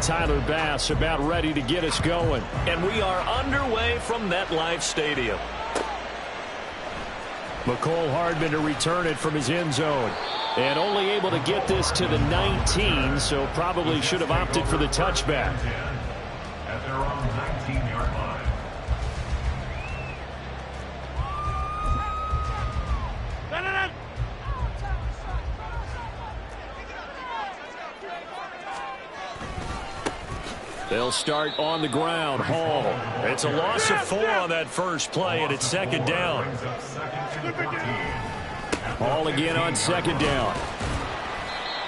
Tyler Bass about ready to get us going. And we are underway from MetLife Stadium. McCole Hardman to return it from his end zone. And only able to get this to the 19, so probably should have opted for the touchback. At their own 19-yard line. They'll start on the ground. Hall. It's a loss of 4 on that first play, and it's second down. Hall again on second down.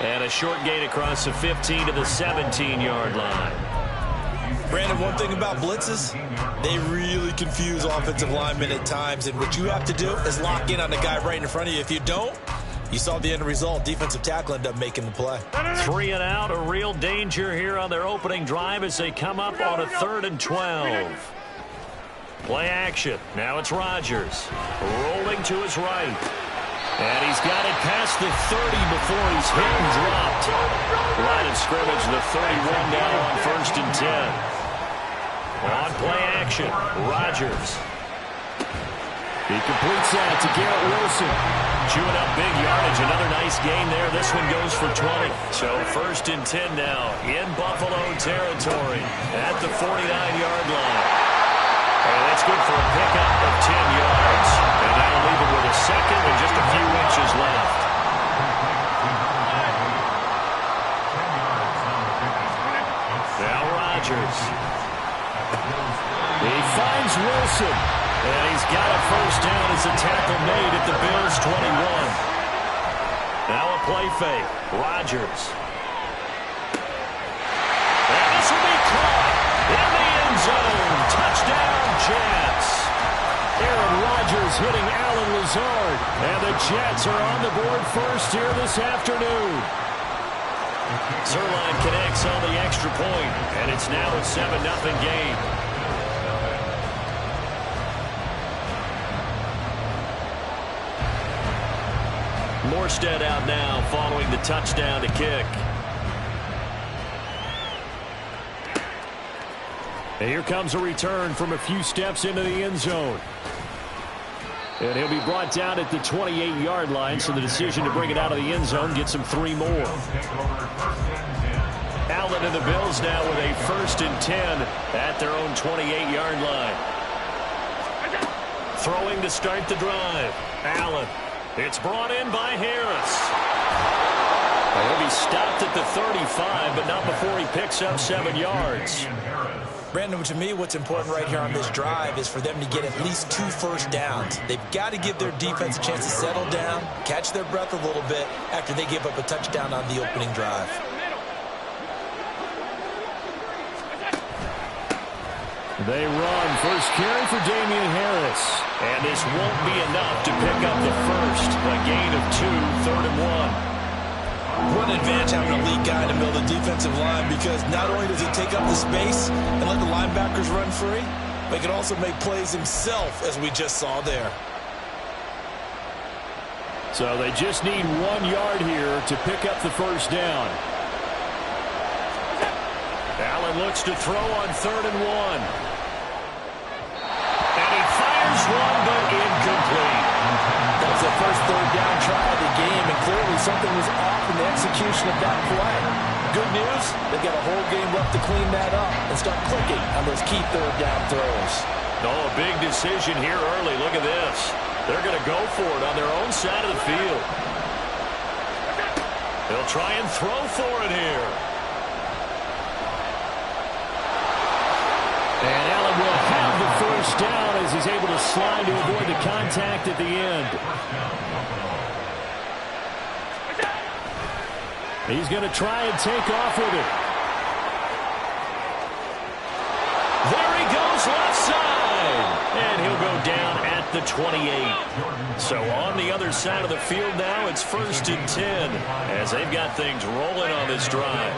And a short gain across the 15 to the 17-yard line. Brandon, one thing about blitzes, they really confuse offensive linemen at times, and what you have to do is lock in on the guy right in front of you. If you don't, you saw the end result. Defensive tackle ended up making the play. 3 and out, a real danger here on their opening drive as they come up on a 3rd and 12. Play action. Now it's Rodgers. Rolling to his right. And he's got it past the 30 before he's hit and dropped. Line of scrimmage, the 31 now on 1st and 10. On play action, Rodgers. He completes that to Garrett Wilson. Chewing up big yardage. Another nice gain there. This one goes for 20. So 1st and 10 now in Buffalo territory at the 49-yard line. And that's good for a pickup of 10 yards. And that'll leave it with a second and just a few inches left. Now Rodgers. He finds Wilson. And he's got a first down as a tackle made at the Bills' 21. Now a play fake. Rodgers. And this will be caught in the end zone. Touchdown, Jets. Aaron Rodgers hitting Alan Lazard. And the Jets are on the board first here this afternoon. Zerline connects on the extra point, and it's now a 7-0 game. Morstead out now following the touchdown to kick. And here comes a return from a few steps into the end zone. And he'll be brought down at the 28-yard line, so the decision to bring it out of the end zone gets him 3 more. Allen and the Bills now with a 1st and 10 at their own 28-yard line. Throwing to start the drive. Allen. It's brought in by Harris. He'll be stopped at the 35, but not before he picks up 7 yards. Brandon, to me, what's important right here on this drive is for them to get at least 2 first downs. They've got to give their defense a chance to settle down, catch their breath a little bit after they give up a touchdown on the opening drive. They run. First carry for Damian Harris. And this won't be enough to pick up the first. A gain of 2, 3rd and 1. What an advantage having a lead guy in the middle of the defensive line, because not only does he take up the space and let the linebackers run free, but he can also make plays himself, as we just saw there. So they just need 1 yard here to pick up the first down. Allen looks to throw on 3rd and 1. And he fires one, but incomplete. That was the first 3rd down try of the game, and clearly something was off in the execution of that play. Good news, they've got a whole game left to clean that up and start clicking on those key 3rd down throws. Oh, a big decision here early. Look at this. They're going to go for it on their own side of the field. They'll try and throw for it here. And Allen will have the first down as he's able to slide to avoid the contact at the end. He's going to try and take off with it. There he goes left side. And he'll go down at the 28. So on the other side of the field now, it's 1st and 10 as they've got things rolling on this drive.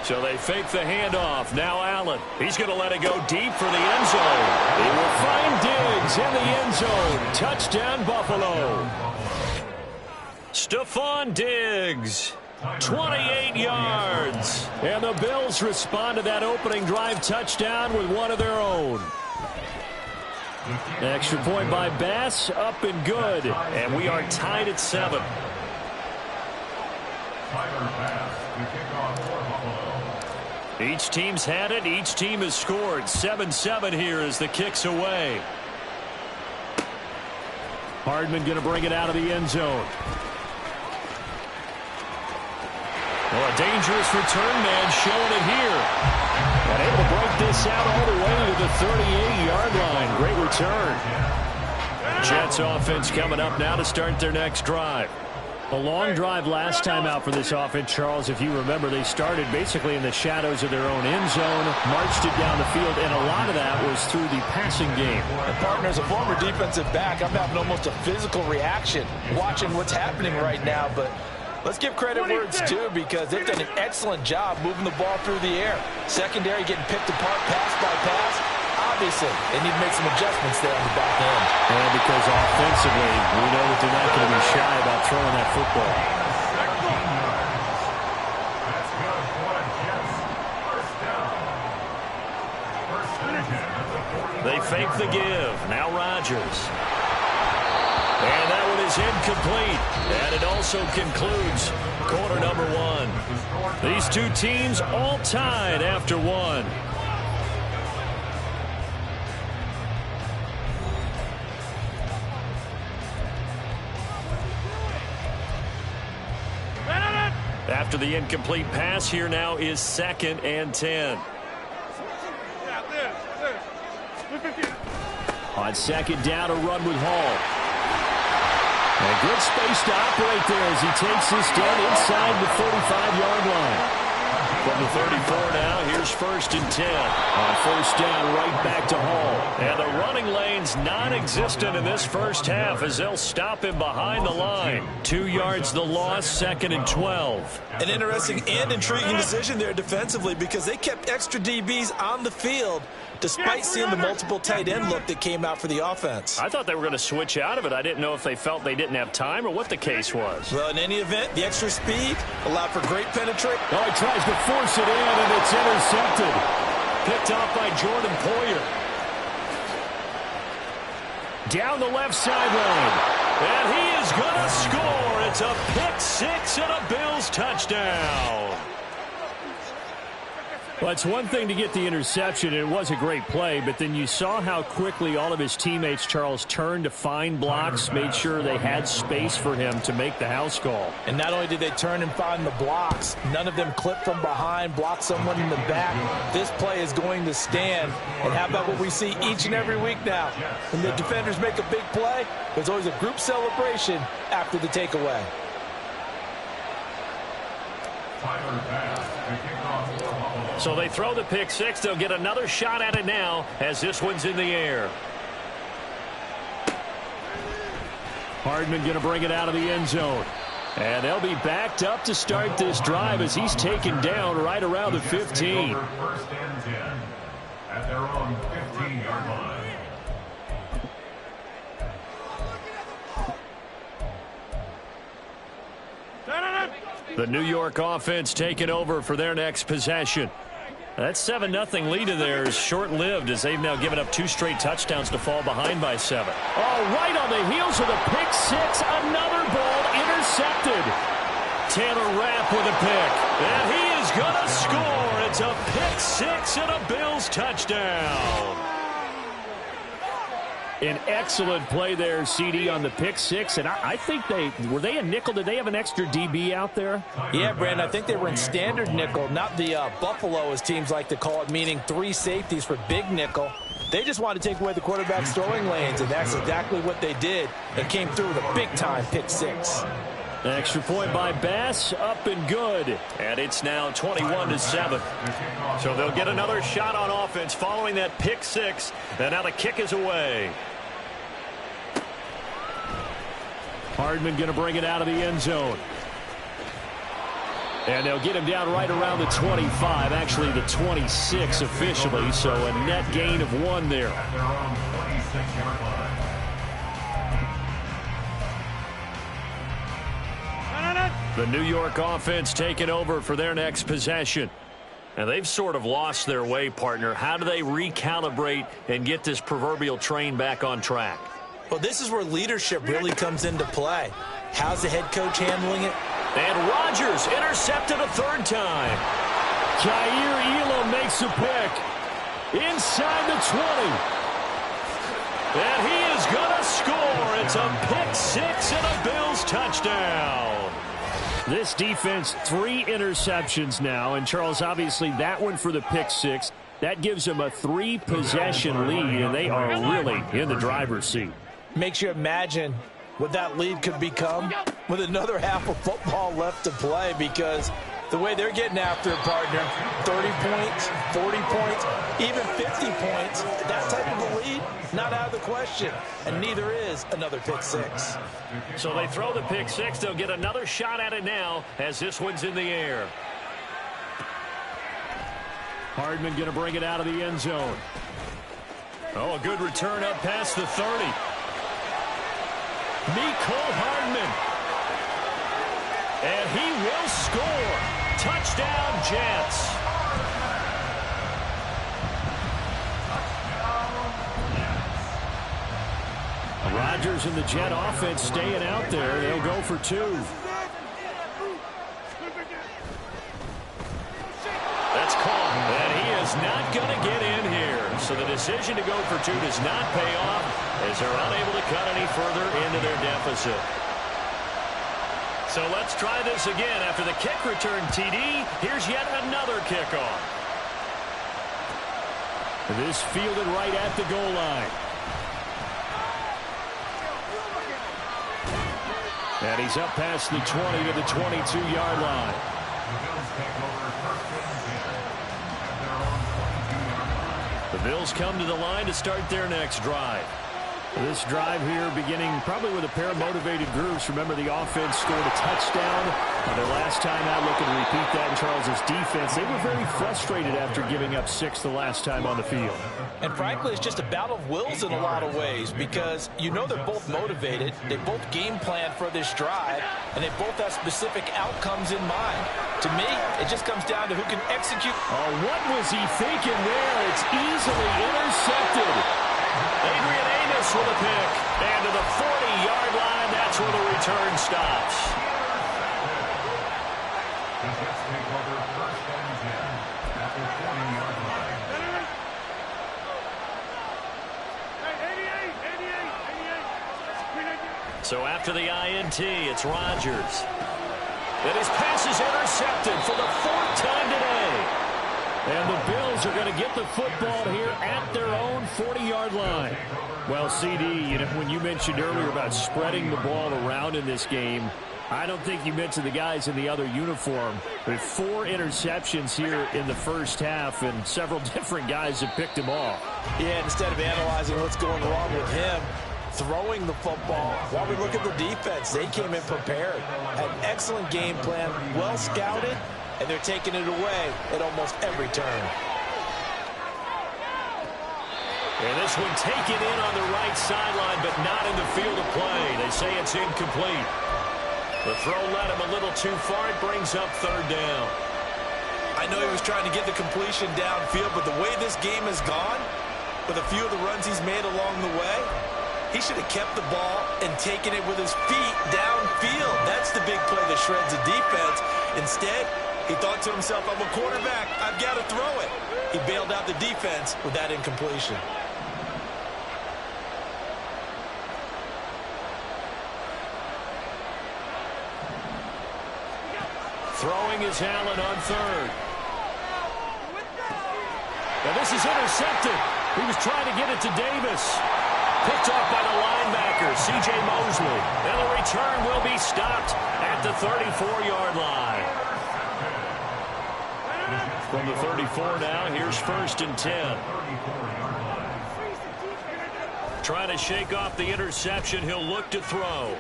So they fake the handoff. Now Allen. He's going to let it go deep for the end zone. He will find Diggs in the end zone. Touchdown, Buffalo. Stephon Diggs. 28 yards. And the Bills respond to that opening drive touchdown with one of their own. Extra point by Bass, up and good. And we are tied at 7. Each team's had it. Each team has scored. 7-7 here as the kick's away. Hardman going to bring it out of the end zone. Well, a dangerous return man showing it here. And able to break this out all the way to the 38-yard line. Great return. Jets offense coming up now to start their next drive. A long drive last time out for this offense, Charles. If you remember, they started basically in the shadows of their own end zone, marched it down the field, and a lot of that was through the passing game. And partner, as a former defensive back, I'm having almost a physical reaction watching what's happening right now. But let's give credit where it's due, because they've done an excellent job moving the ball through the air. Secondary getting picked apart pass by pass. Obviously, they need to make some adjustments there on the back end. And because offensively, we know that they're not going to be shy about throwing that football. They fake the give. Now Rodgers. And that one is incomplete. And it also concludes quarter number 1. These two teams all tied after 1. After the incomplete pass, here now is 2nd and 10. On 2nd down, a run with Hall. And good space to operate there as he takes this down inside the 35-yard line. From the 34 now, here's 1st and 10. On 1st down, right back to Hall. And the running lane's non-existent in this first half as they'll stop him behind the line. 2 yards the loss, 2nd and 12. An interesting and intriguing decision there defensively, because they kept extra DBs on the field despite seeing the multiple tight end look that came out for the offense. I thought they were going to switch out of it. I didn't know if they felt they didn't have time or what the case was. Well, in any event, the extra speed allowed for great penetration. Oh, he tries to force it in, and it's intercepted. Picked off by Jordan Poyer. Down the left sideline. And he is going to score. It's a pick 6 and a Bills touchdown. Well, it's one thing to get the interception, and it was a great play, but then you saw how quickly all of his teammates, Charles, turned to find blocks, made sure they had space for him to make the house call. And not only did they turn and find the blocks, none of them clipped from behind, blocked someone in the back. This play is going to stand. And how about what we see each and every week now? When the defenders make a big play, there's always a group celebration after the takeaway. So they throw the pick 6. They'll get another shot at it now as this one's in the air. Hardman going to bring it out of the end zone. And they'll be backed up to start this drive as he's taken down right around the 15. 1st and 10 at their own 15-yard line. The New York offense taking over for their next possession. That 7-0 lead of theirs is short-lived as they've now given up 2 straight touchdowns to fall behind by 7. Oh, right on the heels of the pick 6. Another ball intercepted. Taylor Rapp with a pick. And he is going to score. It's a pick 6 and a Bills touchdown. An excellent play there, CD, on the pick 6. And I think were they a nickel? Did they have an extra DB out there? Yeah, Brandon, I think they were in standard nickel, not the Buffalo, as teams like to call it, meaning 3 safeties for big nickel. They just wanted to take away the quarterback's throwing lanes, and that's exactly what they did. They came through with a big-time pick 6. Extra point by Bass, up and good. And it's now 21-7. So they'll get another shot on offense following that pick 6. And now the kick is away. Hardman going to bring it out of the end zone. And they'll get him down right around the 25, actually the 26 officially, so a net gain of 1 there. At their own 26-yard line. The New York offense taking over for their next possession. And they've sort of lost their way, partner. How do they recalibrate and get this proverbial train back on track? Well, this is where leadership really comes into play. How's the head coach handling it? And Rodgers intercepted a third time. Jair Elam makes a pick. Inside the 20. And he is going to score. It's a pick six and a Bills touchdown. This defense, 3 interceptions now. And, Charles, obviously that one for the pick six. That gives them a 3-possession lead, and they are really in the driver's seat. Makes you imagine what that lead could become with another half of football left to play, because the way they're getting after it, partner, 30 points, 40 points, even 50 points, that type of a lead, not out of the question. And neither is another pick six. So they throw the pick six. They'll get another shot at it now as this one's in the air. Hardman going to bring it out of the end zone. Oh, a good return up past the 30. Mecole Hardman. And he will score. Touchdown, Jets. Rodgers and the Jet offense staying out there. They'll go for 2. That's caught. And he is not going to get in here. So the decision to go for 2 does not pay off as they're unable to cut any further into their deficit. So let's try this again. After the kick return TD, here's yet another kickoff. This fielded right at the goal line. And he's up past the 20 to the 22-yard line. The Bills come to the line to start their next drive. This drive here beginning probably with a pair of motivated groups. Remember, the offense scored a touchdown on their last time out. Looking to repeat that in Charles's defense. They were very frustrated after giving up 6 the last time on the field. And frankly, it's just a battle of wills in a lot of ways, because you know they're both motivated. They both game plan for this drive, and they both have specific outcomes in mind. To me, it just comes down to who can execute. Oh, what was he thinking there? It's easily intercepted. Adrian Amos with a pick. And to the 40-yard line, that's where the return stops. The Jets take over first and 10 at the 20-yard line. So after the INT, it's Rodgers. And his pass is intercepted for the 4th time today. And the Bills are going to get the football here at their own 40-yard line. Well, CD, you know, when you mentioned earlier about spreading the ball around in this game, I don't think you mentioned the guys in the other uniform. With 4 interceptions here in the first half, and several different guys have picked him off. Yeah, instead of analyzing what's going wrong with him, throwing the football, while we look at the defense, they came in prepared. Had an excellent game plan, well scouted, and they're taking it away at almost every turn. And this one taken in on the right sideline, but not in the field of play. They say it's incomplete. The throw led him a little too far. It brings up 3rd down. I know he was trying to get the completion downfield, but the way this game has gone, with a few of the runs he's made along the way, he should have kept the ball and taken it with his feet downfield. That's the big play that shreds the defense. Instead, he thought to himself, I'm a quarterback, I've got to throw it. He bailed out the defense with that incompletion. Throwing is Allen on 3rd. Now this is intercepted. He was trying to get it to Davis. Picked off by the linebacker, C.J. Mosley. And the return will be stopped at the 34-yard line. From the 34 now, here's 1st and 10. Trying to shake off the interception. He'll look to throw.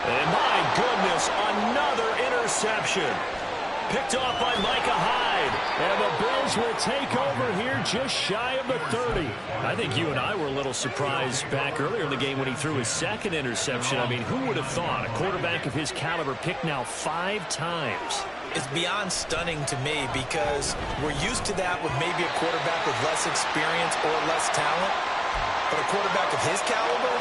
And my goodness, another interception. Picked off by Micah Hyde. And the Bills will take over here just shy of the 30. I think you and I were a little surprised back earlier in the game when he threw his second interception. I mean, who would have thought a quarterback of his caliber picked now 5 times? It's beyond stunning to me because we're used to that with maybe a quarterback with less experience or less talent. But a quarterback of his caliber,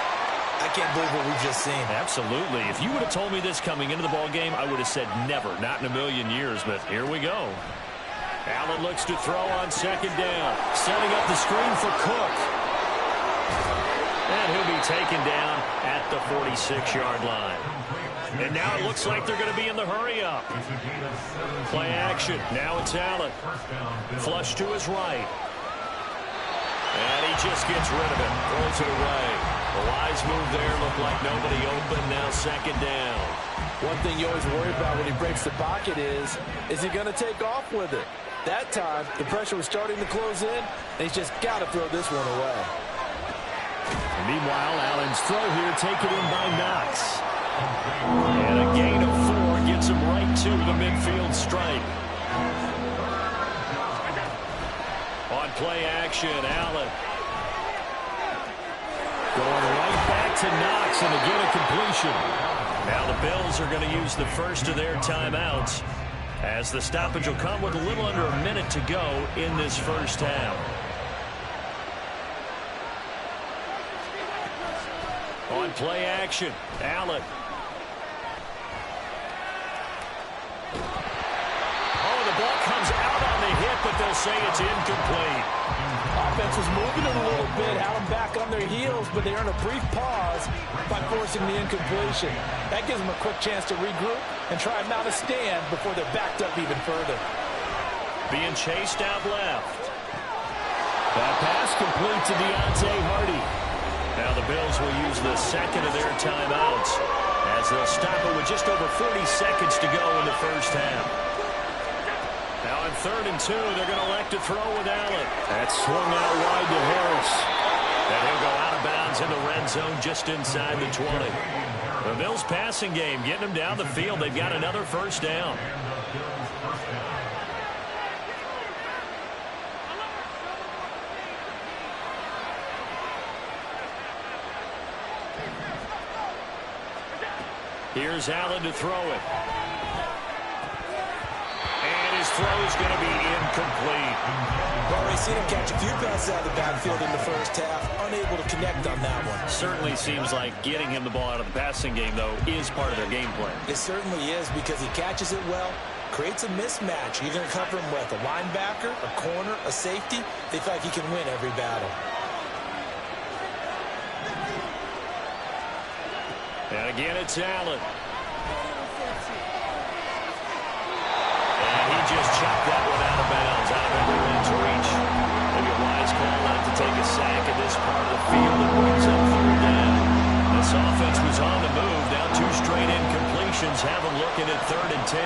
I can't believe what we've just seen. Absolutely. If you would have told me this coming into the ball game, I would have said never, not in a million years, but here we go. Allen looks to throw on second down. Setting up the screen for Cook. And he'll be taken down at the 46-yard line. And now it looks like they're going to be in the hurry-up. Play action. Now it's Allen. Flush to his right. And he just gets rid of it. Throws it away. A wise move there. Looked like nobody open. Now second down. One thing you always worry about when he breaks the pocket is he going to take off with it? That time, the pressure was starting to close in, and he's just got to throw this one away. And meanwhile, Allen's throw here taken in by Knox. And a gain of 4 gets him right to the midfield stripe. On play action, Allen. Going right back to Knox, and again a completion. Now the Bills are going to use the first of their timeouts, as the stoppage will come with a little under a minute to go in this first half. On play action, Allen. Oh, the ball comes out on the hit, but they'll say it's incomplete. Offense was moving it a little bit, had them back on their heels, but they earn a brief pause by forcing the incompletion. That gives them a quick chance to regroup and try and mount a stand before they're backed up even further. Being chased out left. That pass complete to Deontay Hardy. Now the Bills will use the second of their timeouts as they'll stop it with just over 40 seconds to go in the first half. Now on 3rd and 2, they're going to elect to throw with Allen. That's swung out wide to Harris. And he'll go out of bounds in the red zone just inside the 20. The Bills passing game, getting them down the field. They've got another first down. Here's Allen to throw it. And his throw's going to be incomplete. Well, we've seen him catch a few passes out of the backfield in the first half, unable to connect on that one. Certainly seems like getting him the ball out of the passing game, though, is part of their game plan. It certainly is because he catches it well, creates a mismatch. You're going to cover him with a linebacker, a corner, a safety. They feel like he can win every battle. And again, it's Allen. And he just chopped that one out of bounds, out of everyone's reach. Maybe a wise call not to take a sack in this part of the field that brings up 3rd down. This offense was on the move. Now 2 straight incompletions have them looking at 3rd and 10.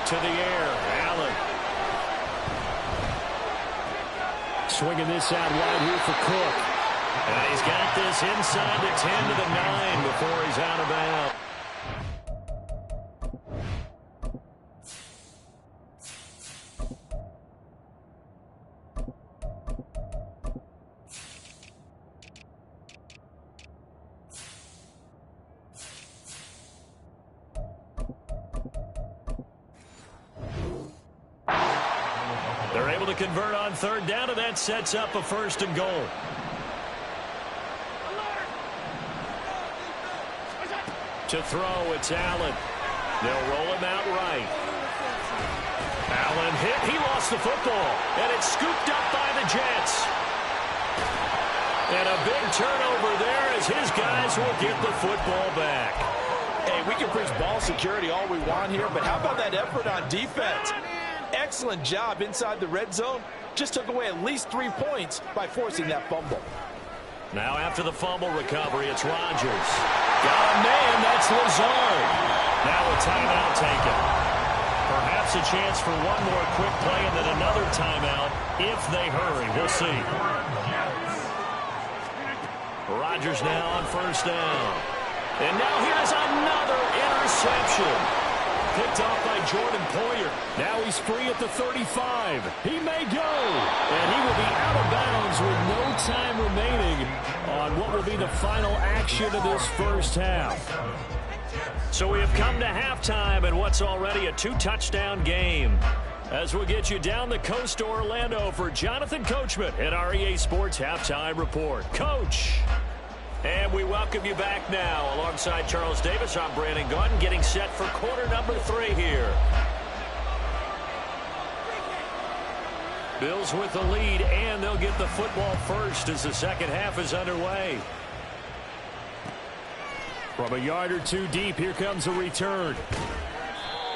To the air, Allen. Swinging this out wide here for Cook. And he's got this inside the 10 to the 9 before he's out of bounds. They're able to convert on 3rd down, and that sets up a 1st and goal. To throw, it's Allen. They'll roll him out right. Allen hit. He lost the football. And it's scooped up by the Jets. And a big turnover there as his guys will get the football back. Hey, we can preach ball security all we want here, but how about that effort on defense? Excellent job inside the red zone. Just took away at least 3 points by forcing that fumble. Now after the fumble recovery, it's Rodgers. Got a man, that's Lazard. Now a timeout taken. Perhaps a chance for one more quick play and then another timeout if they hurry. We'll see. Rodgers now on 1st down. And now here's another interception. Picked off by Jordan Poyer. Now he's free at the 35. He may go. And he will be out of bounds with no time remaining on what will be the final action of this first half. So we have come to halftime in what's already a 2-touchdown game. As we'll get you down the coast to Orlando for Jonathan Coachman at our EA Sports Halftime Report. Coach! And we welcome you back now. Alongside Charles Davis, I'm Brandon Gaudin, getting set for quarter number 3 here. Bills with the lead, and they'll get the football first as the second half is underway. From a yard or two deep, here comes a return.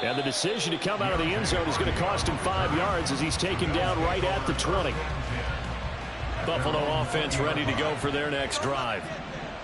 And the decision to come out of the end zone is going to cost him 5 yards as he's taken down right at the 20. Buffalo offense ready to go for their next drive.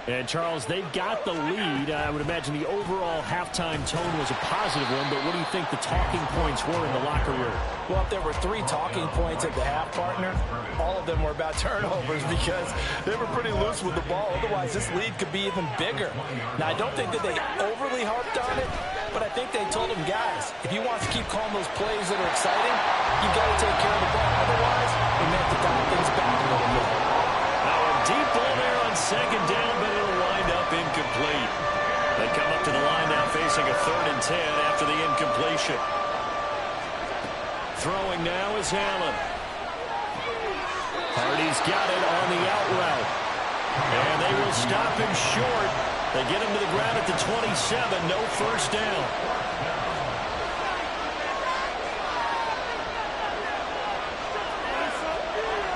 And, Charles, they've got the lead. I would imagine the overall halftime tone was a positive one, but what do you think the talking points were in the locker room? Well, if there were 3 talking points at the half, partner, all of them were about turnovers because they were pretty loose with the ball. Otherwise, this lead could be even bigger. Now, I don't think that they overly harped on it, but I think they told them, guys, if you want to keep calling those plays that are exciting, you've got to take care of the ball. Otherwise, we may have to dial things back a little bit. Now a deep ball there on second down, but it'll wind up incomplete. They come up to the line now facing a 3rd and 10 after the incompletion. Throwing now is Allen. Hardy's got it on the out route. And they will stop him short. They get him to the ground at the 27. No first down.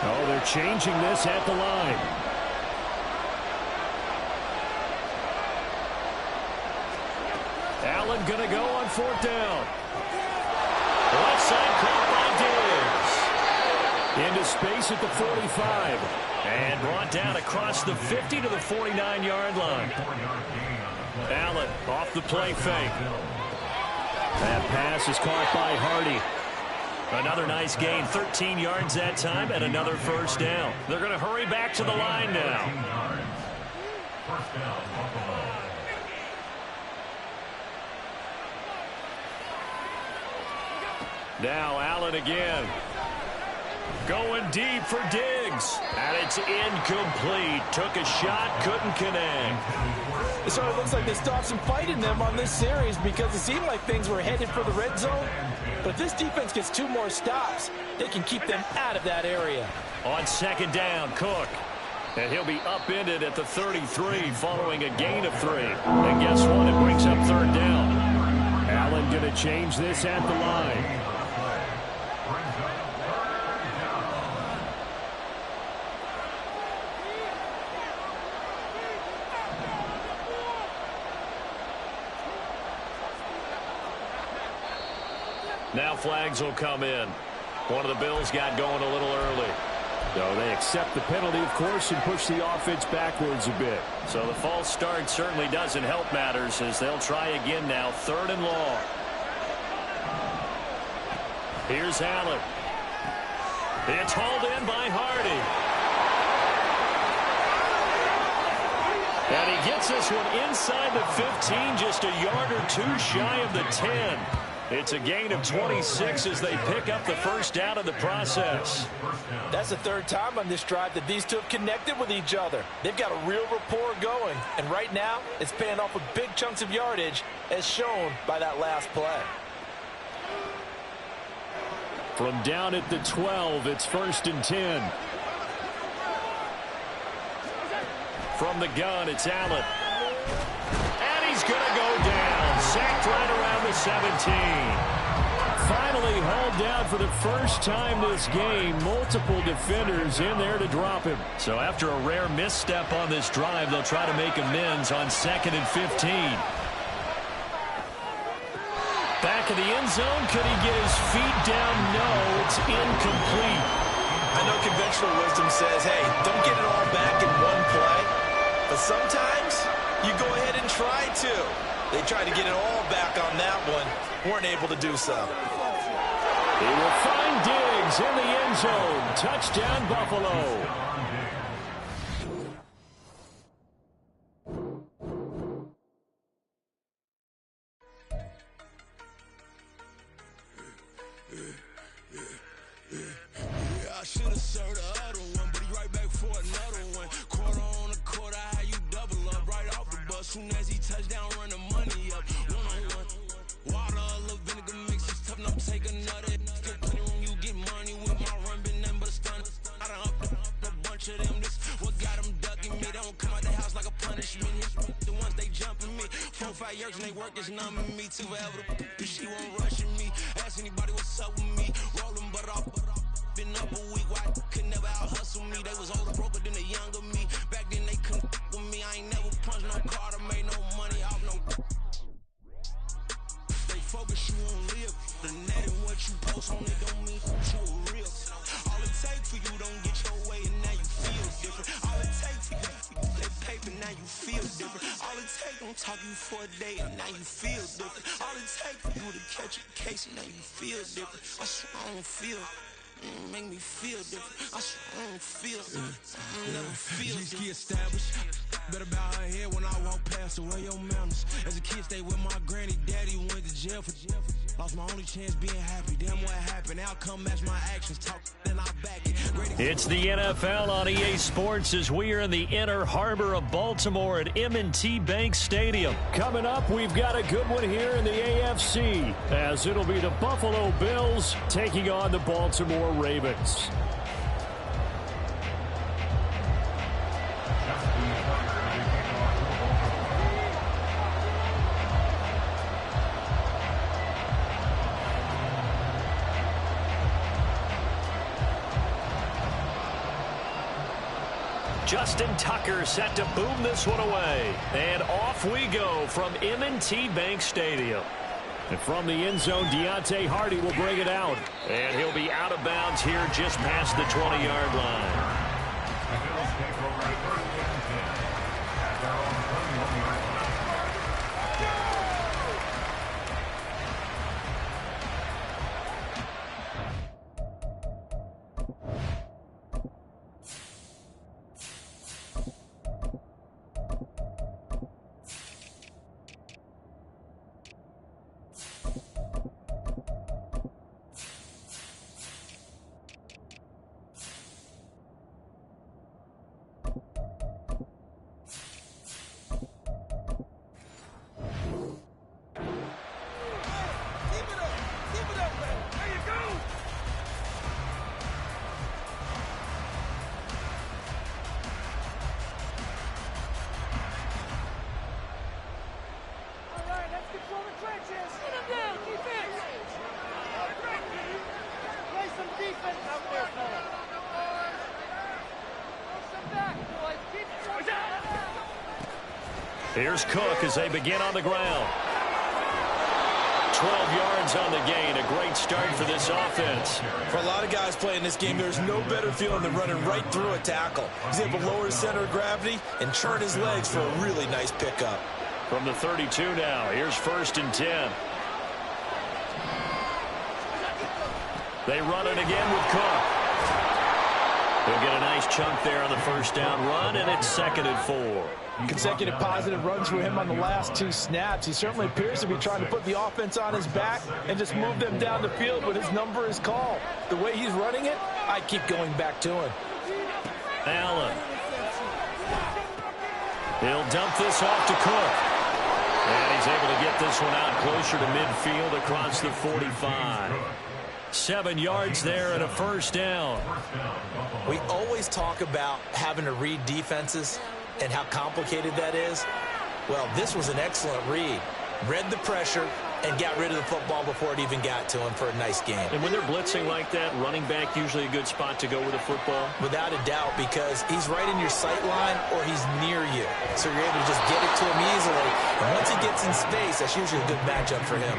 Oh, they're changing this at the line. Allen going to go on 4th down. Left side caught by Diggs. Into space at the 45. And brought down across the 50 to the 49-yard line. Allen off the play fake. That pass is caught by Hardy. Another nice gain, 13 yards that time, and another first down. They're going to hurry back to the line now. Now Allen again. Going deep for Diggs. And it's incomplete. Took a shot, couldn't connect. So it looks like they stopped some fight in them on this series because it seemed like things were headed for the red zone. But if this defense gets 2 more stops, they can keep them out of that area. On second down, Cook. And he'll be upended at the 33 following a gain of 3. And guess what? It brings up 3rd down. Allen going to change this at the line. Now flags will come in. One of the Bills got going a little early. So they accept the penalty, of course, and push the offense backwards a bit. So the false start certainly doesn't help matters as they'll try again now, 3rd and long. Here's Allen. It's hauled in by Hardy. And he gets this one inside the 15, just a yard or 2 shy of the 10. It's a gain of 26 as they pick up the first down in the process. That's the 3rd time on this drive that these 2 have connected with each other. They've got a real rapport going. And right now, it's paying off with big chunks of yardage, as shown by that last play. From down at the 12, it's 1st and 10. From the gun, it's Allen. And he's going to go down. Sacked right around the 17. Finally hauled down for the first time this game. Multiple defenders in there to drop him. So after a rare misstep on this drive, they'll try to make amends on 2nd and 15. Back of the end zone. Could he get his feet down? No, it's incomplete. I know conventional wisdom says, hey, don't get it all back in one play. But sometimes you go ahead and try to. They tried to get it all back on that one. Weren't able to do so. He will find Diggs in the end zone. Touchdown, Buffalo. Soon as he touchdown, run the money up. One-on-one. Water, a little vinegar mix. It's tough, no take another. Still plenty room, you get money with my run, been nothing but a stun. I done up a bunch of them. This what got them ducking me. They don't come out the house like a punishment. The ones they jumping me. 4 or 5 years and they work is numbing me. Too forever, she won't rushing me. Ask anybody what's up with me. Rolling but off. Been up a week, why could never out hustle me? They was older, broker than the younger me. Back then they couldn't with me. I ain't never punched no card or made no money off no. They focus you on live. The net and what you post on it don't mean you a real. All it takes for you don't get your way and now you feel different. All it takes for you that paper now you feel different. All it takes don't talk you for a day and now you feel different. All it takes for you to catch a case and now you feel different. I swear I don't feel. Make me feel different. I swear I don't feel. I never feel different. Get established. Better bow her head when I walk past the way your mountains. As a kid, stayed with my granny. Daddy went to jail for jail. Lost my only chance being happy. Damn what happened. Outcome match my actions. Talk then I back it. It's the NFL on EA Sports as we are in the inner harbor of Baltimore at M&T Bank Stadium. Coming up, we've got a good one here in the AFC, as it'll be the Buffalo Bills taking on the Baltimore Ravens. Justin Tucker set to boom this one away. And off we go from M&T Bank Stadium. And from the end zone, Deontay Hardy will bring it out. And he'll be out of bounds here just past the 20-yard line. The Bills take over at first and 10 at their own 31-yard line. Here's Cook as they begin on the ground. 12 yards on the gain. A great start for this offense. For a lot of guys playing this game, there's no better feeling than running right through a tackle. He's able to lower his center of gravity and churn his legs for a really nice pickup. From the 32 now, here's 1st and 10. They run it again with Cook. He'll get a nice chunk there on the first down run, and it's 2nd and 4. Consecutive positive runs for him on the last 2 snaps. He certainly appears to be trying to put the offense on his back and just move them down the field when his number is called. The way he's running it, I keep going back to him. Allen. He'll dump this off to Cook. And he's able to get this one out closer to midfield across the 45. 7 yards there and a first down. We always talk about having to read defenses and how complicated that is. Well, this was an excellent read. Read the pressure and got rid of the football before it even got to him for a nice game. And when they're blitzing like that, running back usually a good spot to go with the football? Without a doubt, because he's right in your sight line or he's near you. So you're able to just get it to him easily. And once he gets in space, that's usually a good matchup for him.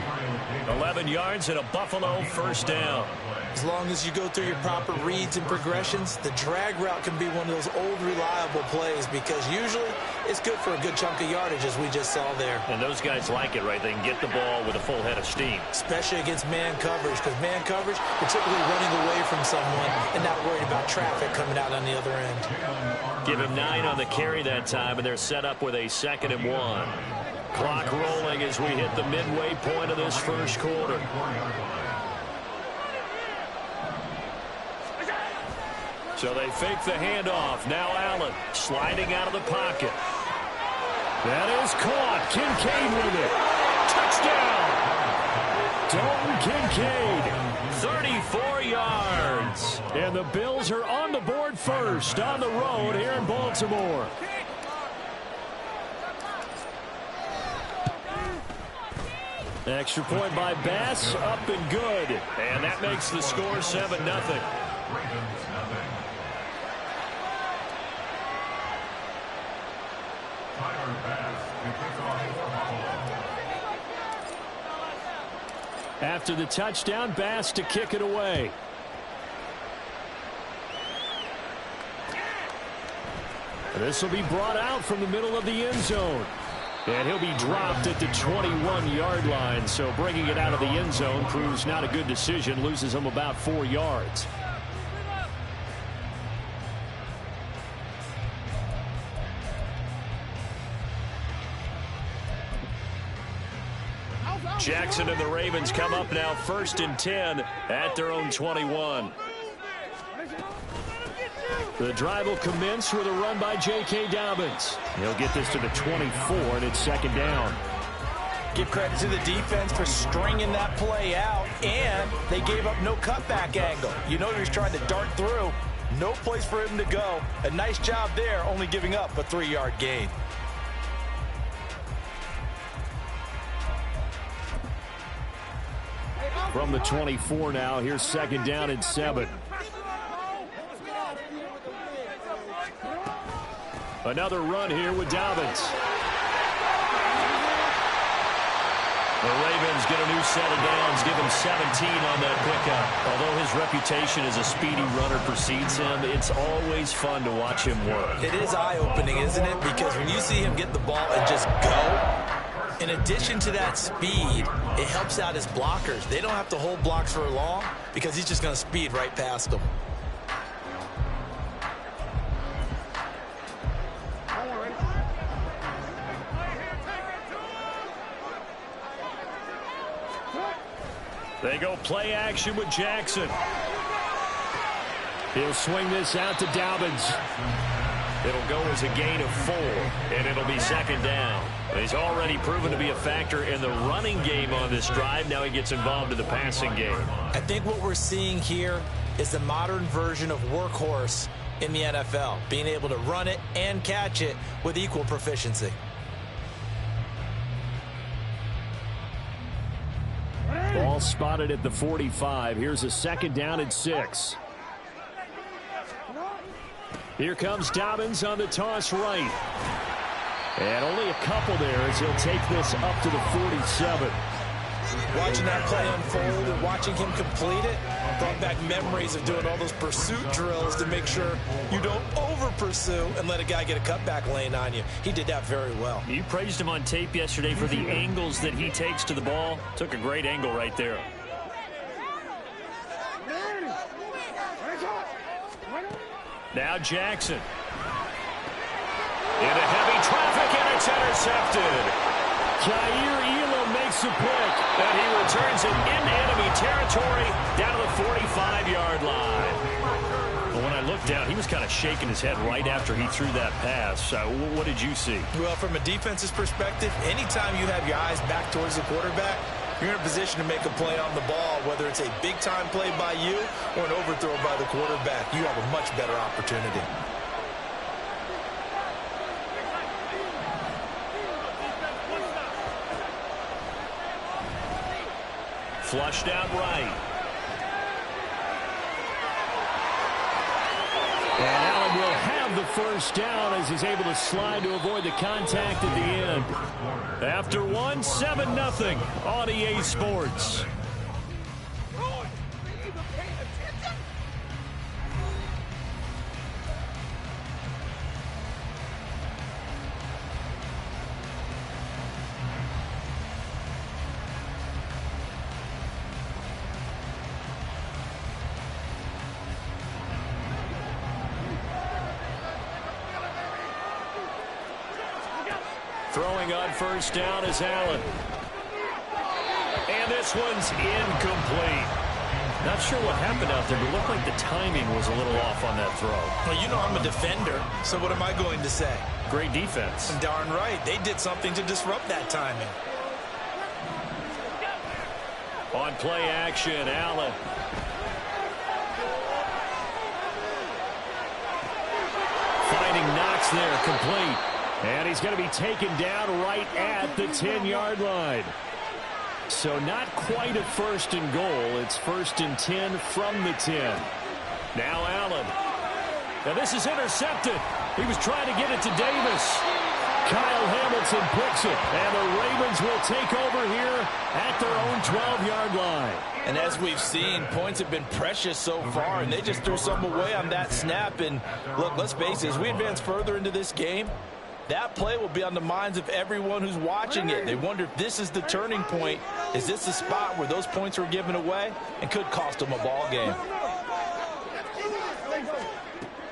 11 yards and a Buffalo first down. As long as you go through your proper reads and progressions, the drag route can be one of those old reliable plays because usually it's good for a good chunk of yardage as we just saw there. And those guys like it, right? They can get the ball with a full head of steam. Especially against man coverage, because man coverage, you're typically running away from someone and not worried about traffic coming out on the other end. Give him 9 on the carry that time, and they're set up with a 2nd and 1. Clock rolling as we hit the midway point of this first quarter. So they fake the handoff. Now Allen sliding out of the pocket. That is caught. Kincaid with it. Touchdown. Dalton Kincaid. 34 yards. And the Bills are on the board first on the road here in Baltimore. Extra point by Bass, up and good. And that makes the score 7-0. After the touchdown, Bass to kick it away. This will be brought out from the middle of the end zone. And he'll be dropped at the 21-yard line. So bringing it out of the end zone proves not a good decision. Loses him about 4 yards. Jackson and the Ravens come up now 1st and 10 at their own 21. The drive will commence with a run by J.K. Dobbins. He'll get this to the 24, and it's 2nd down. Give credit to the defense for stringing that play out, and they gave up no cutback angle. You know he was trying to dart through. No place for him to go. A nice job there, only giving up a 3-yard gain. From the 24 now, here's 2nd down and 7. Another run here with Dobbins. The Ravens get a new set of downs, give him 17 on that pickup. Although his reputation as a speedy runner precedes him, it's always fun to watch him work. It is eye-opening, isn't it? Because when you see him get the ball and just go, in addition to that speed, it helps out his blockers. They don't have to hold blocks for long because he's just going to speed right past them. They go play action with Jackson. He'll swing this out to Dobbins. It'll go as a gain of 4, and it'll be 2nd down. He's already proven to be a factor in the running game on this drive. Now he gets involved in the passing game. I think what we're seeing here is the modern version of workhorse in the NFL, being able to run it and catch it with equal proficiency. Ball spotted at the 45. Here's a 2nd down and 6. Here comes Dobbins on the toss right. And only a couple there as he'll take this up to the 47. Watching that play unfold and watching him complete it brought back memories of doing all those pursuit drills to make sure you don't over-pursue and let a guy get a cutback lane on you. He did that very well. You praised him on tape yesterday for the angles that he takes to the ball. Took a great angle right there. Now Jackson. Into heavy traffic, and it's intercepted. Jair Elam makes a pick. And he returns it into enemy territory down to the 45-yard line. But when I looked down, he was kind of shaking his head right after he threw that pass. What did you see? Well, from a defense's perspective, anytime you have your eyes back towards the quarterback, you're in a position to make a play on the ball, whether it's a big-time play by you or an overthrow by the quarterback. You have a much better opportunity. Flushed out right. And Allen will have the 1st down as he's able to slide to avoid the contact at the end. After 1, 7-0 on EA Sports. Throwing on 1st down is Allen. And this one's incomplete. Not sure what happened out there, but it looked like the timing was a little off on that throw. Well, you know I'm a defender, so what am I going to say? Great defense. Darn right. They did something to disrupt that timing. On play action, Allen. Finding Knox there, complete. And he's going to be taken down right at the 10-yard line. So not quite a first and goal. It's first and 10 from the 10. Now Allen. Now this is intercepted. He was trying to get it to Davis. Kyle Hamilton picks it. And the Ravens will take over here at their own 12-yard line. And as we've seen, points have been precious so far, and they just threw some away on that snap. And look, let's face it, as we advance further into this game, that play will be on the minds of everyone who's watching it. They wonder if this is the turning point. Is this the spot where those points were given away and could cost them a ball game?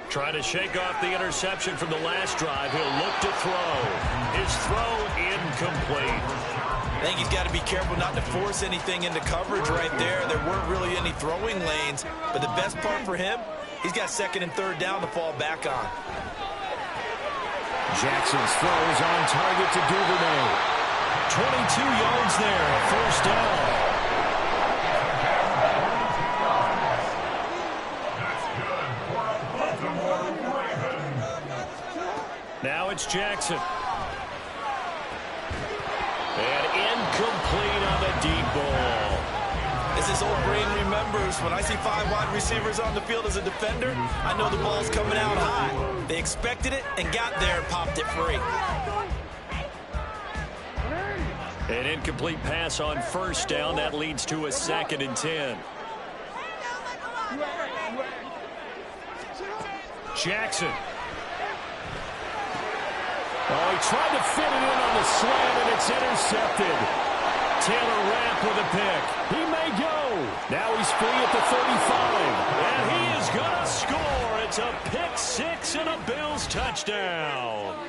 Trying to shake off the interception from the last drive. He'll look to throw. His throw incomplete. I think he's got to be careful not to force anything into coverage right there. There weren't really any throwing lanes, but the best part for him, he's got second and third down to fall back on. Jackson's throw is on target to Duvernay. 22 yards there, first down. Now it's Jackson. And incomplete on the deep ball. As his old brain remembers, when I see 5 wide receivers on the field as a defender, I know the ball's coming out high. They expected it and got there and popped it free. An incomplete pass on first down. That leads to a second and 10. Jackson. Oh, he tried to fit it in on the slant, and it's intercepted. Taylor Rapp with a pick. He may go. Now he's free at the 35. And he is going to score. It's a pick six and a Bills touchdown.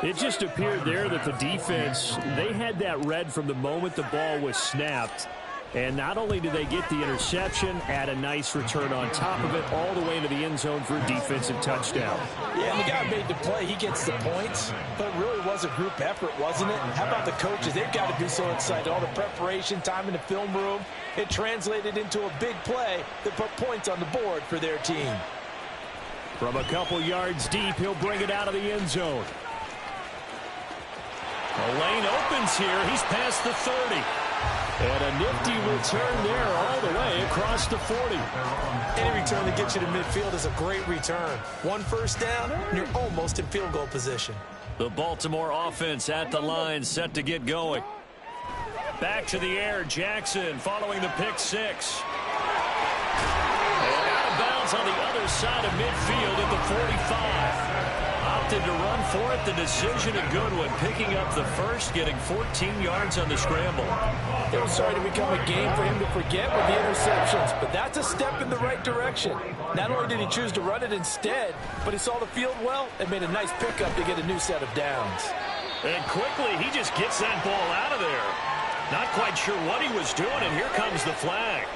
It just appeared there that the defense, they had that read from the moment the ball was snapped. And not only did they get the interception, add a nice return on top of it, all the way into the end zone for a defensive touchdown. Yeah, and the guy made the play. He gets the points. But it really was a group effort, wasn't it? How about the coaches? They've got to be so excited. All the preparation, time in the film room, it translated into a big play that put points on the board for their team. From a couple yards deep, he'll bring it out of the end zone. The lane opens here. He's past the 30. And a nifty return there all the way across the 40. Any return that gets you to midfield is a great return. One first down, and you're almost in field goal position. The Baltimore offense at the line, set to get going. Back to the air, Jackson following the pick six. And out of bounds on the other side of midfield at the 45. Opted to run for it. The decision a good one. Picking up the first, getting 14 yards on the scramble. It was starting to become a game for him to forget with the interceptions, but that's a step in the right direction. Not only did he choose to run it instead, but he saw the field well and made a nice pickup to get a new set of downs. And quickly, he just gets that ball out of there. Not quite sure what he was doing, and here comes the flag.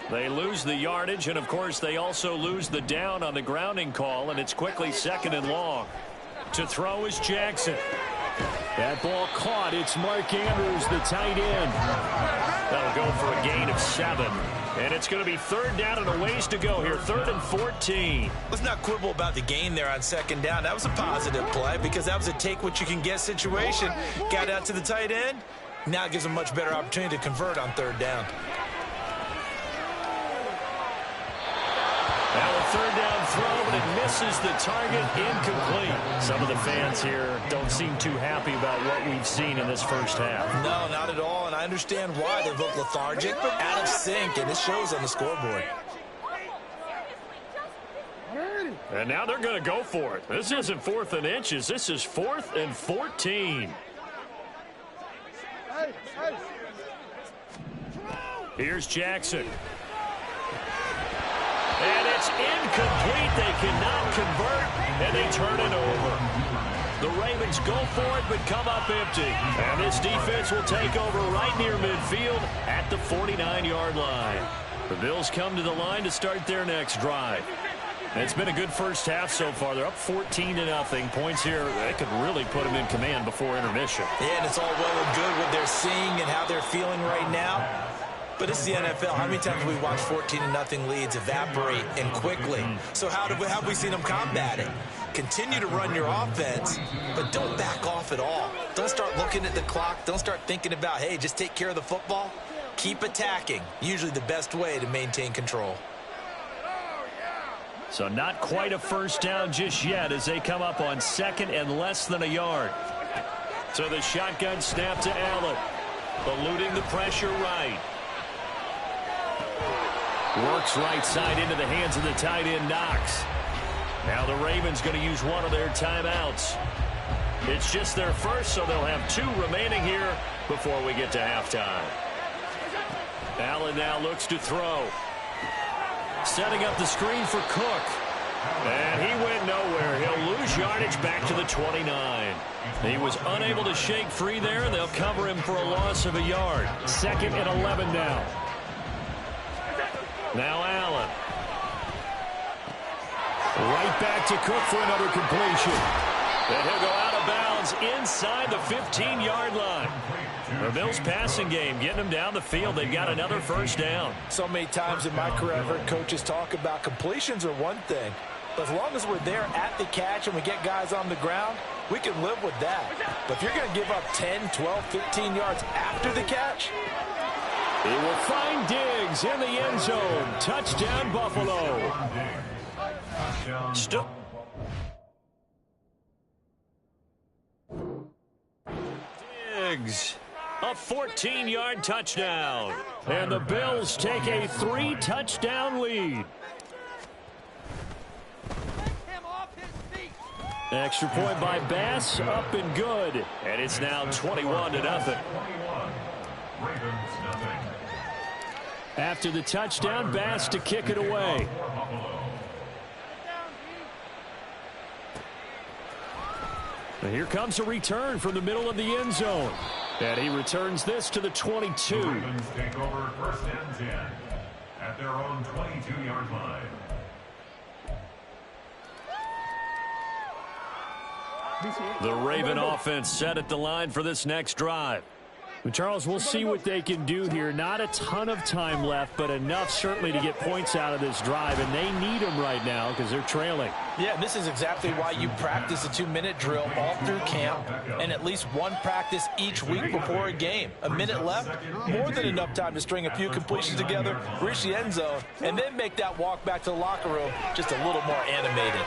They lose the yardage, and of course they also lose the down on the grounding call, and it's quickly second and long. To throw is Jackson. That ball caught. It's Mark Andrews, the tight end. That'll go for a gain of 7. And it's going to be third down and a ways to go here. 3rd and 14. Let's not quibble about the gain there on second down. That was a positive play because that was a take-what-you-can-get situation. Got out to the tight end. Now it gives them a much better opportunity to convert on third down. Now a third down throw, but it misses the target, incomplete. Some of the fans here don't seem too happy about what we've seen in this first half. No, not at all, and I understand why. They look lethargic, out of sync, and it shows on the scoreboard. And now they're going to go for it. This isn't 4th and inches. This is 4th and 14. Here's Jackson. And it's incomplete. They cannot convert, and they turn it over. The Ravens go for it, but come up empty. And this defense will take over right near midfield at the 49-yard line. The Bills come to the line to start their next drive. It's been a good first half so far. They're up 14-0. Points here, that could really put them in command before intermission. Yeah, and it's all well and good what they're seeing and how they're feeling right now. But it's the NFL. How many times have we watched 14-0 leads evaporate and quickly? So how have we seen them combat it? Continue to run your offense, but don't back off at all. Don't start looking at the clock. Don't start thinking about, hey, just take care of the football. Keep attacking. Usually the best way to maintain control. So not quite a first down just yet as they come up on second and less than a yard. So the shotgun snap to Allen. Eluding the pressure right. Works right side into the hands of the tight end Knox. Now the Ravens going to use one of their timeouts. It's just their first, so they'll have 2 remaining here before we get to halftime. Allen now looks to throw. Setting up the screen for Cook. And he went nowhere. He'll lose yardage back to the 29. He was unable to shake free there, and they'll cover him for a loss of a yard. 2nd and 11 now. Now Allen. Right back to Cook for another completion. And he'll go out of bounds inside the 15-yard line. The Bills passing game getting them down the field. They've got another first down. So many times in my career, I've heard coaches talk about completions are one thing. But as long as we're there at the catch and we get guys on the ground, we can live with that. But if you're going to give up 10, 12, 15 yards after the catch, he will find Diggs in the end zone. Touchdown, Buffalo. Diggs. A 14-yard touchdown. And the Bills take a 3-touchdown lead. Extra point by Bass, up and good. And it's now 21-0. After the touchdown, Bass to kick it away. And here comes a return from the middle of the end zone. And he returns this to the 22. The Ravens take over 1st and 10 at their own 22-yard line. The Raven offense set at the line for this next drive. Well, Charles, we'll see what they can do here. Not a ton of time left, but enough certainly to get points out of this drive, and they need them right now because they're trailing. Yeah, and this is exactly why you practice a 2-minute drill all through camp and at least one practice each week before a game. A minute left, more than enough time to string a few completions together, reach the end zone, and then make that walk back to the locker room just a little more animated.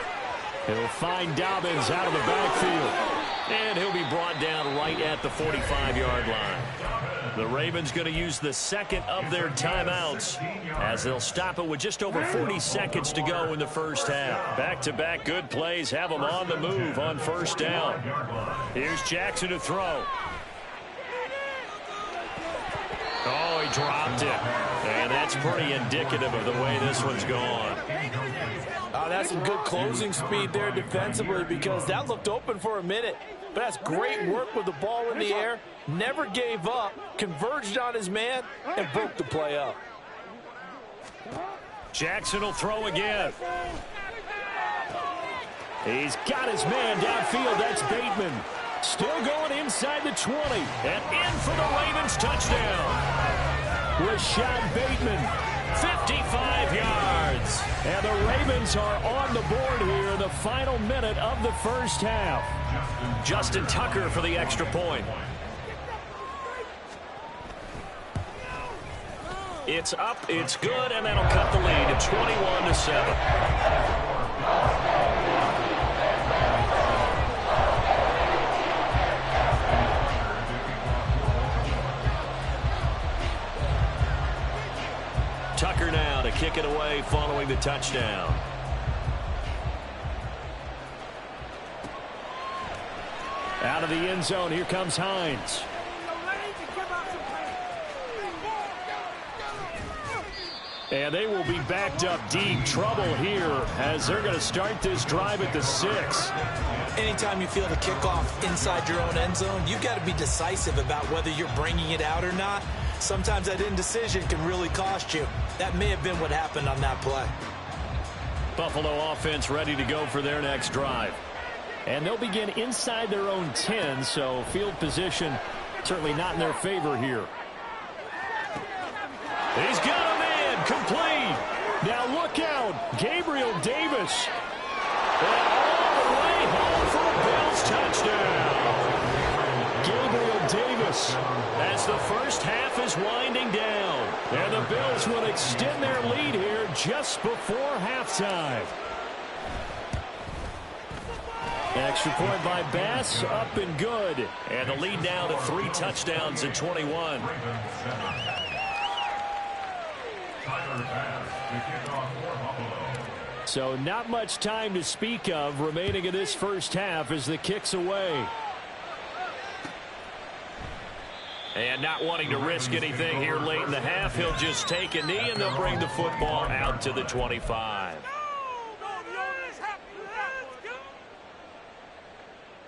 He'll find Dobbins out of the backfield. And he'll be brought down right at the 45-yard line. The Ravens going to use the second of their timeouts as they'll stop it with just over 40 seconds to go in the first half. Back-to-back good plays have them on the move on first down. Here's Jackson to throw. Oh, he dropped it. And that's pretty indicative of the way this one's gone. that's some good closing speed there defensively because that looked open for a minute. But that's great work with the ball in the air. Never gave up, converged on his man, and broke the play up. Jackson will throw again. He's got his man downfield. That's Bateman. Still going inside the 20. And in for the Ravens touchdown. Rashad Bateman, 55 yards. And the Ravens are on the board here in the final minute of the first half. Justin Tucker for the extra point. It's up, it's good, and that'll cut the lead to 21-7. Tucker now to kick it away following the touchdown. Out of the end zone, here comes Hines. And they will be backed up deep. Trouble here as they're going to start this drive at the 6. Anytime you feel the kickoff inside your own end zone, you've got to be decisive about whether you're bringing it out or not. Sometimes that indecision can really cost you. That may have been what happened on that play. Buffalo offense ready to go for their next drive. And they'll begin inside their own 10, so field position certainly not in their favor here. He's got a man complete. Now look out, Gabriel Davis. And all the way home for a Bills touchdown. Gabriel Davis as the first half is winding down. And the Bills will extend their lead here just before halftime. Extra point by Bass, up and good. And the lead now to 3 touchdowns at 21. So not much time to speak of remaining in this first half as the kick's away. And not wanting to risk anything here late in the half, he'll just take a knee and they'll bring the football out to the 25.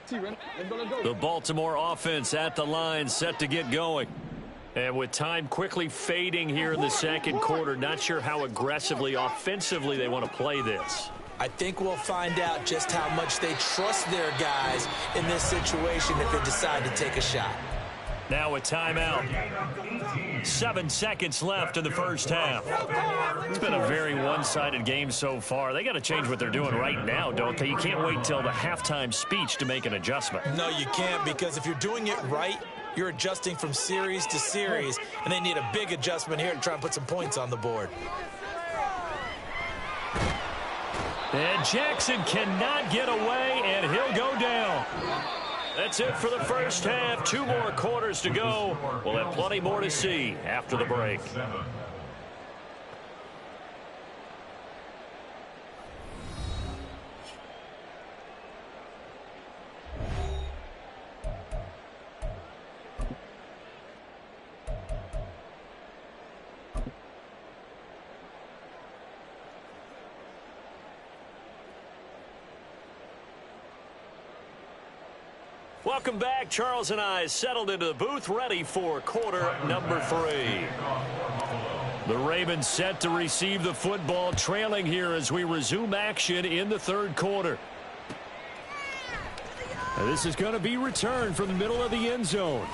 The Baltimore offense at the line, set to get going. And with time quickly fading here in the second quarter, not sure how aggressively, offensively they want to play this. I think we'll find out just how much they trust their guys in this situation if they decide to take a shot. Now a timeout. 7 seconds left in the first half. It's been a very one-sided game so far. They got to change what they're doing right now, don't they? You can't wait till the halftime speech to make an adjustment. No, you can't, because if you're doing it right, you're adjusting from series to series, and they need a big adjustment here to try and put some points on the board. And Jackson cannot get away, and he'll go down. That's it for the first half. 2 more quarters to go. We'll have plenty more to see after the break. Welcome back. Charles and I settled into the booth, ready for quarter number 3. The Ravens set to receive the football, trailing here as we resume action in the third quarter. And this is going to be returned from the middle of the end zone.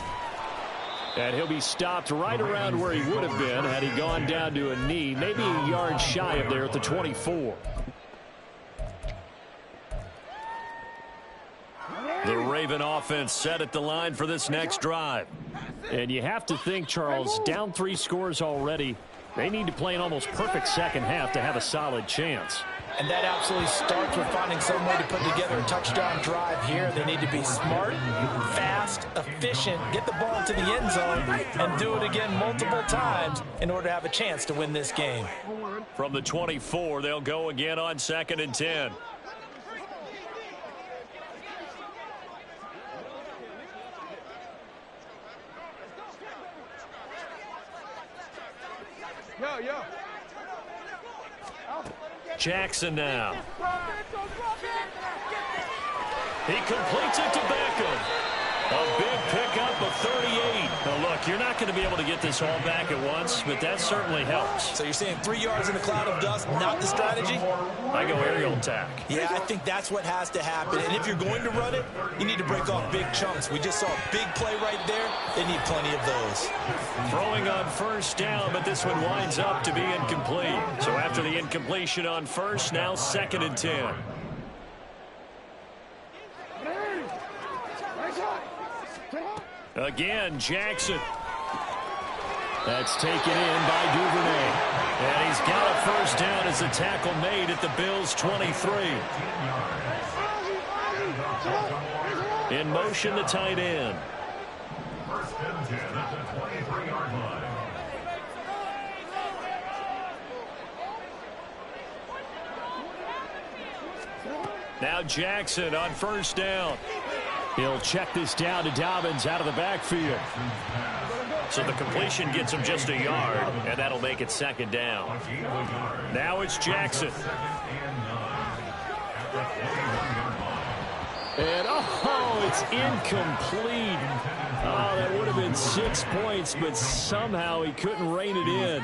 And he'll be stopped right around where he would have been had he gone down to a knee, maybe a yard shy of there at the 24. The Raven offense set at the line for this next drive. And you have to think, Charles, down 3 scores already. They need to play an almost perfect second half to have a solid chance. And that absolutely starts with finding some way to put together a touchdown drive here. They need to be smart, fast, efficient, get the ball into the end zone, and do it again multiple times in order to have a chance to win this game. From the 24, they'll go again on 2nd and 10. Jackson now. He completes it to Beckham. A big pickup of 38. Now look, you're not going to be able to get this all back at once, but that certainly helps. So you're saying 3 yards in a cloud of dust, not the strategy? I go aerial attack. Yeah, I think that's what has to happen. And if you're going to run it, you need to break off big chunks. We just saw a big play right there. They need plenty of those. Throwing on first down, but this one winds up to be incomplete. So after the incompletion on first, now 2nd and 10. Again, Jackson. That's taken in by Duvernay. And he's got a first down as the tackle made at the Bills' 23. In motion, the tight end. First and 10 at the 23-yard line. Now Jackson on first down. He'll check this down to Dobbins out of the backfield. So the completion gets him just a yard, and that'll make it 2nd down. Now it's Jackson. And, oh, it's incomplete. Oh, that would have been 6 points, but somehow he couldn't rein it in.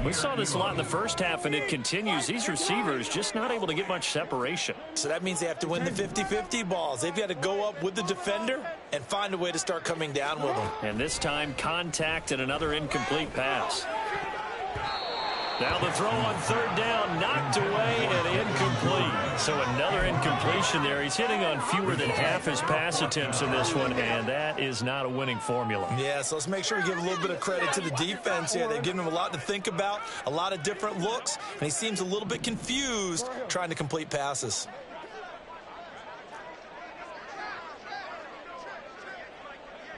We saw this a lot in the first half, and it continues. These receivers just not able to get much separation. So that means they have to win the 50-50 balls. They've got to go up with the defender and find a way to start coming down with them. And this time, contact and another incomplete pass. Now the throw on third down, knocked away and incomplete. So another incompletion there. He's hitting on fewer than half his pass attempts in this one, and that is not a winning formula. Yeah, so let's make sure we give a little bit of credit to the defense here. They've given him a lot to think about, a lot of different looks, and he seems a little bit confused trying to complete passes.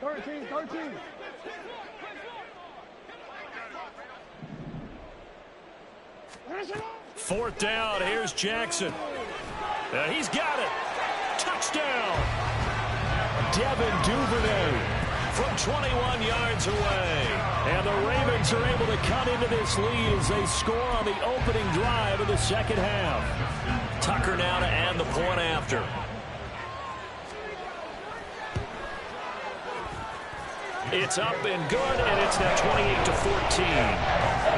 Thirteen. Fourth down, here's Jackson. He's got it. Touchdown. Devin Duvernay From 21 yards away. And the Ravens are able to cut into this lead as they score on the opening drive of the second half. Tucker now to add the point after. It's up and good, and it's now 28-14.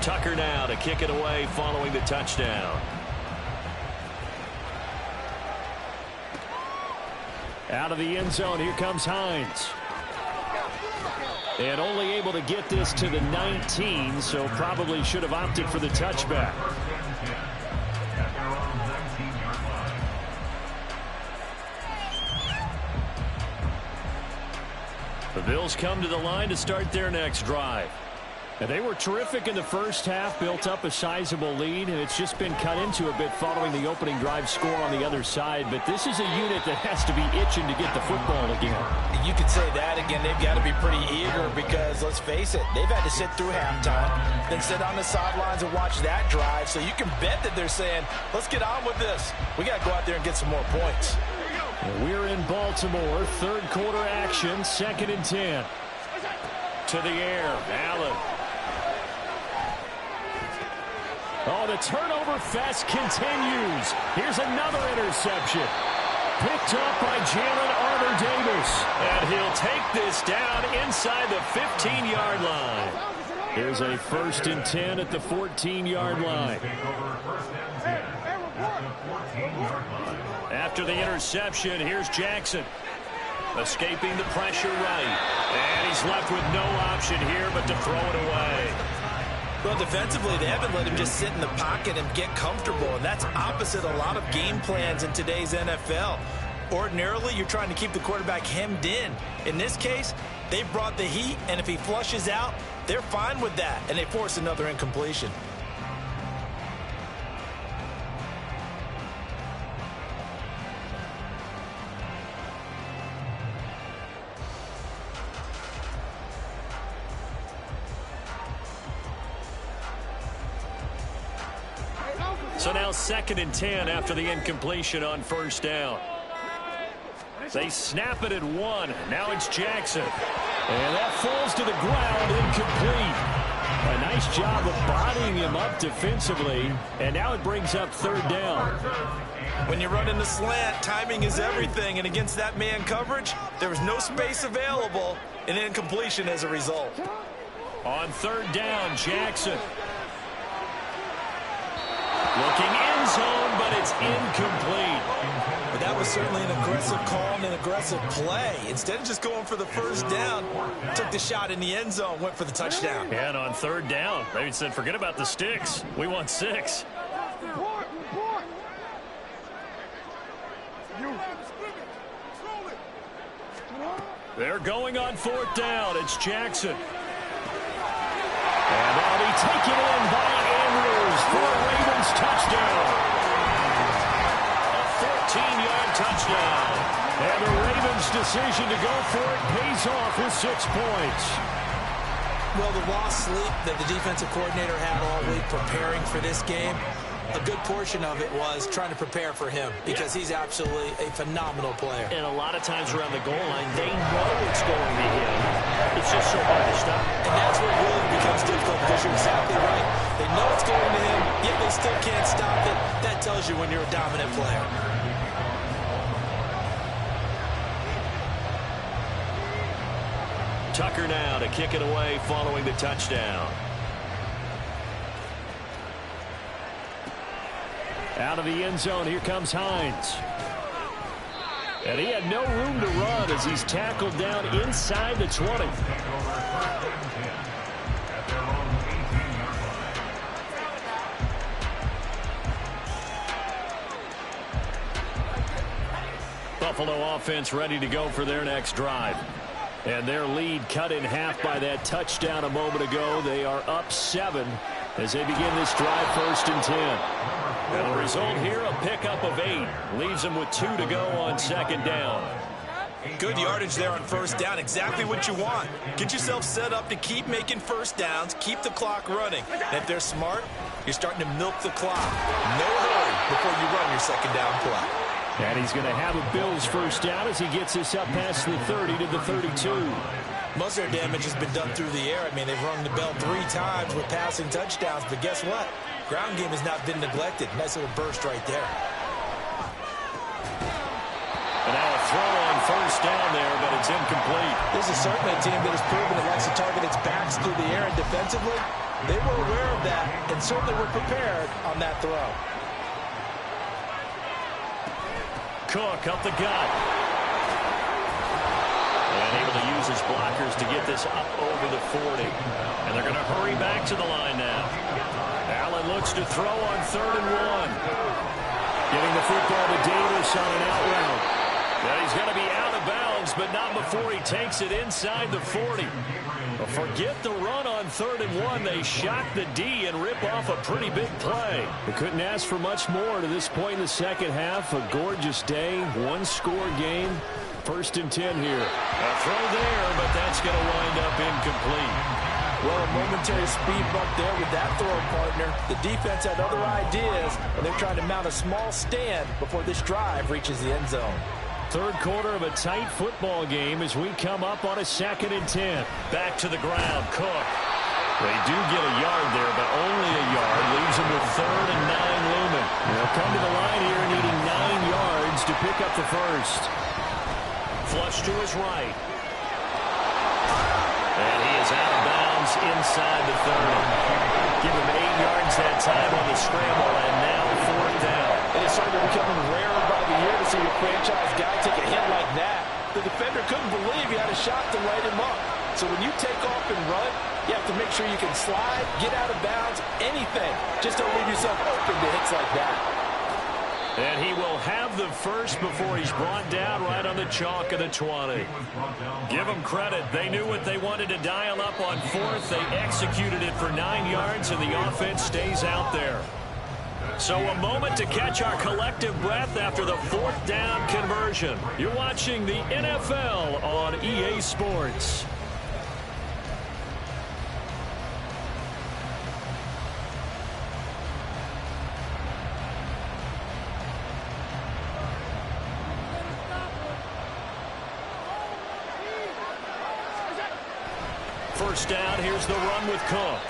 Tucker now to kick it away following the touchdown. Out of the end zone, here comes Hines. And only able to get this to the 19, so probably should have opted for the touchback. The Bills come to the line to start their next drive. And they were terrific in the first half, built up a sizable lead, and it's just been cut into a bit following the opening drive score on the other side. But this is a unit that has to be itching to get the football again. You could say that again. They've got to be pretty eager because, let's face it, they've had to sit through halftime, then sit on the sidelines and watch that drive. So you can bet that they're saying, let's get on with this. We got to go out there and get some more points. We're in Baltimore, third quarter action, 2nd and 10. To the air, Allen. Oh, the turnover fest continues. Here's another interception. Picked up by Jalen Armour-Davis. And he'll take this down inside the 15-yard line. Here's a 1st and 10 at the 14-yard line. After the interception, here's Jackson. Escaping the pressure right. And he's left with no option here but to throw it away. Well, defensively, they haven't let him just sit in the pocket and get comfortable, and that's opposite a lot of game plans in today's NFL. Ordinarily, you're trying to keep the quarterback hemmed in. In this case, they brought the heat, and if he flushes out, they're fine with that, and they force another incompletion. So now 2nd and 10 after the incompletion on first down. They snap it at 1. Now it's Jackson. And that falls to the ground, incomplete. A nice job of bodying him up defensively. And now it brings up 3rd down. When you run in the slant, timing is everything. And against that man coverage, there was no space available, and incompletion as a result. On 3rd down, Jackson. Looking end zone, but it's incomplete. But that was certainly an aggressive call and an aggressive play. Instead of just going for the first down, took the shot in the end zone, went for the touchdown. And on 3rd down, they said, forget about the sticks. We want 6. They're going on 4th down. It's Jackson. And that'll be taken in by Andrews for a Ravens touchdown. A 14 14-yard touchdown. And the Ravens' decision to go for it pays off with 6 points. Well, the lost sleep that the defensive coordinator had all week preparing for this game, a good portion of it was trying to prepare for him because he's absolutely a phenomenal player. And a lot of times around the goal line, they know it's going to be him. It's just so hard to stop. And that's where it really becomes difficult because you're exactly right. They know it's going to him, yet they still can't stop it. That tells you when you're a dominant player. Tucker now to kick it away following the touchdown. Out of the end zone, here comes Hines. And he had no room to run as he's tackled down inside the 20. Buffalo offense ready to go for their next drive. And their lead cut in half by that touchdown a moment ago. They are up 7 as they begin this drive, 1st and 10. And the result here, a pickup of 8. Leaves them with 2 to go on 2nd down. Good yardage there on 1st down. Exactly what you want. Get yourself set up to keep making 1st downs, keep the clock running. And if they're smart, you're starting to milk the clock. No hurry before you run your 2nd down play. And he's going to have a Bills 1st down as he gets this up past the 30 to the 32. Most of their damage has been done through the air. I mean, they've rung the bell 3 times with passing touchdowns, but guess what? Ground game has not been neglected. Nice little burst right there. And now a throw on 1st down there, but it's incomplete. This is certainly a team that has proven it likes to target its backs through the air, and defensively, they were aware of that and certainly were prepared on that throw. Cook up the gut. And able to use his blockers to get this up over the 40. And they're going to hurry back to the line now. Allen looks to throw on 3rd and 1. Getting the football to Davis on an out route. Now he's going to be out of bounds, but not before he takes it inside the 40. Forget the run on 3rd and 1. They shock the D and rip off a pretty big play. They couldn't ask for much more to this point in the 2nd half. A gorgeous day, 1-score game. 1st and 10 here. A throw there, but that's going to wind up incomplete. Well, a momentary speed bump there with that throw, partner. The defense had other ideas, and they're trying to mount a small stand before this drive reaches the end zone. 3rd quarter of a tight football game as we come up on a 2nd and 10. Back to the ground, Cook. They do get a yard there, but only a yard. Leaves them with 3rd and 9 looming. They'll come to the line here needing 9 yards to pick up the 1st. Flush to his right. And he is out of bounds inside the 30. Give him 8 yards that time on the scramble, and now 4th down. It is certainly becoming rarer by the year to see a franchise guy take a hit like that. The defender couldn't believe he had a shot to light him up. So when you take off and run, you have to make sure you can slide, get out of bounds, anything. Just don't leave yourself open to hits like that. And he will have the 1st before he's brought down right on the chalk of the 20. Give them credit. They knew what they wanted to dial up on 4th. They executed it for 9 yards, and the offense stays out there. So a moment to catch our collective breath after the 4th down conversion. You're watching the NFL on EA Sports. First down, here's the run with Cook.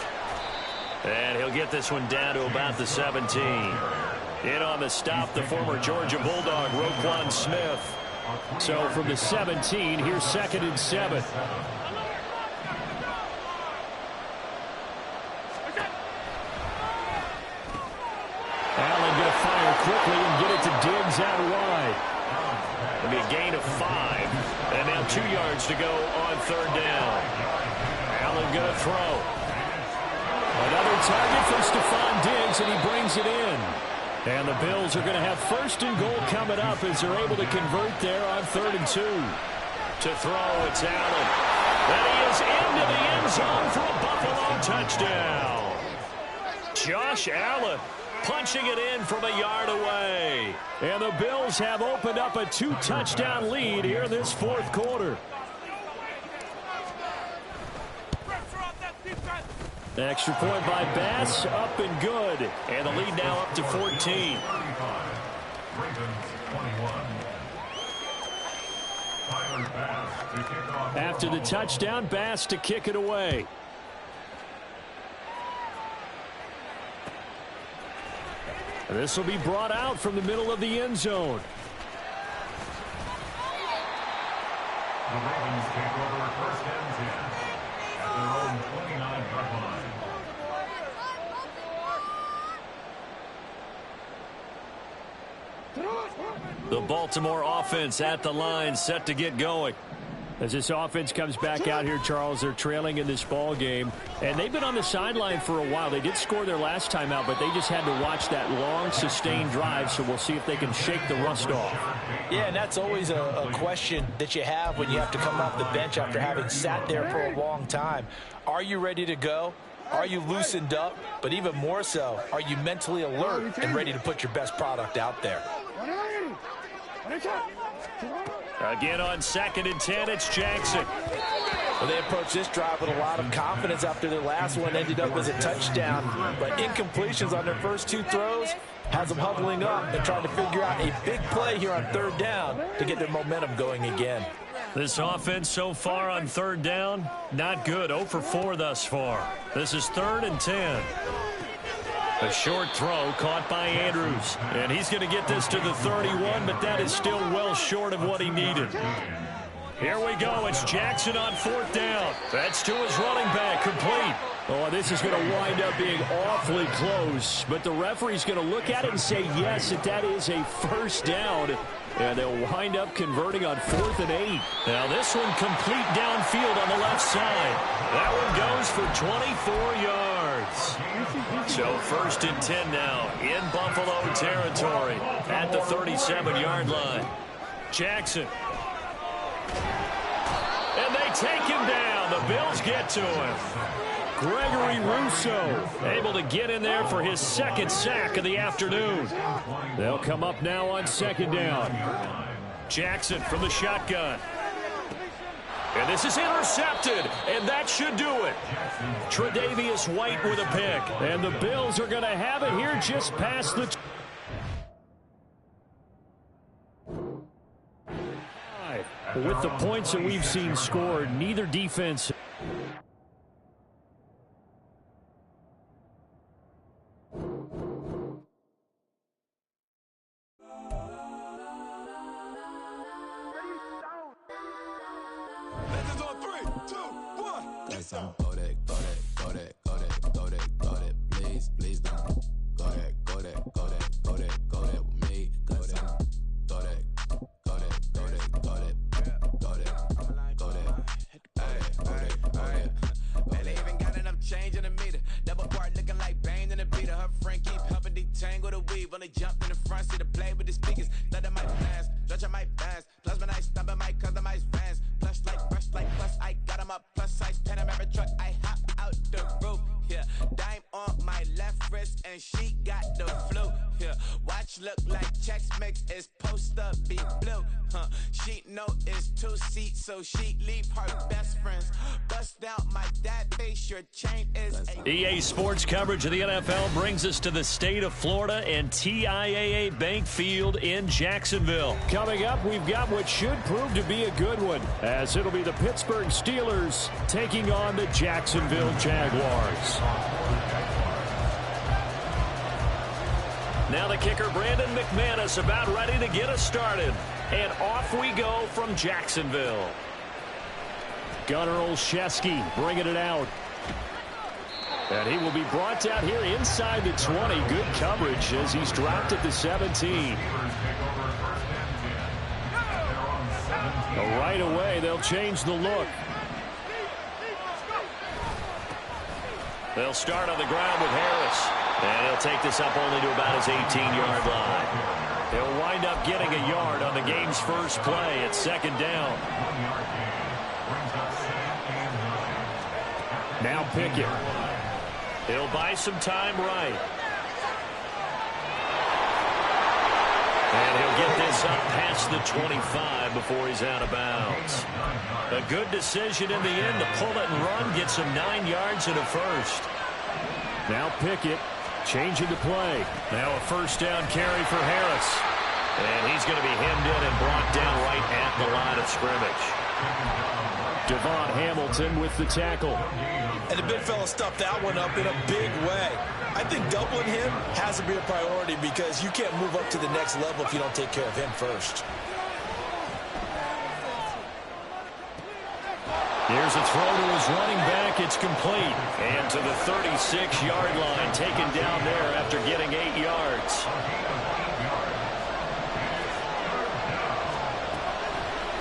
And he'll get this one down to about the 17. In on the stop, the former Georgia Bulldog, Roquan Smith. So from the 17, here's 2nd and 7. Allen going to fire quickly and get it to Diggs out wide. It'll be a gain of 5. And now 2 yards to go on 3rd down. Allen going to throw. Another target for Stephon Diggs, and he brings it in. And the Bills are going to have 1st and goal coming up as they're able to convert there on 3rd and 2. To throw, it's Allen. And he is into the end zone for a Buffalo touchdown. Josh Allen punching it in from a yard away. And the Bills have opened up a 2-touchdown lead here in this fourth quarter. Extra point by Bass, up and good. And the lead now up to 14. After the touchdown, Bass to kick it away. This will be brought out from the middle of the end zone. The Ravens take over first and 10 at their own 29-yard line. The Baltimore offense at the line, set to get going. As this offense comes back out here, Charles, they're trailing in this ball game. And they've been on the sideline for a while. They did score their last time out, but they just had to watch that long, sustained drive. So we'll see if they can shake the rust off. Yeah, and that's always a question that you have when you have to come off the bench after having sat there for a long time. Are you ready to go? Are you loosened up? But even more so, are you mentally alert and ready to put your best product out there? Again on 2nd and 10, it's Jackson. Well, they approached this drive with a lot of confidence after their last one ended up as a touchdown. But incompletions on their first two throws has them huddling up and trying to figure out a big play here on 3rd down to get their momentum going again. This offense so far on 3rd down, not good. 0 for 4 thus far. This is 3rd and 10. A short throw caught by Andrews. And he's going to get this to the 31, but that is still well short of what he needed. Here we go. It's Jackson on 4th down. That's to his running back, complete. Oh, this is going to wind up being awfully close. But the referee's going to look at it and say, yes, that is a first down. And they'll wind up converting on 4th and 8. Now this one complete downfield on the left side. That one goes for 24 yards. So 1st and 10 now in Buffalo territory at the 37-yard line. Jackson. And they take him down. The Bills get to him. Gregory Rousseau able to get in there for his 2nd sack of the afternoon. They'll come up now on 2nd down. Jackson from the shotgun. And this is intercepted, and that should do it. Tre'Davious White with a pick. And the Bills are going to have it here just past the... With the points that we've seen scored, neither defense... Go that, go that, go that, go that, go that, go that, please, please don't. Go that, go that, go that, go that, go that with me. Go that, go that, go that, go that, go that, go that, go that, Man, they even got enough change in the meter. Double part looking like Bane in the beater. Her friend keep helping detangle the weave. When they jumped in the front seat to play with the speakers. Thunder my plans, stretch my bands. Plus when I stumble my customized vans. Plush like brush like plus I got 'em up. Plus size Panamera truck. I hop out the roof. Yeah, dime on my left wrist and she got the flu. Yeah, watch look like Chex Mix is post up be blue. She know it's 2 seats, so she leave her best friends. Bust out my dad face, your chain is a... EA Sports coverage of the NFL brings us to the state of Florida and TIAA Bank Field in Jacksonville. Coming up, we've got what should prove to be a good one, as it'll be the Pittsburgh Steelers taking on the Jacksonville Jaguars. Now the kicker, Brandon McManus, about ready to get us started. And off we go from Jacksonville. Gunnar Olszewski bringing it out. And he will be brought down here inside the 20. Good coverage as he's dropped at the 17. Right away, they'll change the look. They'll start on the ground with Harris. And he'll take this up only to about his 18-yard line. He'll wind up getting a yard on the game's first play at 2nd down. Now Pickett. He'll buy some time right. And he'll get this up past the 25 before he's out of bounds. A good decision in the end to pull it and run, gets him 9 yards and a first. Now Pickett changing the play. Now a first down carry for Harris. And he's going to be hemmed in and brought down right at the line of scrimmage. Devon Hamilton with the tackle. And the big fella stuffed that one up in a big way. I think doubling him has to be a priority because you can't move up to the next level if you don't take care of him first. Here's a throw to his running back. It's complete. And to the 36-yard line, taken down there after getting 8 yards.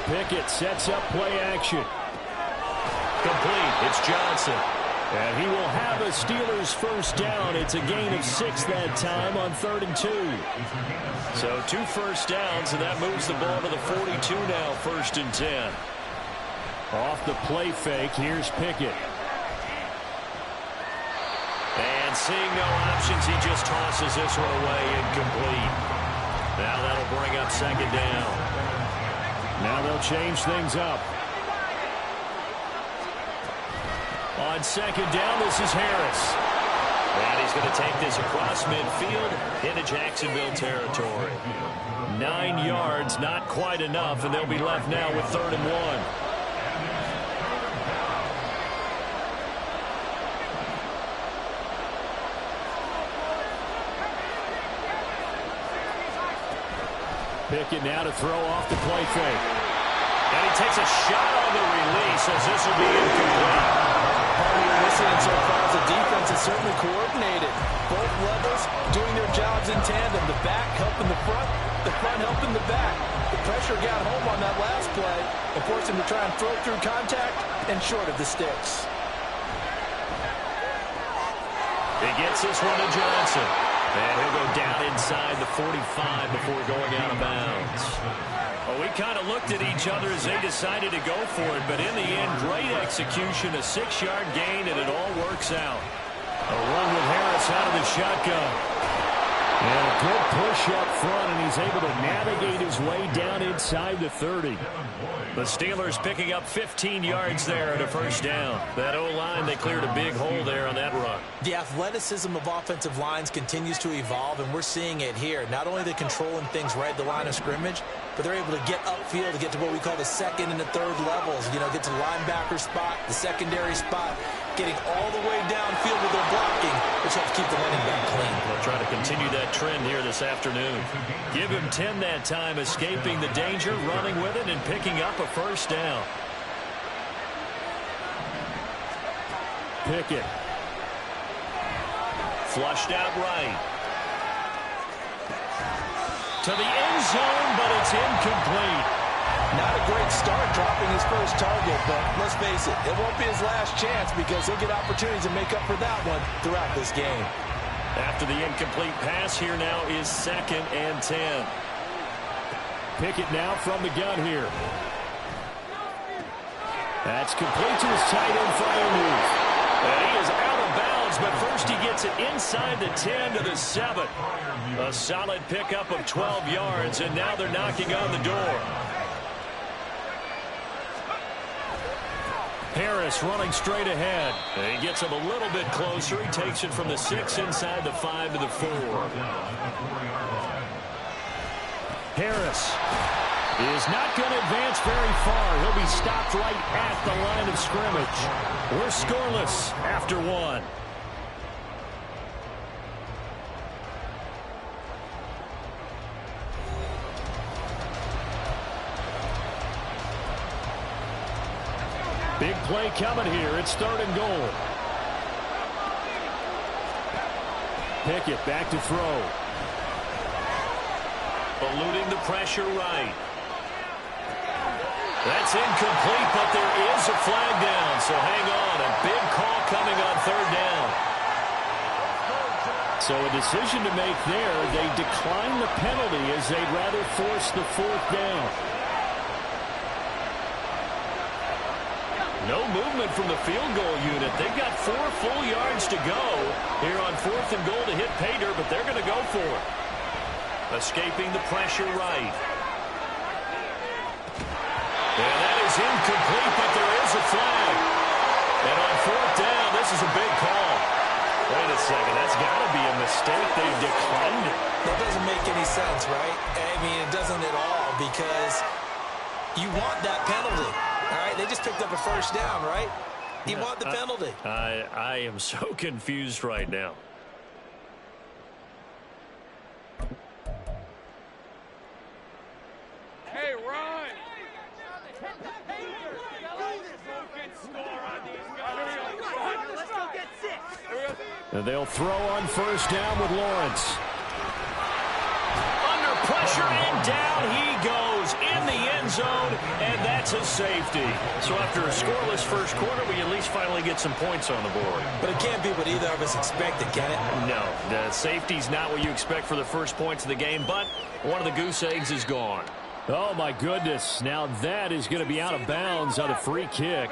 Pickett sets up play action. Complete. It's Johnson. And he will have a Steelers first down. It's a gain of 6 that time on 3rd and 2. So 2 first downs, and that moves the ball to the 42 now, 1st and 10. Off the play fake, here's Pickett. And seeing no options, he just tosses this one away, incomplete. Now that'll bring up 2nd down. Now they'll change things up. On 2nd down, this is Harris. And he's going to take this across midfield into Jacksonville territory. 9 yards, not quite enough, and they'll be left now with 3rd and 1. Pickett now to throw off the play fake. And he takes a shot on the release as this will be incomplete. Part of your listening so far as the defense is certainly coordinated. Both levels doing their jobs in tandem. The back helping the front helping the back. The pressure got home on that last play and forced him to try and throw through contact and short of the sticks. He gets this one to Johnson. And he'll go down inside the 45 before going out of bounds. Well, we kind of looked at each other as they decided to go for it, but in the end, great execution, a 6-yard gain, and it all works out. A run with Harris out of the shotgun. And a good push up front, and he's able to navigate his way down inside the 30. The Steelers picking up 15 yards there at a first down. That O-line, they cleared a big hole there on that run. The athleticism of offensive lines continues to evolve, and we're seeing it here. Not only are they controlling things right at the line of scrimmage, but they're able to get upfield to get to what we call the 2nd and the 3rd levels. You know, get to the linebacker spot, the secondary spot, getting all the way downfield with their blocking, which helps keep the running back clean. They'll try to continue that trend here this afternoon. Give him 10 that time, escaping the danger, running with it, and picking up a first down. Pickett. Flushed out right. To the end zone, but it's incomplete. Not a great start dropping his first target, but let's face it, it won't be his last chance because he'll get opportunities to make up for that one throughout this game. After the incomplete pass, here now is 2nd and 10. Pickett now from the gun here. That's complete to his tight end fire move. And he is out of bounds, but first he gets it inside the 10 to the 7. A solid pickup of 12 yards, and now they're knocking on the door. Harris running straight ahead. And he gets him a little bit closer. He takes it from the 6 inside the 5 to the 4. Harris is not going to advance very far. He'll be stopped right at the line of scrimmage. We're scoreless after 1. Big play coming here. It's 3rd and goal. Pickett back to throw. Eluding the pressure right. That's incomplete, but there is a flag down, so hang on. A big call coming on 3rd down. So a decision to make there. They decline the penalty as they'd rather force the 4th down. No movement from the field goal unit. They've got 4 full yards to go here on 4th and goal to hit pay dirt, but they're going to go for it. Escaping the pressure right. And that is incomplete, but there is a flag. And on 4th down, this is a big call. Wait a second, that's got to be a mistake. They declined it. That doesn't make any sense, right? I mean, it doesn't at all, because you want that penalty. All right, they just picked up a first down, right? You want the penalty. I am so confused right now. Hey, Ron! Let's go get 6. And they'll throw on 1st down with Lawrence. Under pressure, and down he goes in the end zone, and that's a safety. So after a scoreless first quarter, we at least finally get some points on the board. But it can't be what either of us expected, can it? No, the safety's not what you expect for the first points of the game, but one of the goose eggs is gone. Oh, my goodness. Now that is going to be out of bounds on a free kick.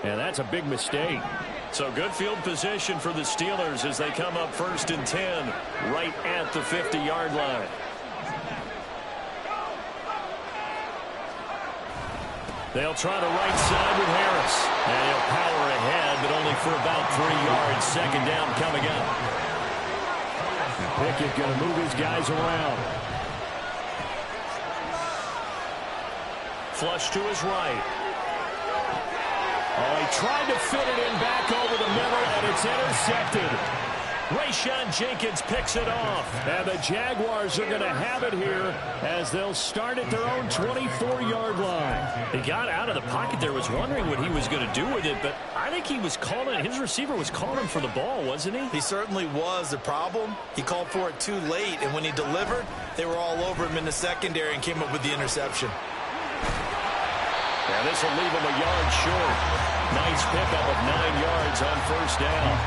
And that's a big mistake. So good field position for the Steelers as they come up 1st and 10 right at the 50-yard line. They'll try the right side with Harris. And he'll power ahead, but only for about 3 yards. 2nd down coming up. Pickett going to move his guys around. Flush to his right. Oh, he tried to fit it in back over the middle, and it's intercepted. Rayshon Jenkins picks it off. And the Jaguars are going to have it here as they'll start at their own 24-yard line. He got out of the pocket there, was wondering what he was going to do with it, but I think he was calling, his receiver was calling for the ball, wasn't he? He certainly was. The problem, he called for it too late, and when he delivered, they were all over him in the secondary and came up with the interception. Yeah, this will leave him a yard short. Nice pickup of 9 yards on 1st down.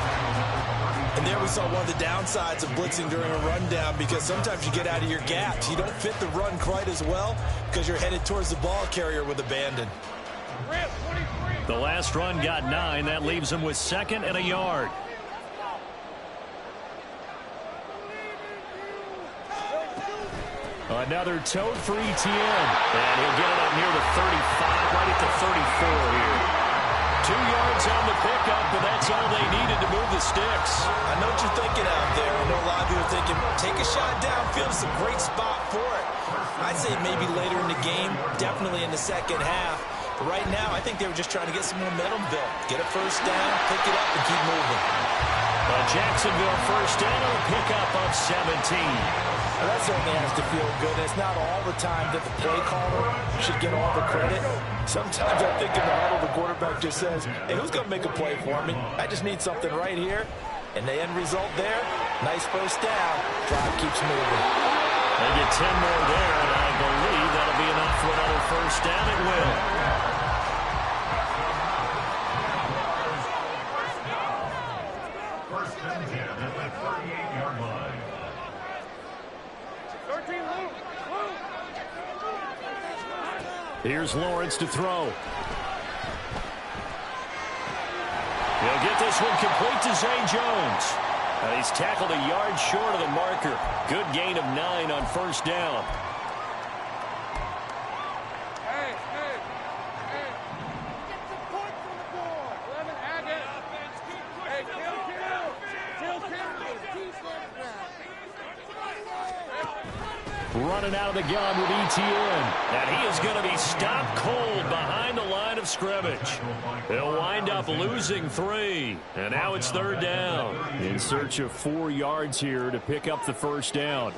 And there we saw one of the downsides of blitzing during a rundown, because sometimes you get out of your gaps. You don't fit the run quite as well because you're headed towards the ball carrier with abandon. The last run got 9. That leaves him with 2nd and a yard. Another tote for ETN. And he'll get it up near the 35, right at the 34 here. 2 yards on the pickup, but that's all they needed to move the sticks. I know what you're thinking out there. I know a lot of you are thinking, take a shot downfield. It's a great spot for it. I'd say maybe later in the game, definitely in the second half. But right now, I think they were just trying to get some momentum built. Get a first down, pick it up, and keep moving. Jacksonville first down on a pickup of 17. Well, that certainly has to feel good. It's not all the time that the play caller should get all the credit. Sometimes I think in the huddle, the quarterback just says, hey, who's going to make a play for me? I just need something right here. And the end result there, nice first down. Drive keeps moving. They get 10 more there, and I believe that'll be enough for another first down. It will. First and 10 at the 38-yard line. 13, Luke. Here's Lawrence to throw. He'll get this one complete to Zay Jones. He's tackled a yard short of the marker. Good gain of 9 on first down. Hey. Get some points on the board. 11, Agate. Hey, kill. Teach them now. Running out of the gun with ETN. And he is going to be stopped cold behind the line of scrimmage. He'll wind up losing 3. And now it's 3rd down. In search of 4 yards here to pick up the first down.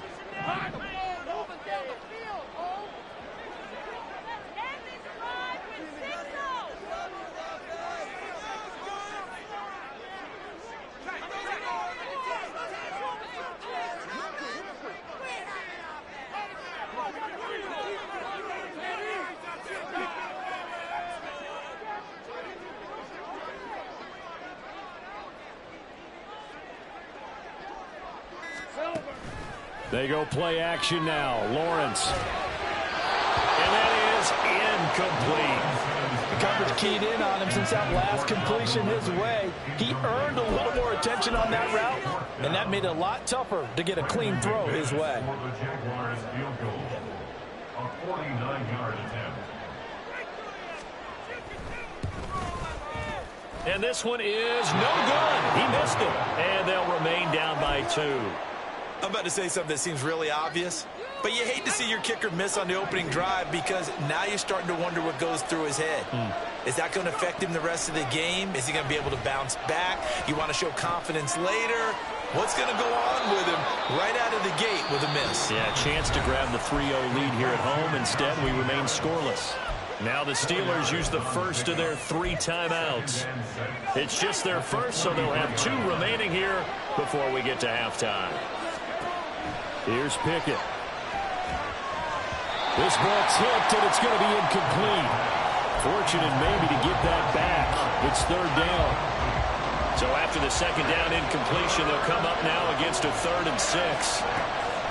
They go play action now. Lawrence. And that is incomplete. the coverage keyed in on him since that last completion his way. He earned a little more attention on that route, and that made it a lot tougher to get a clean throw his way. For the Jaguars field goal, a 49-yard attempt. And this one is no good. He missed it. And they'll remain down by 2. I'm about to say something that seems really obvious, but you hate to see your kicker miss on the opening drive because now you're starting to wonder what goes through his head. Is that going to affect him the rest of the game? Is he going to be able to bounce back? You want to show confidence later? What's going to go on with him right out of the gate with a miss? Yeah, chance to grab the 3-0 lead here at home. Instead, we remain scoreless. Now the Steelers use the first of their 3 timeouts. It's just their first, so they'll have 2 remaining here before we get to halftime. Here's Pickett. This ball tipped, and it's going to be incomplete. Fortunate maybe to get that back. It's 3rd down. So after the 2nd down incompletion, they'll come up now against a 3rd and 6.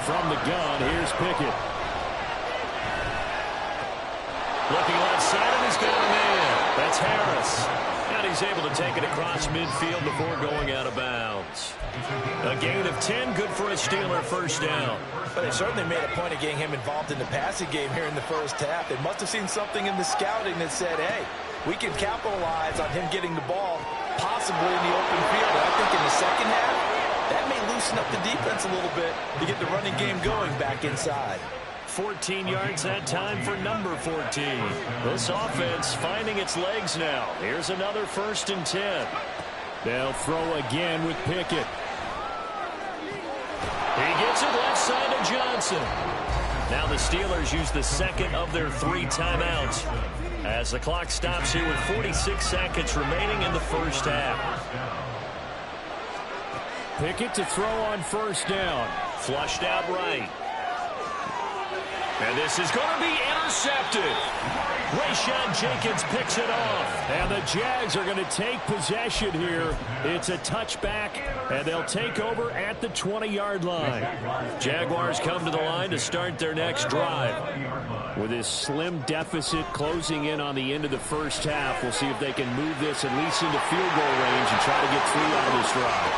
From the gun, here's Pickett. Looking left side, and he's got a man. That's Harris. And he's able to take it across midfield before going out of bounds. A gain of 10, good for a Steeler first down. But they certainly made a point of getting him involved in the passing game here in the first half. They must have seen something in the scouting that said, hey, we can capitalize on him getting the ball, possibly in the open field. And I think in the second half, that may loosen up the defense a little bit to get the running game going back inside. 14 yards that time for number 14. This offense finding its legs now. Here's another 1st and 10. They'll throw again with Pickett. He gets it left side to Johnson. Now the Steelers use the 2nd of their 3 timeouts as the clock stops here with 46 seconds remaining in the first half. Pickett to throw on 1st down. Flushed out right. And this is going to be intercepted. Rayshon Jenkins picks it off. And the Jags are going to take possession here. It's a touchback, and they'll take over at the 20-yard line. Jaguars come to the line to start their next drive. With this slim deficit closing in on the end of the first half, we'll see if they can move this at least into field goal range and try to get 3 out of this drive.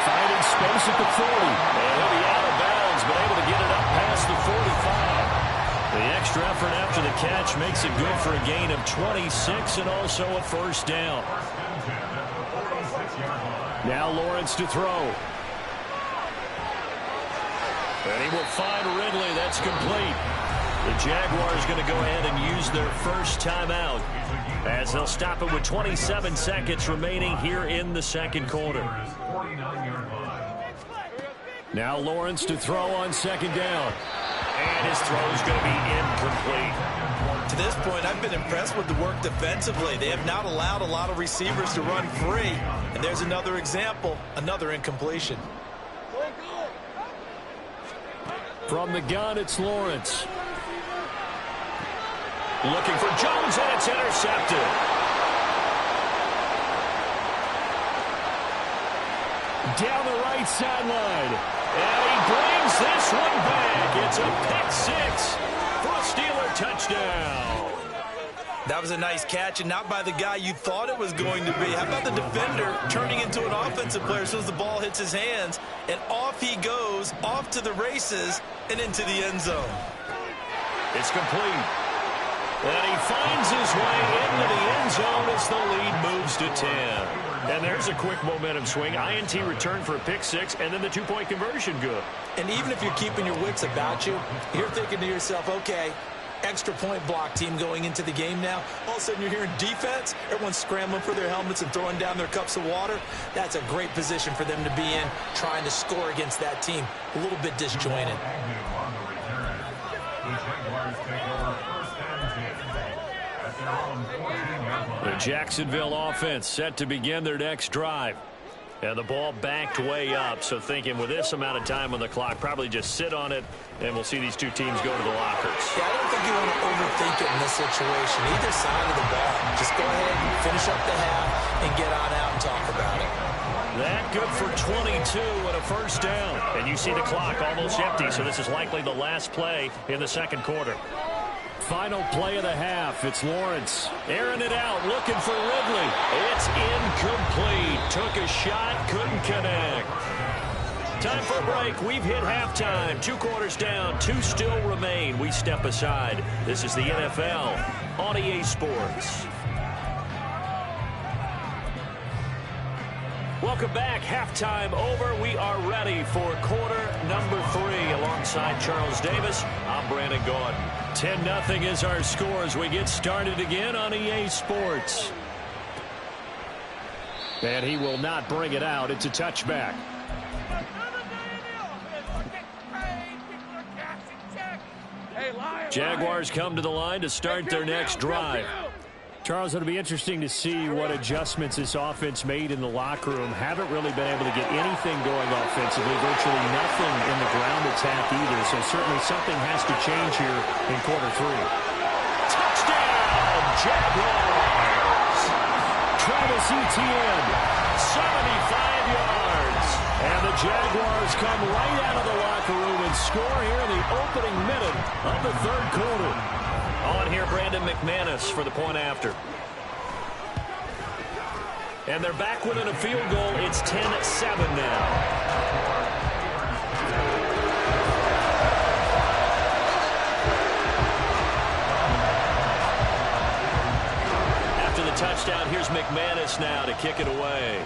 Finding space at the 40. And he'll be out of bounds, but able to get it up past the 45. The extra effort after the catch makes it good for a gain of 26 and also a 1st down. Now Lawrence to throw. And he will find Ridley. That's complete. The Jaguars going to go ahead and use their first timeout as they'll stop it with 27 seconds remaining here in the 2nd quarter. Now Lawrence to throw on 2nd down. And his throw is going to be incomplete. To this point, I've been impressed with the work defensively. They have not allowed a lot of receivers to run free. And there's another example, another incompletion. From the gun, it's Lawrence. Looking for Jones, and it's intercepted. Down the right sideline. And he brings this one back. It's a pick 6 for a Steeler touchdown. That was a nice catch, and not by the guy you thought it was going to be. How about the defender turning into an offensive player as soon as the ball hits his hands, and off he goes, off to the races, and into the end zone. It's complete. And he finds his way into the end zone as the lead moves to 10. And there's a quick momentum swing. INT return for a pick 6, and then the 2-point conversion good. And even if you're keeping your wits about you, you're thinking to yourself, okay, extra point block team going into the game now. All of a sudden you're hearing defense. Everyone's scrambling for their helmets and throwing down their cups of water. That's a great position for them to be in, trying to score against that team. A little bit disjointed. The Jacksonville offense set to begin their next drive. And the ball backed way up, so thinking with this amount of time on the clock, probably just sit on it, and we'll see these two teams go to the lockers. Yeah, I don't think you want to overthink it in this situation. Either side of the ball. Just go ahead and finish up the half and get on out and talk about it. That good for 22 and a 1st down. And you see the clock almost empty, so this is likely the last play in the 2nd quarter. final play of the half. It's Lawrence. Airing it out, looking for Ridley. It's incomplete. Took a shot, couldn't connect. Time for a break. We've hit halftime. 2 quarters down, 2 still remain. We step aside. This is the NFL on EA Sports. Welcome back. Halftime over. We are ready for quarter number 3. Alongside Charles Davis, I'm Brandon Gaudin. 10-0 is our score as we get started again on EA Sports. And he will not bring it out. It's a touchback. Jaguars come to the line to start their next drive. Charles, it'll be interesting to see what adjustments this offense made in the locker room. Haven't really been able to get anything going offensively. Virtually nothing in the ground attack either. So certainly something has to change here in quarter 3. Touchdown, Jaguars! Travis Etienne, 75 yards. And the Jaguars come right out of the locker room and score here in the opening minute of the 3rd quarter. On here, Brandon McManus for the point after. And they're back within a field goal. It's 10-7 now. After the touchdown, here's McManus now to kick it away.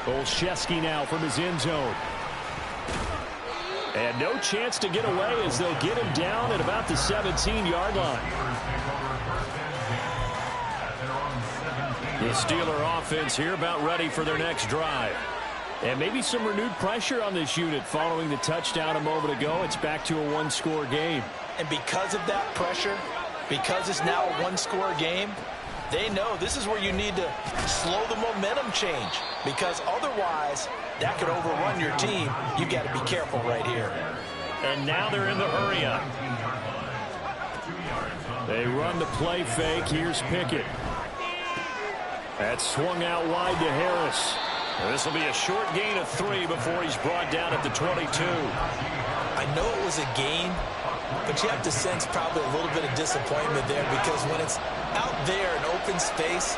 Olszewski now from his end zone. And no chance to get away as they'll get him down at about the 17-yard line. The Steeler offense here about ready for their next drive. And maybe some renewed pressure on this unit following the touchdown a moment ago. It's back to a 1-score game. And because of that pressure, because it's now a 1-score game, they know this is where you need to slow the momentum change, because otherwise that could overrun your team. You've got to be careful right here. And now they're in the hurry-up. They run the play fake. Here's Pickett. That's swung out wide to Harris. This will be a short gain of 3 before he's brought down at the 22. I know it was a gain, but you have to sense probably a little bit of disappointment there, because when it's out there in open space,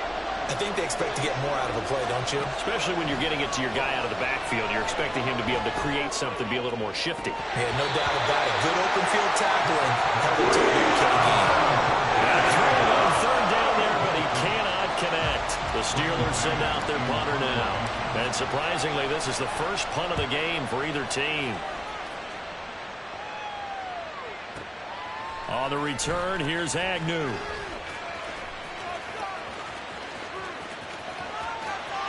I think they expect to get more out of a play, don't you? Especially when you're getting it to your guy out of the backfield. You're expecting him to be able to create something, be a little more shifty. Yeah, no doubt about it. Good open field tackling. Held it to a UK game. Throwing on 3rd down there, but he cannot connect. The Steelers send out their punter now. And surprisingly, this is the first punt of the game for either team. On the return, here's Agnew.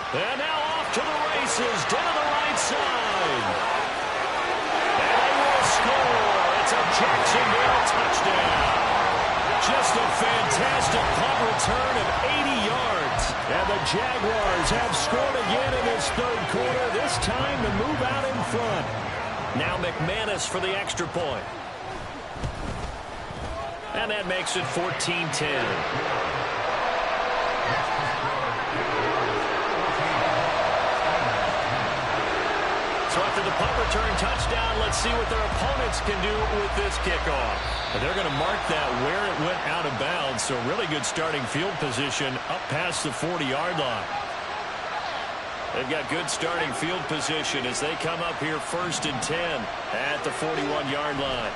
And now off to the races, down the right side. And they will score. It's a Jacksonville touchdown. Just a fantastic punt return of 80 yards. And the Jaguars have scored again in this 3rd quarter, this time to move out in front. Now McManus for the extra point. And that makes it 14-10. So after the punt return touchdown, let's see what their opponents can do with this kickoff. And they're going to mark that where it went out of bounds, so really good starting field position up past the 40-yard line. They've got good starting field position as they come up here 1st and 10 at the 41-yard line.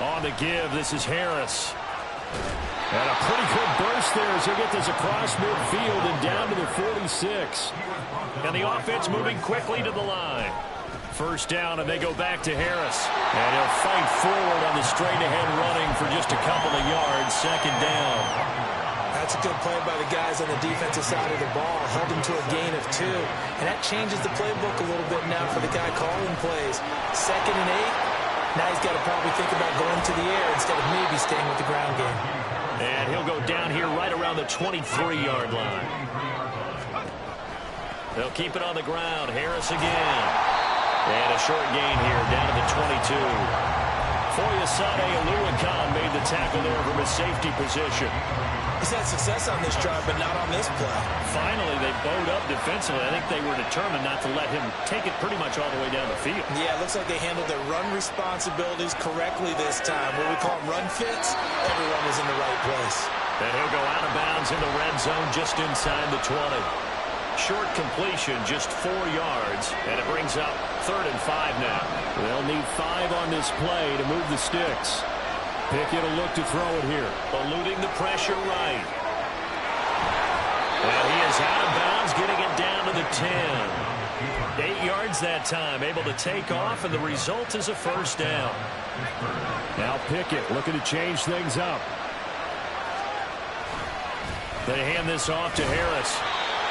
On the give, this is Harris. And a pretty good burst there as they get this across midfield and down to the 46. And the offense moving quickly to the line. 1st down, and they go back to Harris. And he'll fight forward on the straight-ahead running for just a couple of yards. 2nd down. That's a good play by the guys on the defensive side of the ball. Held him to a gain of 2. And that changes the playbook a little bit now for the guy calling plays. 2nd and 8. Now he's got to probably think about going to the air instead of maybe staying with the ground game. And he'll go down here right around the 23-yard line. They'll keep it on the ground. Harris again. And a short gain here down to the 22. Foyesade Oluwakan made the tackle there from his safety position. He's had success on this drive, but not on this play. Finally, they bowed up defensively. I think they were determined not to let him take it pretty much all the way down the field. Yeah, it looks like they handled their run responsibilities correctly this time. What we call them run fits, everyone was in the right place. And he'll go out of bounds in the red zone just inside the 20. Short completion, just 4 yards, and it brings up 3rd and 5 now. They'll need 5 on this play to move the sticks. Pickett will look to throw it here. Eluding the pressure right. And he is out of bounds, getting it down to the 10. 8 yards that time, able to take off, and the result is a first down. Now Pickett looking to change things up. They hand this off to Harris.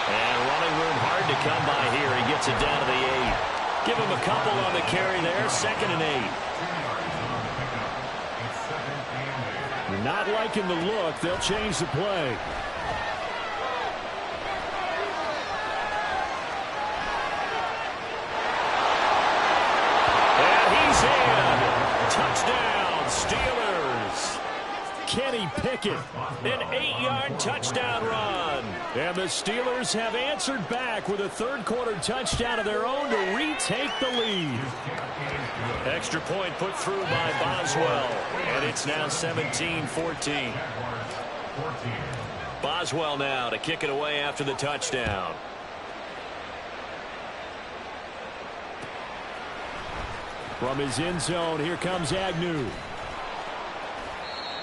And running room hard to come by here. He gets it down to the 8. Give him a couple on the carry there. 2nd and 8. You're not liking the look. They'll change the play. And he's in. Touchdown, Steelers. Kenny Pickett. An 8-yard touchdown run. And the Steelers have answered back with a third-quarter touchdown of their own to retake the lead. Extra point put through by Boswell. And it's now 17-14. Boswell now to kick it away after the touchdown. From his end zone, here comes Agnew.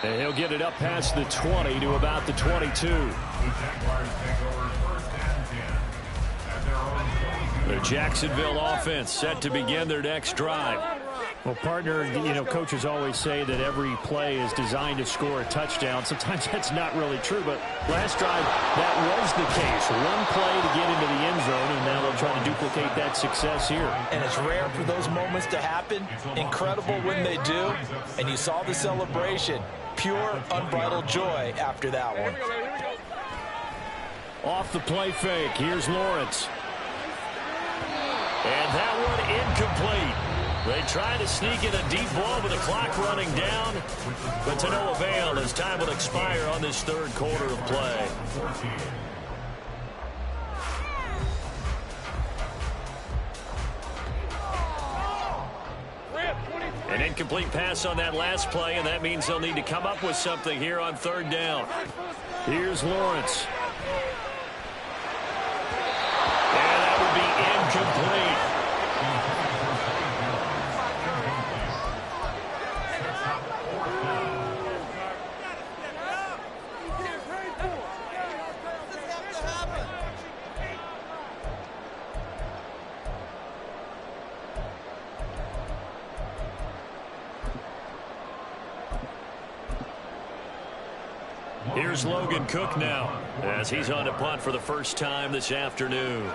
And he'll get it up past the 20 to about the 22. The Jacksonville offense set to begin their next drive. Well, partner, you know, coaches always say that every play is designed to score a touchdown. Sometimes that's not really true, but last drive, that was the case. One play to get into the end zone, and now they'll try to duplicate that success here. And it's rare for those moments to happen. Incredible when they do. And you saw the celebration. Pure, unbridled joy after that one. Off the play fake, here's Lawrence. And that one incomplete. They try to sneak in a deep ball with the clock running down, but to no avail as time will expire on this third quarter of play. An incomplete pass on that last play, and that means they'll need to come up with something here on 3rd down. Here's Lawrence. And that would be incomplete. Here's Logan Cook now as he's on to punt for the first time this afternoon.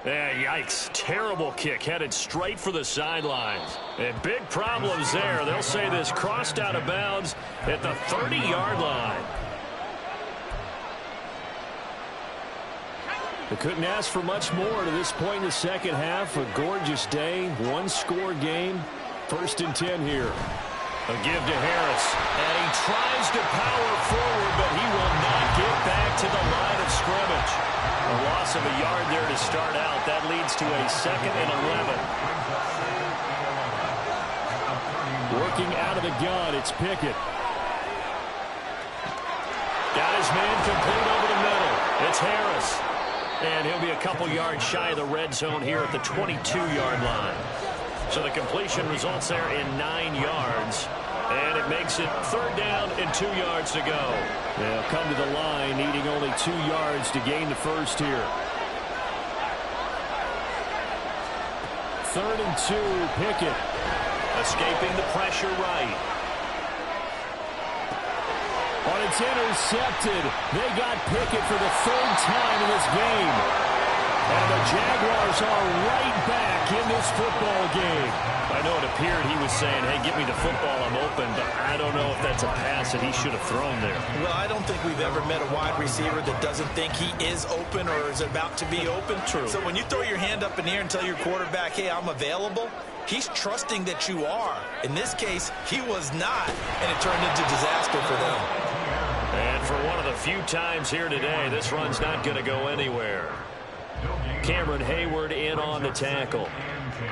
Yeah, yikes. Terrible kick headed straight for the sidelines. And big problems there. They'll say this crossed out of bounds at the 30-yard line. They couldn't ask for much more to this point in the second half. A gorgeous day, one-score game. 1st and 10 here. A give to Harris. And he tries to power forward, but he will not get back to the line of scrimmage. A loss of a yard there to start out. That leads to a 2nd and 11. Working out of the gun, it's Pickett. Got his man complete over the middle. It's Harris. And he'll be a couple yards shy of the red zone here at the 22-yard line. So the completion results there in 9 yards. And it makes it 3rd down and 2 yards to go. They'll come to the line, needing only 2 yards to gain the first here. 3rd and 2, Pickett. Escaping the pressure right. But it's intercepted. They got Pickett for the 3rd time in this game. And the Jaguars are right back in this football game. I know it appeared he was saying, hey, get me the football, I'm open, but I don't know if that's a pass that he should have thrown there. Well, I don't think we've ever met a wide receiver that doesn't think he is open or is about to be open. True. So when you throw your hand up in the air and tell your quarterback, hey, I'm available, he's trusting that you are. In this case, he was not, and it turned into disaster for them. And for one of the few times here today, this run's not going to go anywhere. Cameron Hayward in on the tackle.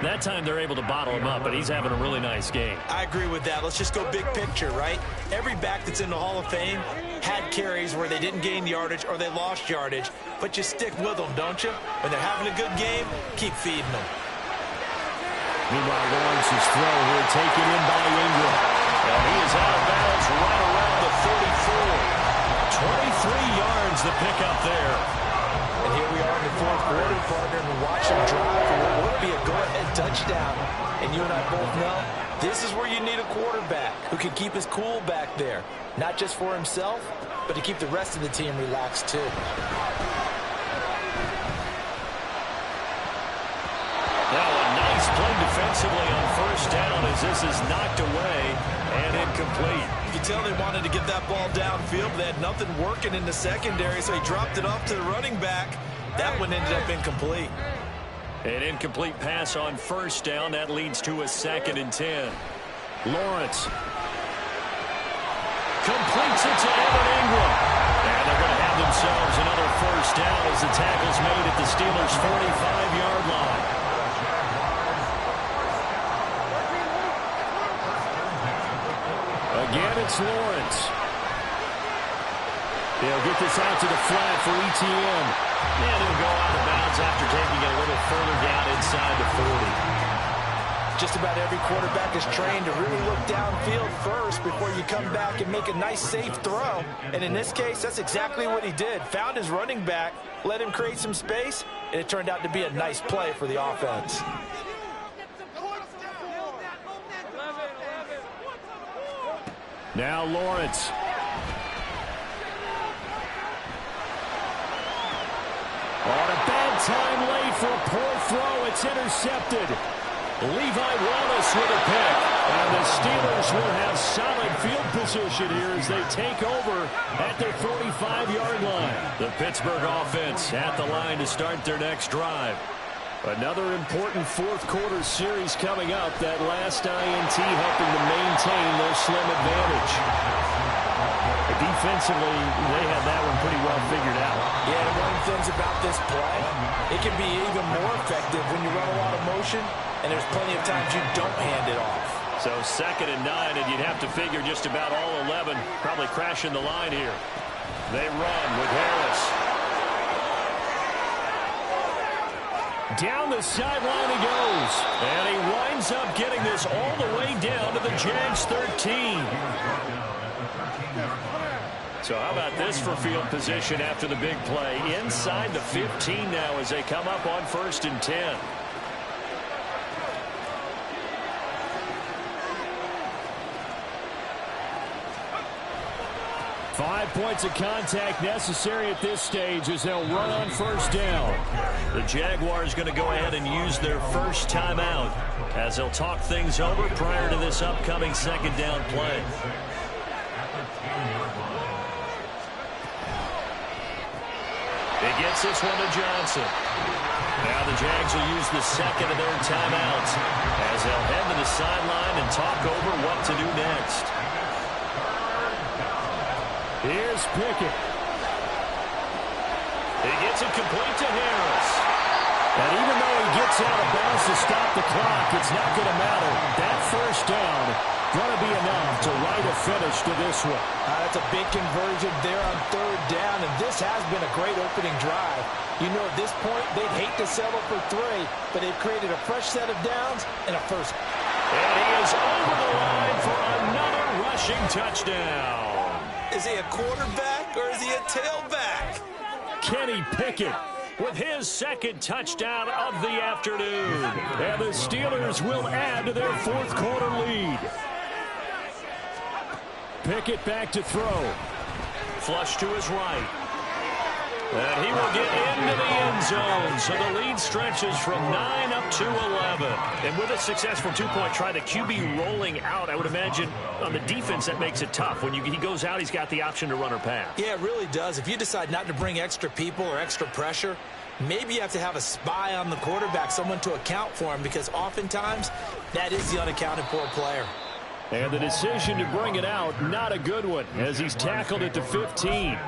That time they're able to bottle him up, but he's having a really nice game. I agree with that. Let's just go big picture, right? Every back that's in the Hall of Fame had carries where they didn't gain yardage or they lost yardage, but you stick with them, don't you? When they're having a good game, keep feeding them. Meanwhile, Lawrence's throw here taken in by Ingram. And he is out of bounds right around the 34. 23 yards the pickup there. And here we are in the fourth quarter, partner, and watch him drive for what would be a go-ahead touchdown. And you and I both know this is where you need a quarterback who can keep his cool back there, not just for himself, but to keep the rest of the team relaxed too. Now a nice play defensively on first down as this is knocked away and incomplete. You can tell they wanted to get that ball downfield, but they had nothing working in the secondary, so he dropped it off to the running back. That one ended up incomplete. An incomplete pass on first down. That leads to a 2nd and 10. Lawrence completes it to Evan Ingram. And they're going to have themselves another first down as the tackle's made at the Steelers' 45-yard line. Again, it's Lawrence. They'll get this out to the flat for ETN. And he'll go out of bounds after taking it a little further down inside the 40. Just about every quarterback is trained to really look downfield first before you come back and make a nice, safe throw. And in this case, that's exactly what he did. Found his running back, let him create some space, and it turned out to be a nice play for the offense. Now Lawrence. On a bad time late for a poor throw. It's intercepted. Levi Wallace with a pick. And the Steelers will have solid field position here as they take over at their 45-yard line. The Pittsburgh offense at the line to start their next drive. Another important fourth quarter series coming up. That last INT helping to maintain their slim advantage. Defensively, they have that one pretty well figured out. Yeah, and one of the things about this play, it can be even more effective when you run a lot of motion, and there's plenty of times you don't hand it off. So 2nd and 9, and you'd have to figure just about all 11 probably crashing the line here. They run with Harris. Down the sideline he goes. And he winds up getting this all the way down to the Jags 13. So how about this for field position after the big play? Inside the 15 now as they come up on 1st and 10. Five points of contact necessary at this stage as they'll run on first down. The Jaguars going to go ahead and use their first timeout as they'll talk things over prior to this upcoming 2nd down play. He gets this one to Johnson. Now the Jags will use the 2nd of their timeouts as they'll head to the sideline and talk over what to do next. Here's Pickett. He gets it complete to Harris. And even though he gets out of bounds to stop the clock, it's not going to matter. That first down going to be enough to write a finish to this one. That's a big conversion there on 3rd down, and this has been a great opening drive. You know, at this point, they'd hate to settle for 3, but they've created a fresh set of downs and a first. And he is over the line for another rushing touchdown. Is he a quarterback or is he a tailback? Kenny Pickett with his 2nd touchdown of the afternoon. And the Steelers will add to their 4th quarter lead. Pickett back to throw. Flush to his right. And he will get into the end zone. So the lead stretches from 9 up to 11. And with a successful two-point try, the QB rolling out, I would imagine on the defense that makes it tough. When he goes out, he's got the option to run or pass. Yeah, it really does. If you decide not to bring extra people or extra pressure, maybe you have to have a spy on the quarterback, someone to account for him, because oftentimes that is the unaccounted for player. And the decision to bring it out, not a good one, as he's tackled at the 15.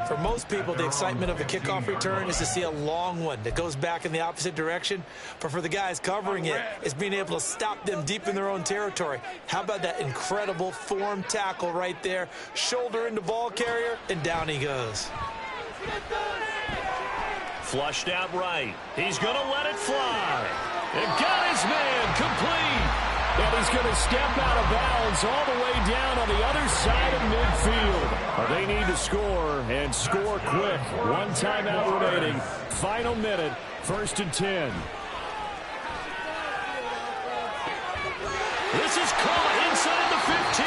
For most people, the excitement of a kickoff return is to see a long one that goes back in the opposite direction. But for the guys covering it, it's being able to stop them deep in their own territory. How about that incredible form tackle right there? Shoulder into ball carrier, and down he goes. Flushed out right. He's going to let it fly. And got his man complete. And he's going to step out of bounds all the way down on the other side of midfield. They need to score, and score quick. One timeout remaining. Final minute, 1st and 10. This is caught inside the 15.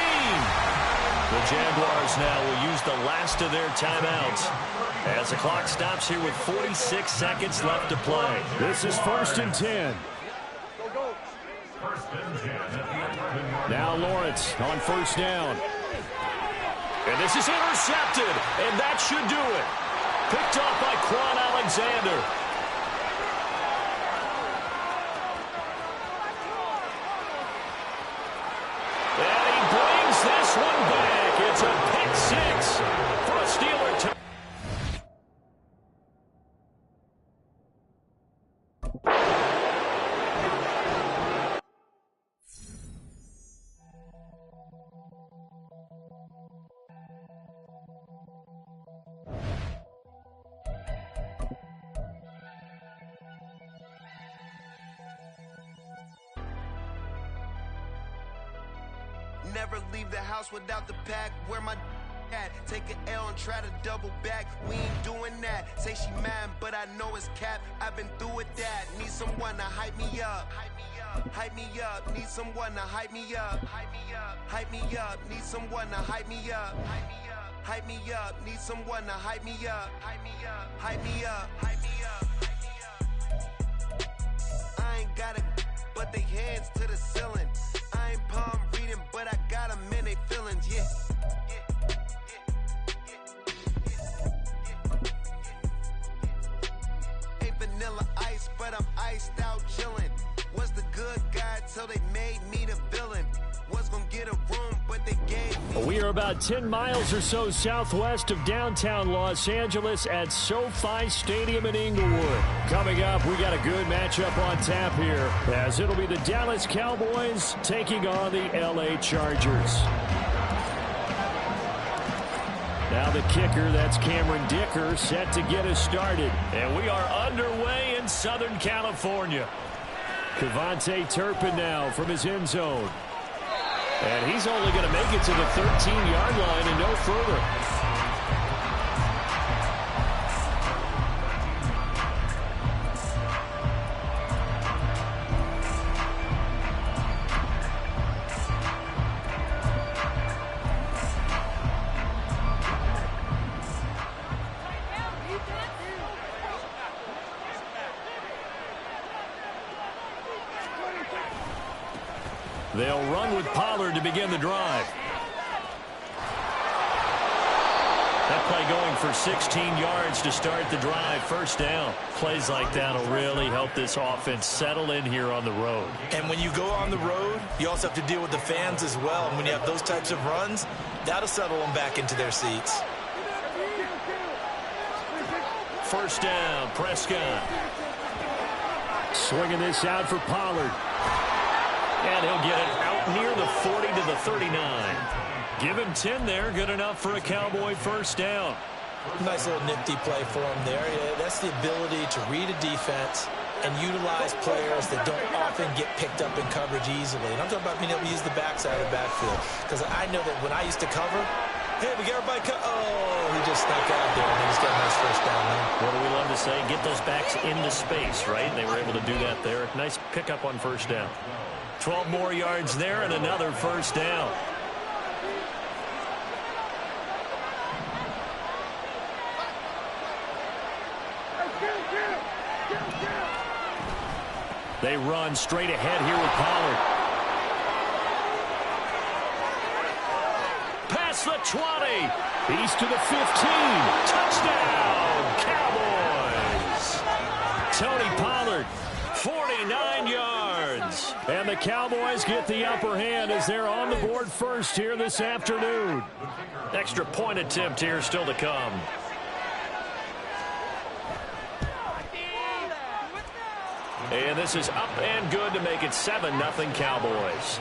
The Jaguars now will use the last of their timeouts as the clock stops here with 46 seconds left to play. This is 1st and 10. Now Lawrence on 1st down. And this is intercepted, and that should do it. Picked off by Quan Alexander. And he brings this one back. It's a pick six for a Steeler touchdown. Never leave the house without the pack. Where my at? Take an L and try to double back. We ain't doing that. Say she mad, but I know it's cap. I've been through with that. Need someone to hype me up. Hype me up. Need someone to hype me up. Hype me up. Need someone to hype me up. Hype me up. Need someone to hype me up. Hype me up. Hype me up. Hype me up. I ain't got it, but they hands to the ceiling. I ain't palm reading, but I got them in they feelings, yeah. Ain't vanilla ice, but I'm iced out chillin'. Was the good guy till they made me the villain. Was gonna get a room, but they gave me... We are about 10 miles or so southwest of downtown Los Angeles at SoFi Stadium in Inglewood. Coming up, we got a good matchup on tap here, as it'll be the Dallas Cowboys taking on the LA Chargers. Now the kicker, that's Cameron Dicker, set to get us started. And we are underway in Southern California. Kevontae Turpin now from his end zone. And he's only going to make it to the 13-yard line and no further. They'll run with Pollard to begin the drive. That play going for 16 yards to start the drive. 1st down. Plays like that will really help this offense settle in here on the road. And when you go on the road, you also have to deal with the fans as well. And when you have those types of runs, that'll settle them back into their seats. 1st down, Prescott. Swinging this out for Pollard. And he'll get it out near the 40 to the 39. Give him 10 there. Good enough for a Cowboy 1st down. Nice little nifty play for him there. Yeah, that's the ability to read a defense and utilize players that don't often get picked up in coverage easily. And I'm talking about being able to use the backside of the backfield. Because I know that when I used to cover, hey, we got everybody oh, he just snuck out there, and he's got a nice 1st down there. What do we love to say? Get those backs into space, right? They were able to do that there. Nice pickup on 1st down. 12 more yards there and another 1st down. They run straight ahead here with Pollard. Past the 20. He's to the 15. Touchdown, Cowboys. Tony Pollard, 49 yards. And the Cowboys get the upper hand as they're on the board first here this afternoon. Extra point attempt here still to come. And this is up and good to make it 7-0 Cowboys.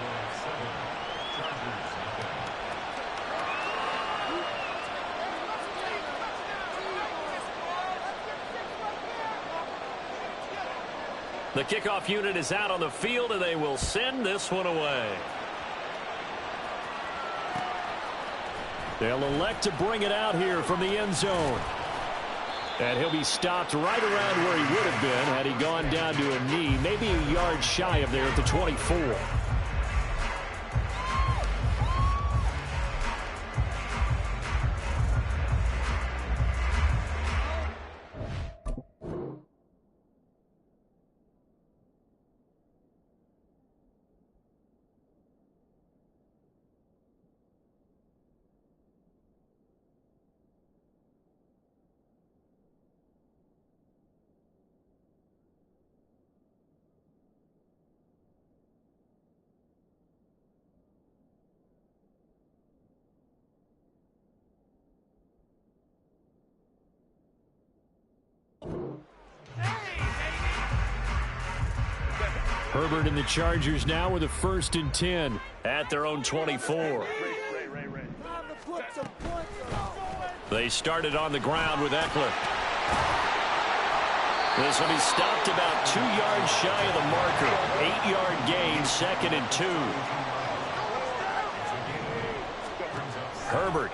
The kickoff unit is out on the field, and they will send this one away. They'll elect to bring it out here from the end zone. And he'll be stopped right around where he would have been had he gone down to a knee, maybe a yard shy of there at the 24. Herbert and the Chargers now with a 1st and 10 at their own 24. They started on the ground with Eckler. This one, he stopped about 2 yards shy of the marker. 8-yard gain, 2nd and 2. Herbert.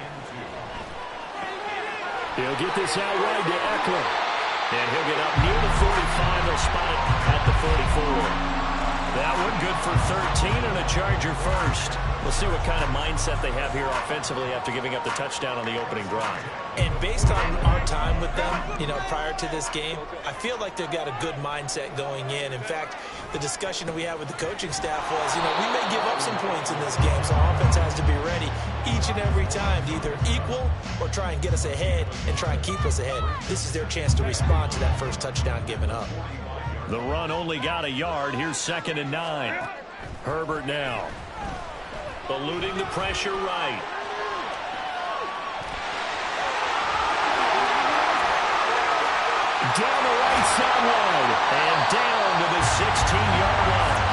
He'll get this out wide to Eckler. And he'll get up near the 45. They'll spot it at the 44. That one good for 13 and a Charger first. We'll see what kind of mindset they have here offensively after giving up the touchdown on the opening drive. And based on our time with them, prior to this game, I feel like they've got a good mindset going in. In fact, the discussion that we had with the coaching staff was, we may give up some points in this game, so offense has to be ready each and every time to either equal or try and get us ahead and try and keep us ahead. This is their chance to respond to that first touchdown given up. The run only got a yard. Here's 2nd and 9. Herbert now. Eluding the pressure right. Down the right sideline. And down to the 16-yard line.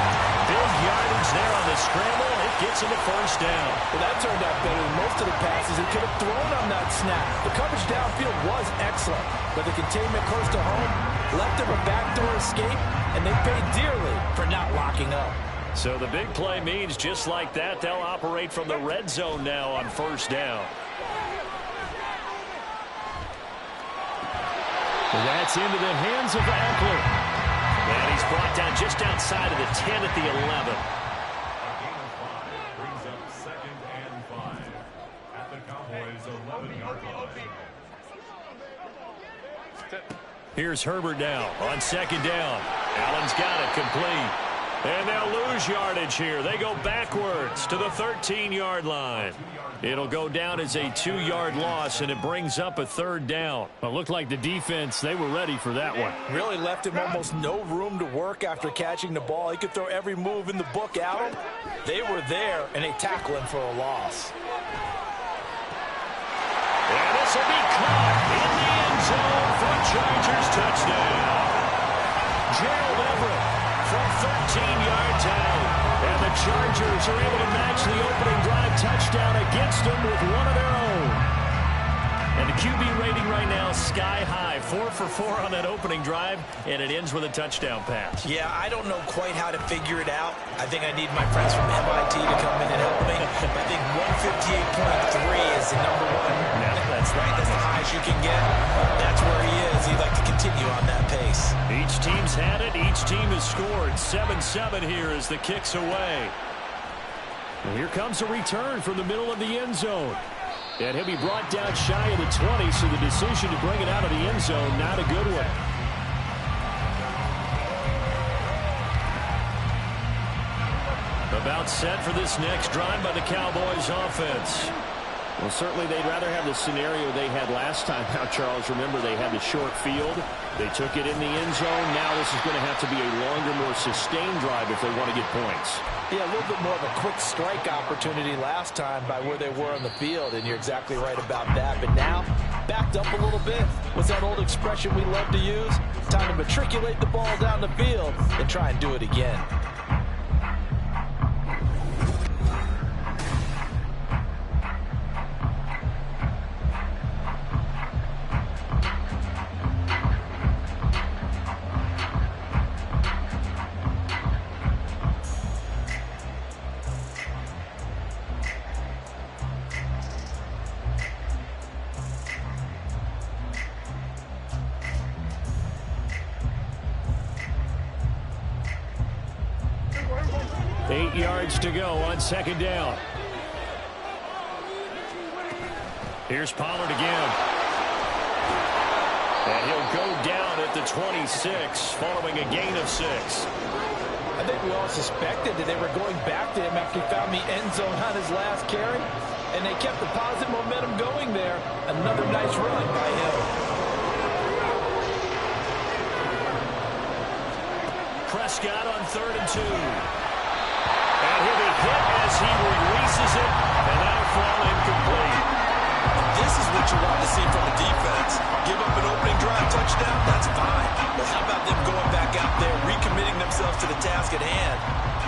Big yardage there on the scramble. It gets him a 1st down. Well, that turned out better than most of the passes he could have thrown on that snap. The coverage downfield was excellent, but the containment close to home left them a backdoor escape, and they paid dearly for not locking up. So the big play means just like that, they'll operate from the red zone now on 1st down. That's into the hands of Eckler. And he's brought down just outside of the 10 at the 11. A gain of 5 brings up 2nd and 5 at the Cowboys' 11-yard line. Here's Herbert now on 2nd down. Allen's got it complete. And they'll lose yardage here. They go backwards to the 13-yard line. It'll go down as a 2-yard loss, and it brings up a 3rd down. Well, it looked like the defense, they were ready for that one. Really left him almost no room to work after catching the ball. He could throw every move in the book at him. They were there, and they tackle him for a loss. And this will be caught in the end zone for a Chargers touchdown. Gerald Everett from 13 yards out. And the Chargers are able to match the opening drive touchdown against them with one of their own. And the QB rating right now sky high. 4 for 4 on that opening drive, and it ends with a touchdown pass. Yeah, I don't know quite how to figure it out. I think I need my friends from MIT to come in and help me. I think 158.3 is the number one. Yeah, that's right. That's the highest you can get. That's where he is. He'd like to continue on that pace. Each team's had it. Each team has scored. 7-7 here as the kick's away. And here comes a return from the middle of the end zone. And he'll be brought down shy of the 20, so the decision to bring it out of the end zone, not a good one. About set for this next drive by the Cowboys offense. Well, certainly they'd rather have the scenario they had last time. Now, Charles, remember they had the short field. They took it in the end zone. Now this is going to have to be a longer, more sustained drive if they want to get points. Yeah, a little bit more of a quick strike opportunity last time by where they were on the field, and you're exactly right about that. But now, backed up a little bit. What's that old expression we love to use? Time to matriculate the ball down the field and try and do it again. To go on second down. Here's Pollard again. And he'll go down at the 26 following a gain of 6. I think we all suspected that they were going back to him after he found the end zone on his last carry, and they kept the positive momentum going there. Another nice run by him. Prescott on 3rd and 2. And he'll be hit as he releases it, and that'll fall incomplete. This is what you want to see from a defense. Give up an opening drive touchdown, that's fine. But how about them going back out there, recommitting themselves to the task at hand,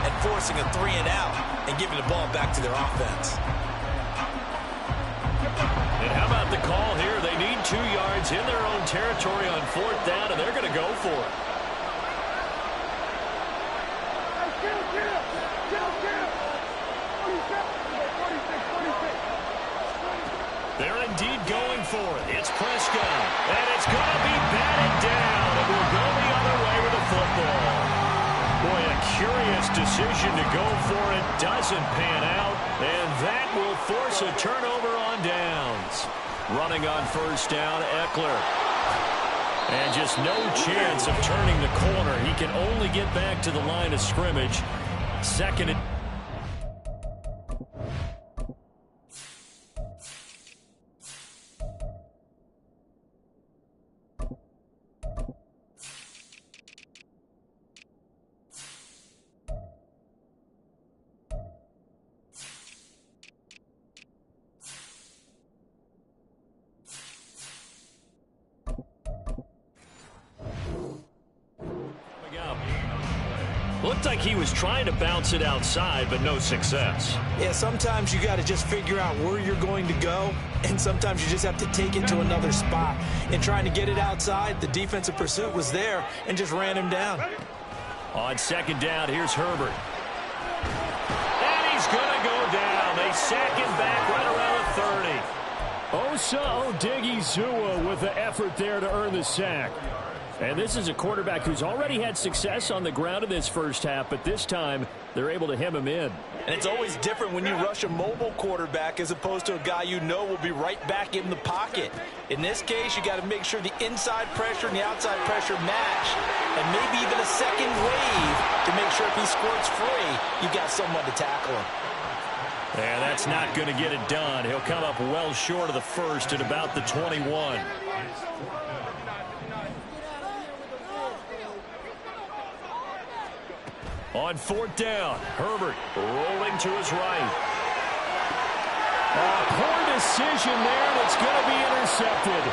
and forcing a 3 and out, and giving the ball back to their offense? And how about the call here? They need 2 yards in their own territory on 4th down, and they're going to go for it. They're indeed going for it. It's Prescott. And it's going to be batted down. And we'll go the other way with the football. Boy, a curious decision to go for it. Doesn't pan out. And that will force a turnover on downs. Running on 1st down, Eckler. And just no chance of turning the corner. He can only get back to the line of scrimmage. 2nd and... Looked like he was trying to bounce it outside, but no success. Yeah, sometimes you got to just figure out where you're going to go, and sometimes you just have to take it to another spot. In trying to get it outside, the defensive pursuit was there and just ran him down. On 2nd down, here's Herbert. And he's going to go down. They sack him back right around the 30. Osa Odigizua with the effort there to earn the sack. And this is a quarterback who's already had success on the ground in this first half, but this time they're able to hem him in. And it's always different when you rush a mobile quarterback as opposed to a guy you know will be right back in the pocket. In this case, you got to make sure the inside pressure and the outside pressure match, and maybe even a second wave to make sure if he squirts free, you got someone to tackle him. And that's not going to get it done. He'll come up well short of the first at about the 21. On 4th down, Herbert rolling to his right. Poor decision there, and it's going to be intercepted.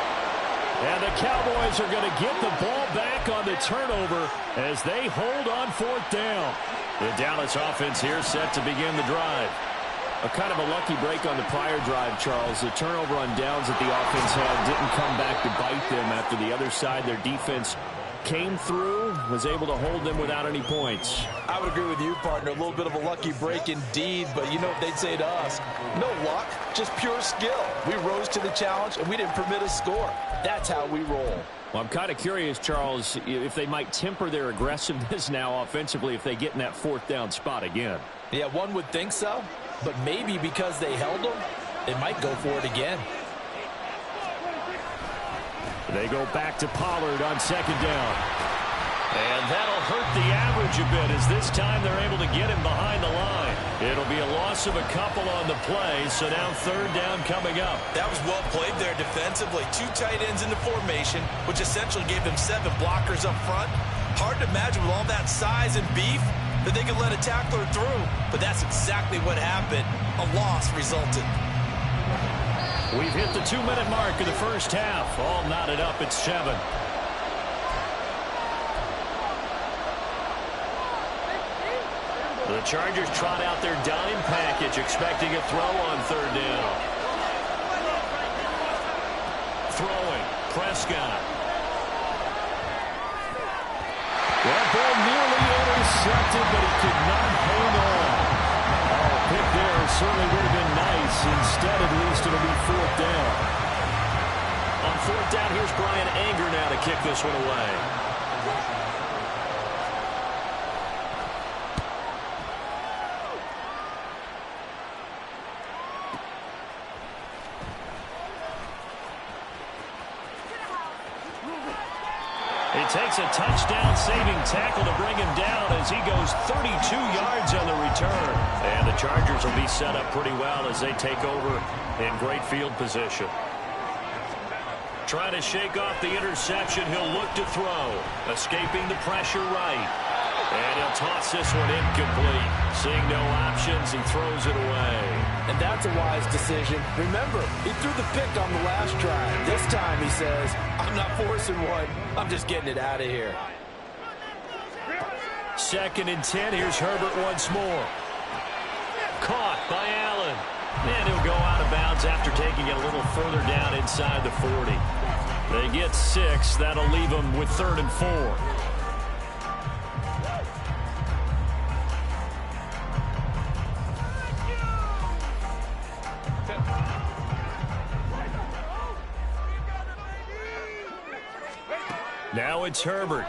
And the Cowboys are going to get the ball back on the turnover as they hold on 4th down. The Dallas offense here set to begin the drive. A kind of a lucky break on the prior drive, Charles. The turnover on downs that the offense had didn't come back to bite them after the other side. Their defense came through, was able to hold them without any points. I would agree with you, partner. A little bit of a lucky break indeed, but you know what they'd say to us? No luck, just pure skill. We rose to the challenge, and we didn't permit a score. That's how we roll. Well, I'm kind of curious, Charles, if they might temper their aggressiveness now offensively if they get in that 4th down spot again. Yeah, one would think so, but maybe because they held them, they might go for it again. They go back to Pollard on 2nd down. And that'll hurt the average a bit as this time they're able to get him behind the line. It'll be a loss of a couple on the play, so now third down coming up. That was well played there defensively. 2 tight ends in the formation, which essentially gave them 7 blockers up front. Hard to imagine with all that size and beef that they could let a tackler through, but that's exactly what happened. A loss resulted. We've hit the 2-minute mark of the first half. All knotted up at 7. The Chargers trot out their dime package, expecting a throw on third down. Throwing, Prescott. That ball nearly intercepted, but he could not hang on. Oh, pick there certainly would have been nice. Instead, at least, it'll be fourth down. On fourth down, here's Brian Anger now to kick this one away. It takes a touchdown-saving tackle to bring him down as he goes 32 yards on the return. And the Chargers will be set up pretty well as they take over in great field position. Trying to shake off the interception, he'll look to throw. Escaping the pressure right. And he'll toss this one incomplete. Seeing no options, he throws it away. And that's a wise decision. Remember, he threw the pick on the last drive. This time he says, I'm not forcing one. I'm just getting it out of here. 2nd and 10. Here's Herbert once more. Caught by Allen. And he'll go out of bounds after taking it a little further down inside the 40. They get 6. That'll leave them with 3rd and 4. Now it's Herbert.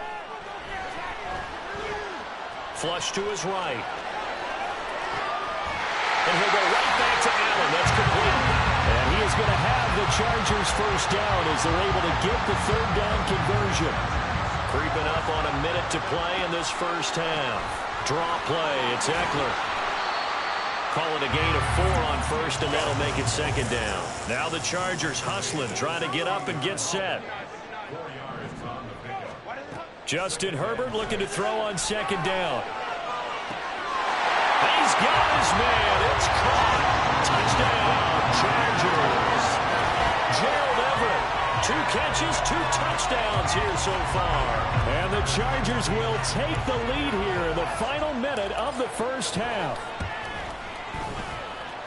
Flush to his right. And he'll go right back to Allen. That's complete. And he is going to have the Chargers first down as they're able to get the third down conversion. Creeping up on a minute to play in this first half. Draw play. It's Eckler. Call it a gain of 4 on first, and that'll make it 2nd down. Now the Chargers hustling, trying to get up and get set. Justin Herbert looking to throw on 2nd down. He's got his man. It's caught. Touchdown, Chargers. Gerald Everett, 2 catches, 2 touchdowns here so far. And the Chargers will take the lead here in the final minute of the first half.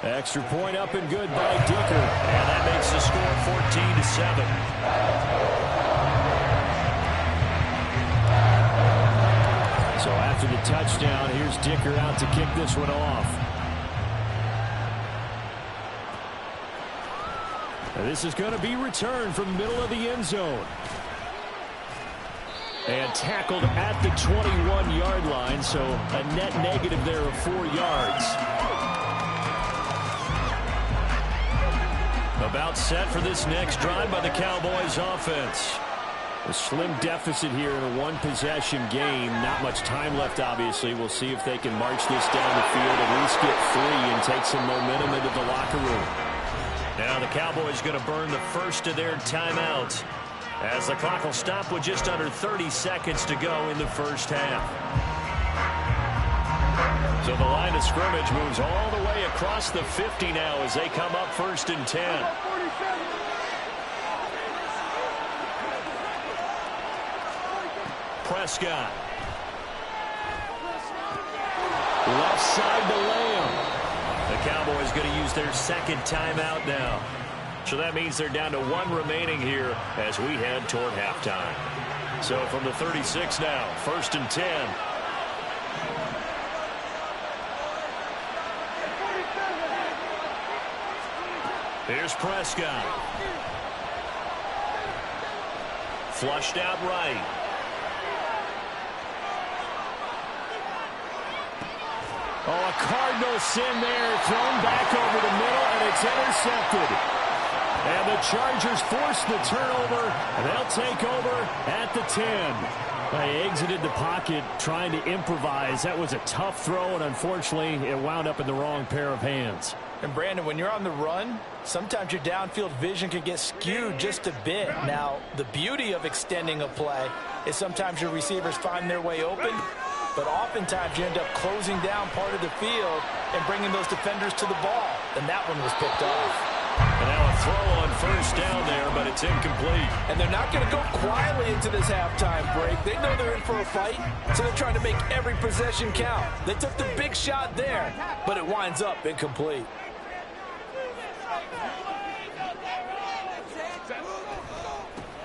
Extra point up and good by Dicker. And that makes the score 14-7. So after the touchdown, here's Dicker out to kick this one off. And this is going to be returned from the middle of the end zone. And tackled at the 21-yard line, so a net negative there of 4 yards. About set for this next drive by the Cowboys offense. A slim deficit here in a one-possession game. Not much time left, obviously. We'll see if they can march this down the field, at least get 3 and take some momentum into the locker room. Now the Cowboys going to burn the first of their timeouts as the clock will stop with just under 30 seconds to go in the first half. So the line of scrimmage moves all the way across the 50 now as they come up 1st and 10. Prescott. Left side to Lamb. The Cowboys going to use their 2nd timeout now. So that means they're down to 1 remaining here as we head toward halftime. So from the 36 now, 1st and 10. Here's Prescott. Flushed out right. Oh, a Cardinal sin there, thrown back over the middle, and it's intercepted. And the Chargers force the turnover, and they'll take over at the 10. They exited the pocket trying to improvise. That was a tough throw, and unfortunately, it wound up in the wrong pair of hands. And, Brandon, when you're on the run, sometimes your downfield vision can get skewed just a bit. Now, the beauty of extending a play is sometimes your receivers find their way open, but oftentimes you end up closing down part of the field and bringing those defenders to the ball. And that one was picked off. And now a throw on first down there, but it's incomplete. And they're not going to go quietly into this halftime break. They know they're in for a fight, so they're trying to make every possession count. They took the big shot there, but it winds up incomplete.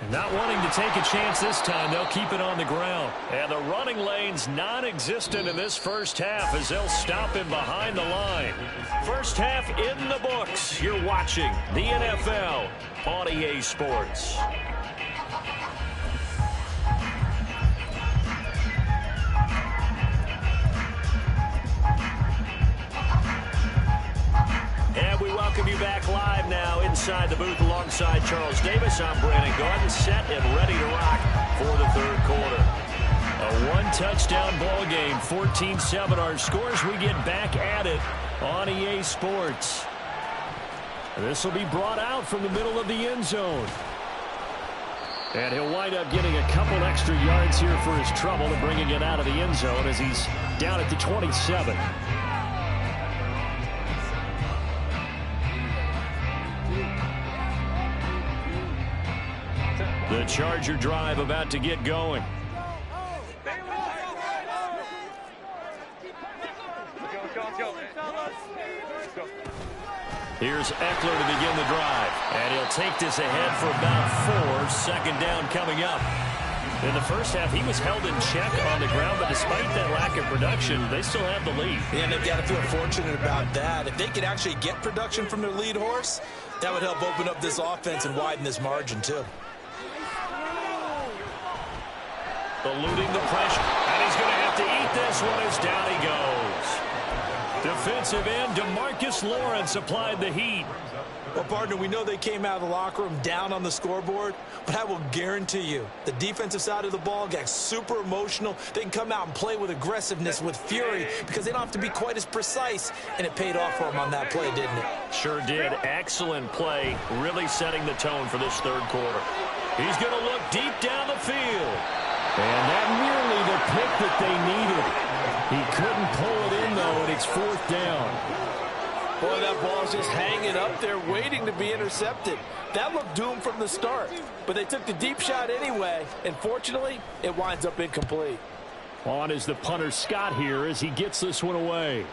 Not wanting to take a chance this time, they'll keep it on the ground. And the running lane's non-existent in this first half as they'll stop him behind the line. First half in the books. You're watching the NFL on EA Sports. And we welcome you back live now inside the booth alongside Charles Davis. I'm Brandon Gordon, set and ready to rock for the third quarter. A one-touchdown ball game, 14-7 our scores. We get back at it on EA Sports. This will be brought out from the middle of the end zone. And he'll wind up getting a couple extra yards here for his trouble and bringing it out of the end zone as he's down at the 27. The Charger drive about to get going. Here's Eckler to begin the drive. And he'll take this ahead for about 4. Second down coming up. In the first half, he was held in check on the ground, but despite that lack of production, they still have the lead. And they've got to feel fortunate about that. If they could actually get production from their lead horse, that would help open up this offense and widen this margin, too. Eluding the pressure, and he's going to have to eat this one as down he goes. Defensive end DeMarcus Lawrence applied the heat. Well, partner, we know they came out of the locker room down on the scoreboard, but I will guarantee you the defensive side of the ball got super emotional. They can come out and play with aggressiveness, with fury, because they don't have to be quite as precise, and it paid off for them on that play, didn't it? Sure did. Excellent play, really setting the tone for this third quarter. He's going to look deep down the field. And that nearly the pick that they needed. He couldn't pull it in, though, and it's fourth down. Boy, that ball's just hanging up there waiting to be intercepted. That looked doomed from the start, but they took the deep shot anyway, and fortunately, it winds up incomplete. On is the punter Scott here as he gets this one away.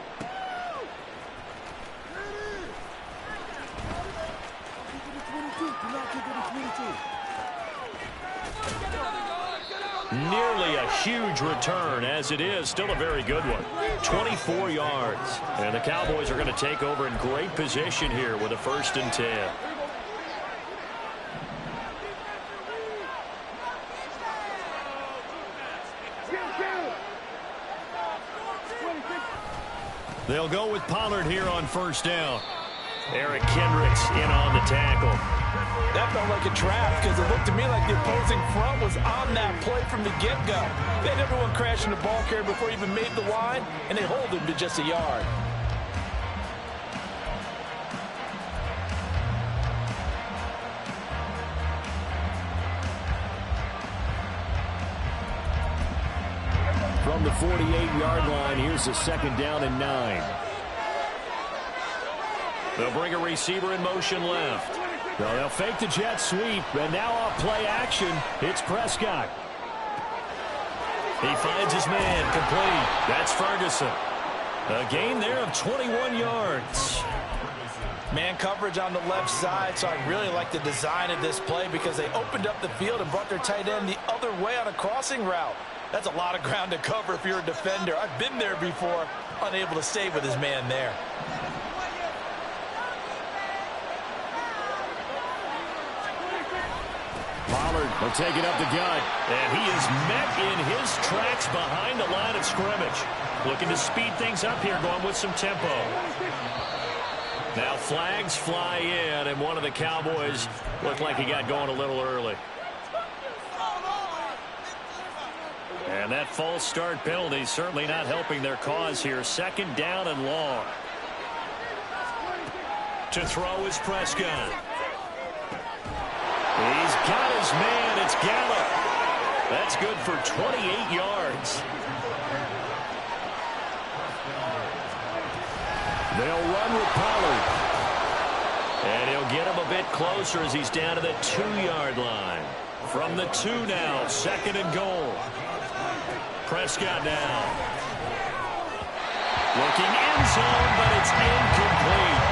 Nearly a huge return, as it is. Still a very good one. 24 yards. And the Cowboys are going to take over in great position here with a 1st and 10. They'll go with Pollard here on 1st down. Eric Kendricks in on the tackle. That felt like a trap because it looked to me like the opposing front was on that play from the get-go. They had everyone crashing the ball carrier before he even made the line, and they hold him to just a yard. From the 48-yard line, here's a 2nd down and 9. They'll bring a receiver in motion left. Well, they'll fake the jet sweep, and now off play action, it's Prescott. He finds his man, complete. That's Ferguson. A gain there of 21 yards. Man coverage on the left side, so I really like the design of this play because they opened up the field and brought their tight end the other way on a crossing route. That's a lot of ground to cover if you're a defender. I've been there before, unable to stay with his man there. Pollard will take it up the gut. And he is met in his tracks behind the line of scrimmage. Looking to speed things up here, going with some tempo. Now flags fly in, and one of the Cowboys looked like he got going a little early. And that false start penalty certainly not helping their cause here. Second down and long. To throw is Prescott. He's got his man. It's Gallup. That's good for 28 yards. They'll run with Pollard. And he'll get him a bit closer as he's down to the 2-yard line. From the 2 now, second and goal. Prescott now. Looking end zone, but it's incomplete.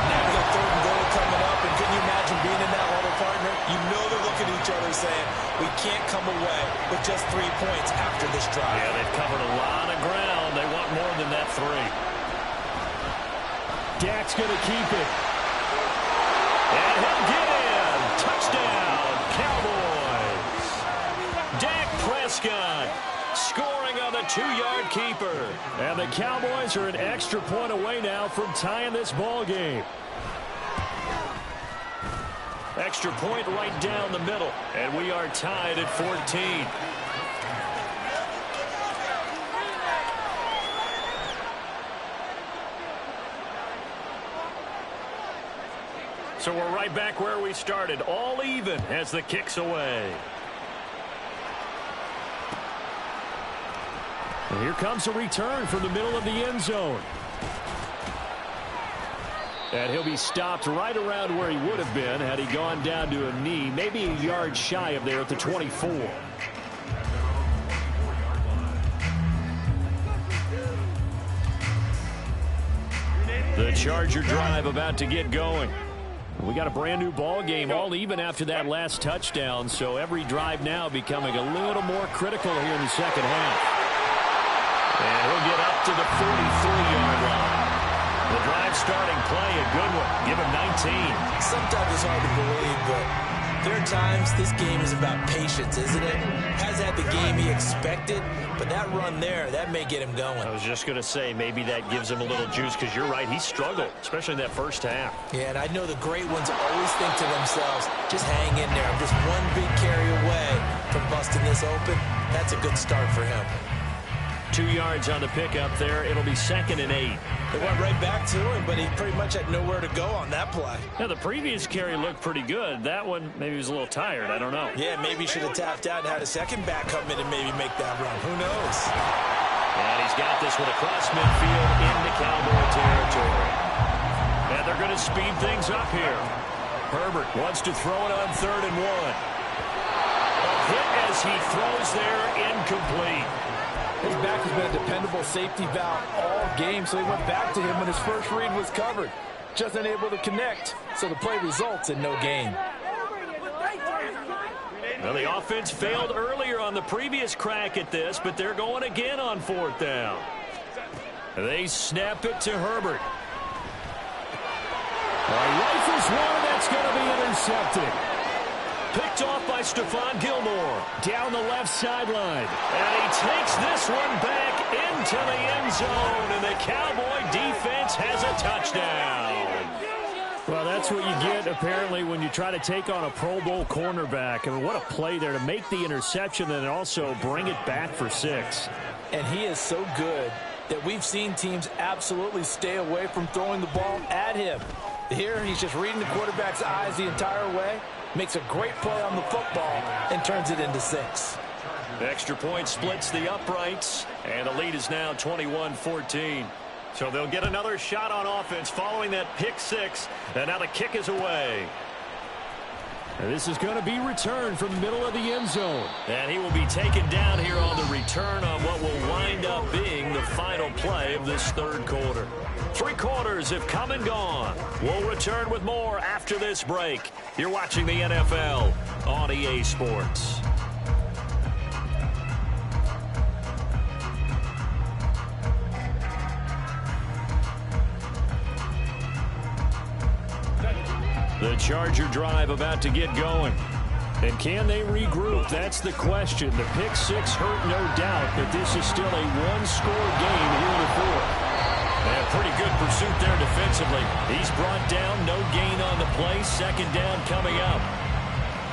Now the third and goal coming up, and can you imagine being in that huddle, partner? You know they're looking at each other saying, we can't come away with just 3 points after this drive. Yeah, they've covered a lot of ground. They want more than that 3. Dak's going to keep it. And he'll get in. Touchdown, Cowboys. Dak Prescott scoring on the 2-yard keeper. And the Cowboys are an extra point away now from tying this ball game. Extra point right down the middle. And we are tied at 14. So we're right back where we started, all even as the kick's away. And here comes a return from the middle of the end zone. And he'll be stopped right around where he would have been had he gone down to a knee, maybe a yard shy of there at the 24. The Charger drive about to get going. We got a brand new ball game, all even after that last touchdown, so every drive now becoming a little more critical here in the second half. And he'll get up to the 43-yard line. The drive starting play, a good one. Give him 19. Sometimes it's hard to believe, but there are times this game is about patience, isn't it? Hasn't had the game he expected, but that run there, that may get him going. I was just going to say, maybe that gives him a little juice, because you're right, he struggled, especially in that first half. Yeah, and I know the great ones always think to themselves, just hang in there. I'm just one big carry away from busting this open. That's a good start for him. 2 yards on the pickup there. It'll be 2nd and 8. They went right back to him, but he pretty much had nowhere to go on that play. Now, the previous carry looked pretty good. That one, maybe he was a little tired. I don't know. Yeah, maybe he should have tapped out and had a second back come in and maybe make that run. Who knows? And he's got this one across midfield into Cowboy territory. And they're going to speed things up here. Herbert wants to throw it on 3rd and 1. A hit as he throws there, incomplete. His back has been a dependable safety valve all game, so he went back to him when his first read was covered. Just unable to connect, so the play results in no gain. Well, the offense failed earlier on the previous crack at this, but they're going again on 4th down. They snap it to Herbert. Rifles one, that's going to be intercepted. Picked off by Stephon Gilmore. Down the left sideline. And he takes this one back into the end zone, and the Cowboy defense has a touchdown. Well, that's what you get, apparently, when you try to take on a Pro Bowl cornerback. I mean, what a play there to make the interception and also bring it back for 6. And he is so good that we've seen teams absolutely stay away from throwing the ball at him. Here, he's just reading the quarterback's eyes the entire way, makes a great play on the football, and turns it into 6. The extra point splits the uprights, and the lead is now 21-14. So they'll get another shot on offense following that pick 6, and now the kick is away. And this is going to be returned from the middle of the end zone. And he will be taken down here on the return on what will wind up being the final play of this 3rd quarter. 3 quarters have come and gone. We'll return with more after this break. You're watching the NFL on EA Sports. The Charger drive about to get going. And can they regroup? That's the question. The pick 6 hurt, no doubt, but this is still a one-score game here in the 4th. And pretty good pursuit there defensively. He's brought down, no gain on the play. 2nd down coming up.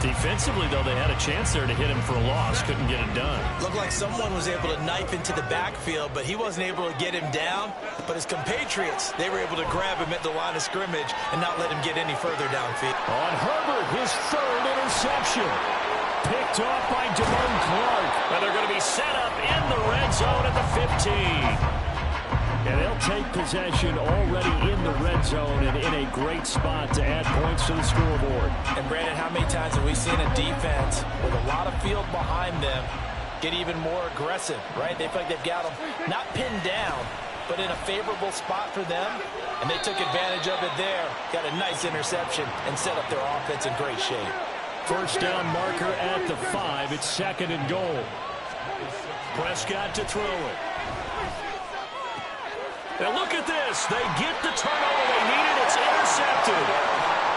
Defensively, though, they had a chance there to hit him for a loss. Couldn't get it done. Looked like someone was able to knife into the backfield, but he wasn't able to get him down. But his compatriots, they were able to grab him at the line of scrimmage and not let him get any further downfield. On Herbert, his third interception. Picked off by Devon Clark. And they're going to be set up in the red zone at the 15. And they'll take possession already in the red zone and in a great spot to add points to the scoreboard. And Brandon, how many times have we seen a defense with a lot of field behind them get even more aggressive, right? They feel like they've got them not pinned down, but in a favorable spot for them. And they took advantage of it there. Got a nice interception and set up their offense in great shape. First down marker at the 5. It's 2nd and goal. Prescott to throw it. Now look at this. They get the turnover they needed. It's intercepted.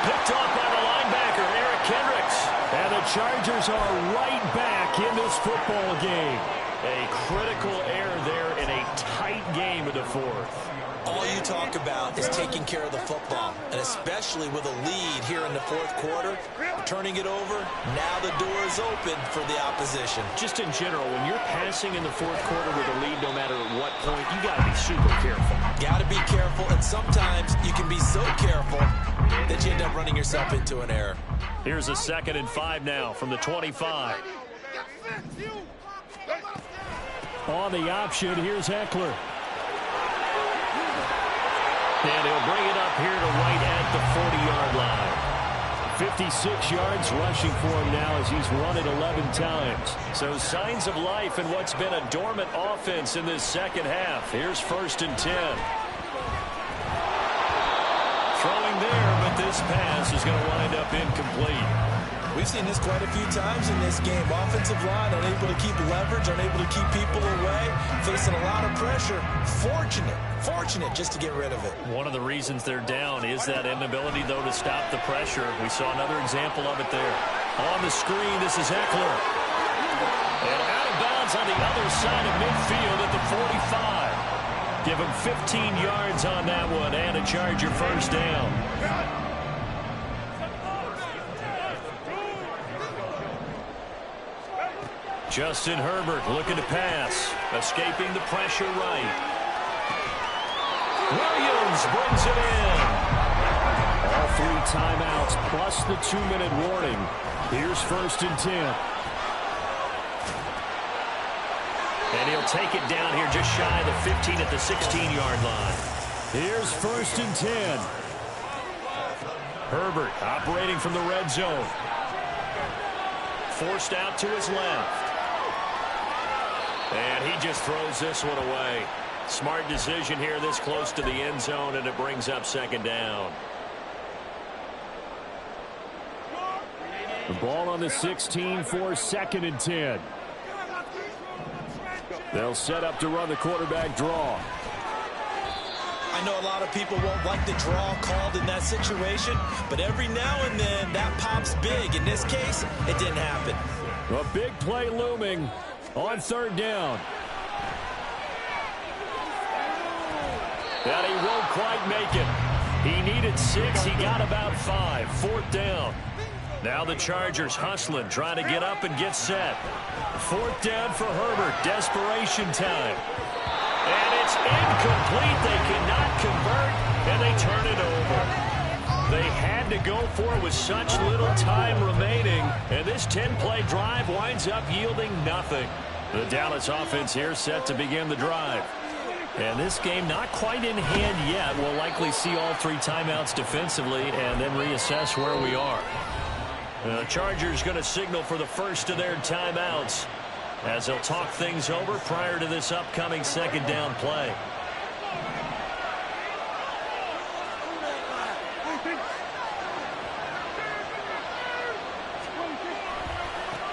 Picked off by the linebacker, Eric Kendricks. And the Chargers are right back in this football game. A critical error there in a tight game of the 4th. All you talk about is taking care of the football, and especially with a lead here in the 4th quarter, turning it over, now the door is open for the opposition. Just in general, when you're passing in the 4th quarter with a lead, no matter at what point, you got to be super careful. Got to be careful, and sometimes you can be so careful that you end up running yourself into an error. Here's a 2nd and 5 now from the 25. On the option, here's Eckler. And he'll bring it up here to right at the 40-yard line. 56 yards rushing for him now as he's run it 11 times. So signs of life in what's been a dormant offense in this second half. Here's 1st and 10. Throwing there, but this pass is going to wind up incomplete. We've seen this quite a few times in this game. Offensive line unable to keep leverage, unable to keep people away, facing a lot of pressure. Fortunate just to get rid of it. One of the reasons they're down is that inability, though, to stop the pressure. We saw another example of it there. On the screen, this is Eckler. And out of bounds on the other side of midfield at the 45. Give him 15 yards on that one and a Charger first down. Justin Herbert looking to pass. Escaping the pressure right. Williams brings it in. All 3 timeouts plus the 2-minute warning. Here's 1st and 10. And he'll take it down here just shy of the 15 at the 16-yard line. Here's 1st and 10. Herbert operating from the red zone. Forced out to his left. And he just throws this one away. Smart decision here this close to the end zone, and it brings up 2nd down. The ball on the 16 for 2nd and 10. They'll set up to run the quarterback draw. I know a lot of people won't like the draw called in that situation, but every now and then that pops big. In this case, it didn't happen. A big play looming on 3rd down. And he won't quite make it. He needed 6. He got about 5. 4th down. Now the Chargers hustling, trying to get up and get set. 4th down for Herbert. Desperation time. And it's incomplete. They cannot convert, and they turn it over. They had to go for it with such little time remaining, and this 10-play drive winds up yielding nothing. The Dallas offense here set to begin the drive. And this game not quite in hand yet. We'll likely see all 3 timeouts defensively and then reassess where we are. The Chargers going to signal for the first of their timeouts as they'll talk things over prior to this upcoming 2nd down play.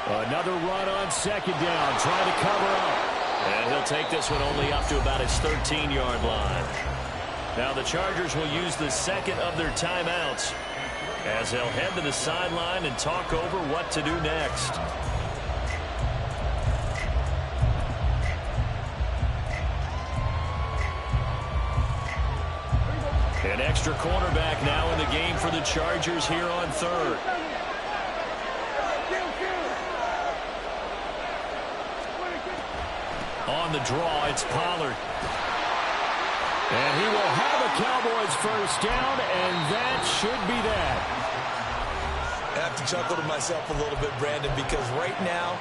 Another run on 2nd down, trying to cover up. And he'll take this one only up to about his 13-yard line. Now the Chargers will use the 2nd of their timeouts as they'll head to the sideline and talk over what to do next. An extra cornerback now in the game for the Chargers here on 3rd. on the draw. It's Pollard. And he will have a Cowboys first down, and that should be that. I have to chuckle to myself a little bit, Brandon, because right now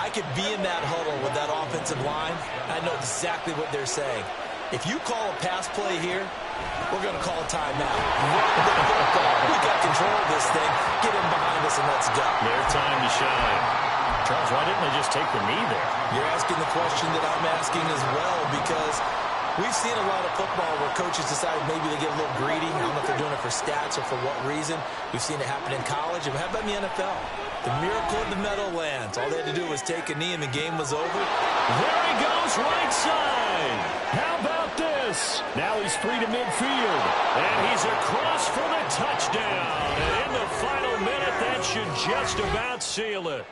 I could be in that huddle with that offensive line. I know exactly what they're saying. If you call a pass play here, we're going to call a timeout. Run the football. We got control of this thing. Get him behind us and let's go. Their time to shine. Charles, why didn't they just take the knee there? You're asking the question that I'm asking as well, because we've seen a lot of football where coaches decide maybe they get a little greedy. I don't know if they're doing it for stats or for what reason. We've seen it happen in college. And how about in the NFL? The miracle of the Meadowlands. All they had to do was take a knee and the game was over. There he goes, right side. How about this? Now he's free to midfield. And he's across for the touchdown. And in the final minute, that should just about seal it.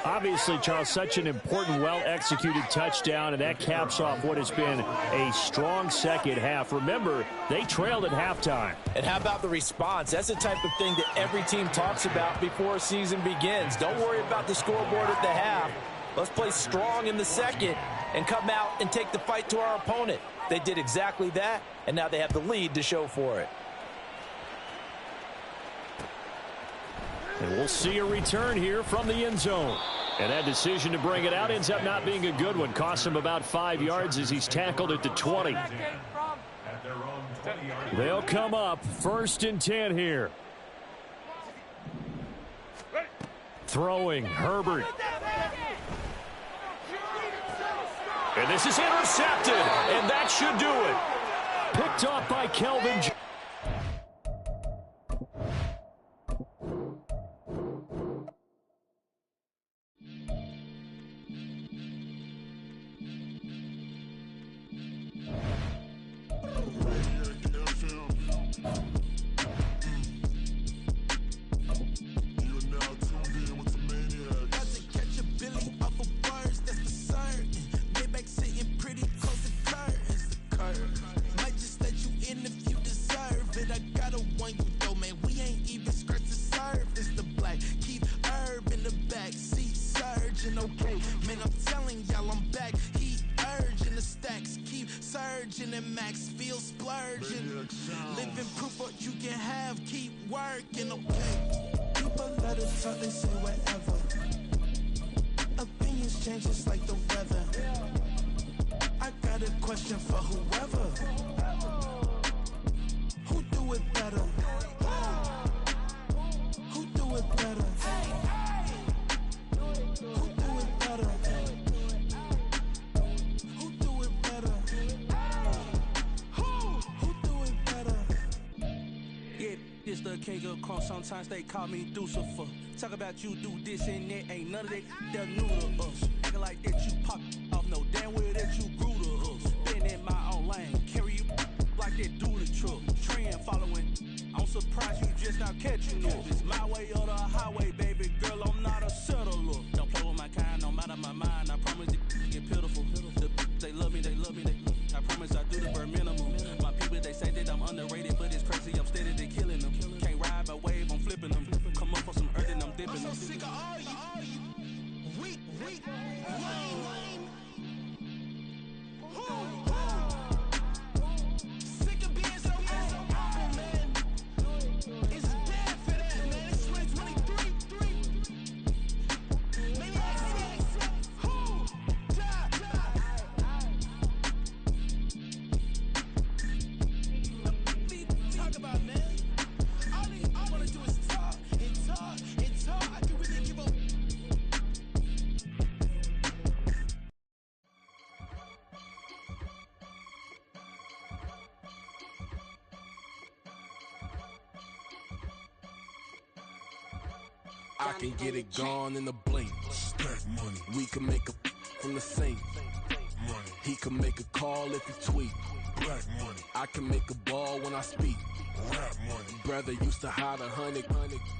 Obviously, Charles, such an important, well-executed touchdown, and that caps off what has been a strong second half. Remember, they trailed at halftime. And how about the response? That's the type of thing that every team talks about before a season begins. Don't worry about the scoreboard at the half. Let's play strong in the second and come out and take the fight to our opponent. They did exactly that, and now they have the lead to show for it. And we'll see a return here from the end zone. And that decision to bring it out ends up not being a good one. Costs him about 5 yards as he's tackled at the 20. They'll come up 1st and 10 here. Throwing, Herbert. And this is intercepted, and that should do it. Picked off by Kelvin. Sometimes they call me Lucifer. Talk about you do this and that. Ain't none of that they're new to us. Acting like that you pop off. No damn well that you grew to us. Been in my own lane. Carry you like that do the truck. Trend following. I'm surprised you just now catching up. It's my way or the highway, baby girl. I'm not a settler. Don't play with my kind. No matter my mind. I promise it get pitiful. They love me. I promise I do the bare minimum. My people, they say that I'm underrated, but it's crazy. I'm steady to killing them. Can't ride my wave, I'm flipping them. Come up for some earth and I'm dipping them. I'm so sick of all you. Weak, lame. Sick of being so old, man. It's dead for that, man. It's 2023. Talk about, man. All I want to do is talk. I can really give up. I can get it gone in a blink. Stack money. We can make a from the sink. Money. He can make a call if he tweet. Black money. I can make a ball when I speak. Rap money. Brother used to hide 100.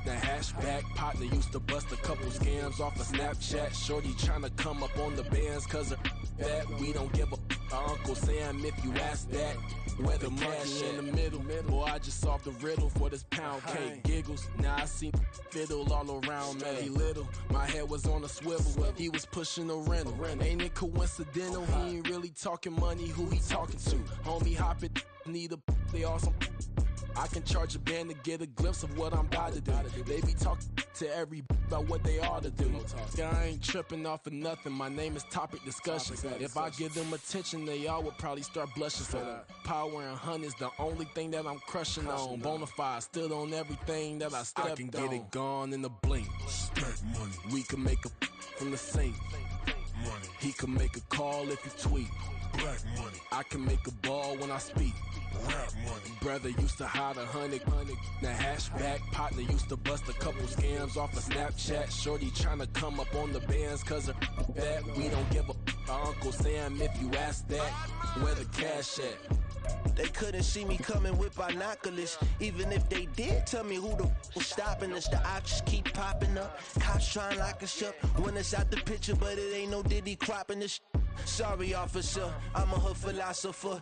The hashback partner used to bust a couple scams off of Snapchat. Shorty tryna come up on the bands cause of that. We don't give a Uncle Sam if you ask that. Where the cash in the middle. Boy, I just solved the riddle for this pound cake. Giggles, now I see fiddle all around me. He little, my head was on a swivel. He was pushing a rental. Ain't it coincidental? He ain't really talking money, who he talking to? Homie, hop it, need a, they awesome. I can charge a band to get a glimpse of what I'm about to do. They be talking to every about what they ought to do. I ain't tripping off of nothing. My name is Topic Discussion. If I give them attention, they all would probably start blushing. So power and hunt is the only thing that I'm crushing on. Bonafide stood on everything that I stepped on. I can get it gone in a blink. Stack money. We can make a from the sink. Money. He can make a call if you tweet. Black money. I can make a ball when I speak. Rap money. Brother used to hide 100. Now hashback partner used to bust a couple scams off of Snapchat. Shorty tryna come up on the bands cause of that. We don't give a Uncle Sam if you ask that. Where the cash at? They couldn't see me coming with binoculars. Even if they did tell me who the f was stopping us, the options keep popping up. Cops trying to lock us up when it's out the picture, but it ain't no Diddy cropping this. Sorry, officer, I'm a hood philosopher.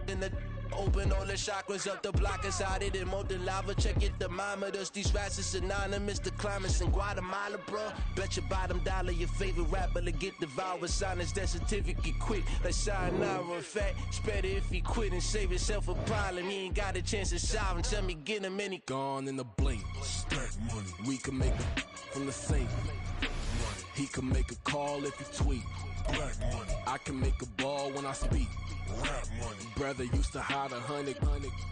In the open all the chakras up the block inside it and molten lava. Check your thermometers. These rats is synonymous to climates in Guatemala, bro. Bet your bottom dollar your favorite rapper to get devoured. Sign his death certificate quick. Like sayonara. In fact, it's better if he quit and save himself a problem. He ain't got a chance to solve and tell me get him any. Gone in the blink. Stack money. We can make a from the sink. Money. He can make a call if you tweet. Black money. I can make a ball when I speak. Rap money. Brother used to hide 100.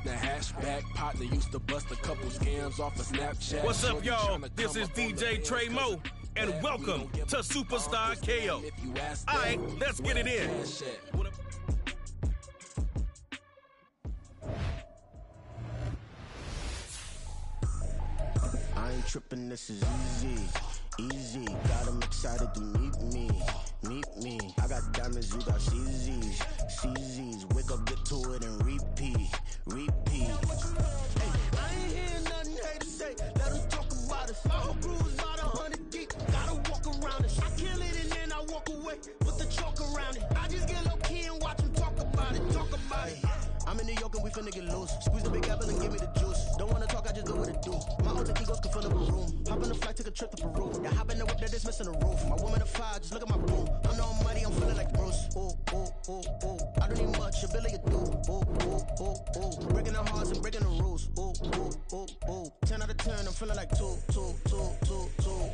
The hashback partner used to bust a couple scams off of Snapchat. What's up, y'all? This is DJ Trey Mo, and welcome to Superstar KO. All right, let's get it in. I ain't tripping, this is easy. Easy, got them excited to meet me. I got diamonds, you got CZs. Wake up, get to it, and repeat. Hey, I ain't hearing nothing hate to say. Let them talk about us. My whole crew is about 100 deep. Gotta walk around us. I kill it and then I walk away with the chalk around it. I just get low key and watch them talk about it. I'm in New York and we finna get loose. Squeeze the big apple and give me the juice. Don't wanna talk, I just do what it do. My alter egos can fill up a room. Hop in the flight, take a trip to Peru. Yeah, hop in the whip that is missing the roof. My woman a fire, just look at my boom. I'm the almighty, I'm feeling like Bruce. Ooh. I don't need much, ability to do. Ooh. Breaking the hearts and breaking the rules. Ooh. 10 out of 10, I'm feeling like 2.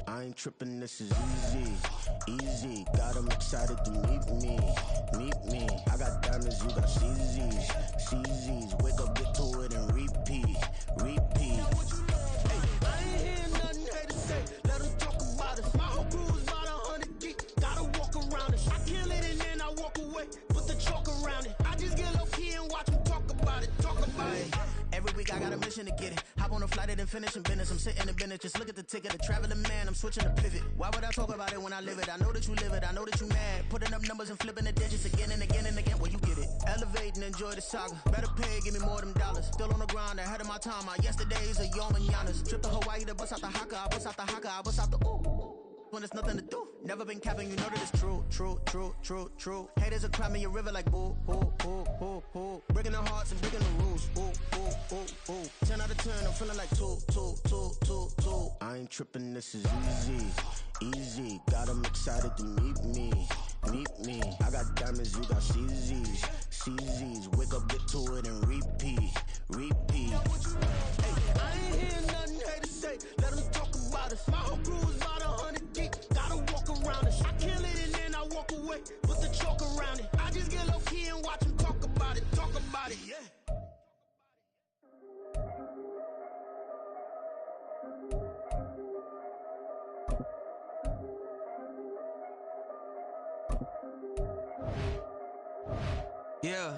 I ain't tripping, this is easy. Got them excited to meet me. I got diamonds, you got CZs. Wake up, get to it, and repeat. Hey, I ain't hearing nothing hate to say. Let them talk about us. My whole crew is about 100 deep. Gotta walk around us. I kill it and then I walk away with the chalk around it. I just get low key and watch them talk about it. Every week I got a mission to get it. Hop on a flight and finish in business. I'm sitting in business, just look at the ticket. A traveling man, I'm switching to pivot. Why would I talk about it when I live it? I know that you live it, I know that you mad. Putting up numbers and flipping the digits again and again and again. Well, you get it. Elevate and enjoy the saga. Better pay, give me more them dollars. Still on the grind, ahead of my time. My yesterdays are your mananas. Trip to Hawaii to bust out the haka. I bust out the haka, I bust out the ooh. When there's nothing to do. Never been capping, you know that it's true. Haters are climbing your river like boo. Breaking the hearts and breaking the rules. Ooh. 10 out of 10, I'm feeling like 2. I ain't tripping, this is easy. Got them excited to meet me. I got diamonds, you got CZs. Wake up, get to it, and repeat. Hey, I ain't hearing nothing hate to say. Let them talk about us. My whole crew is about 100 deep. Gotta walk around us. I kill it and then I walk away with the chalk around it. I just get low key and watch them talk about it. Yeah. Yeah.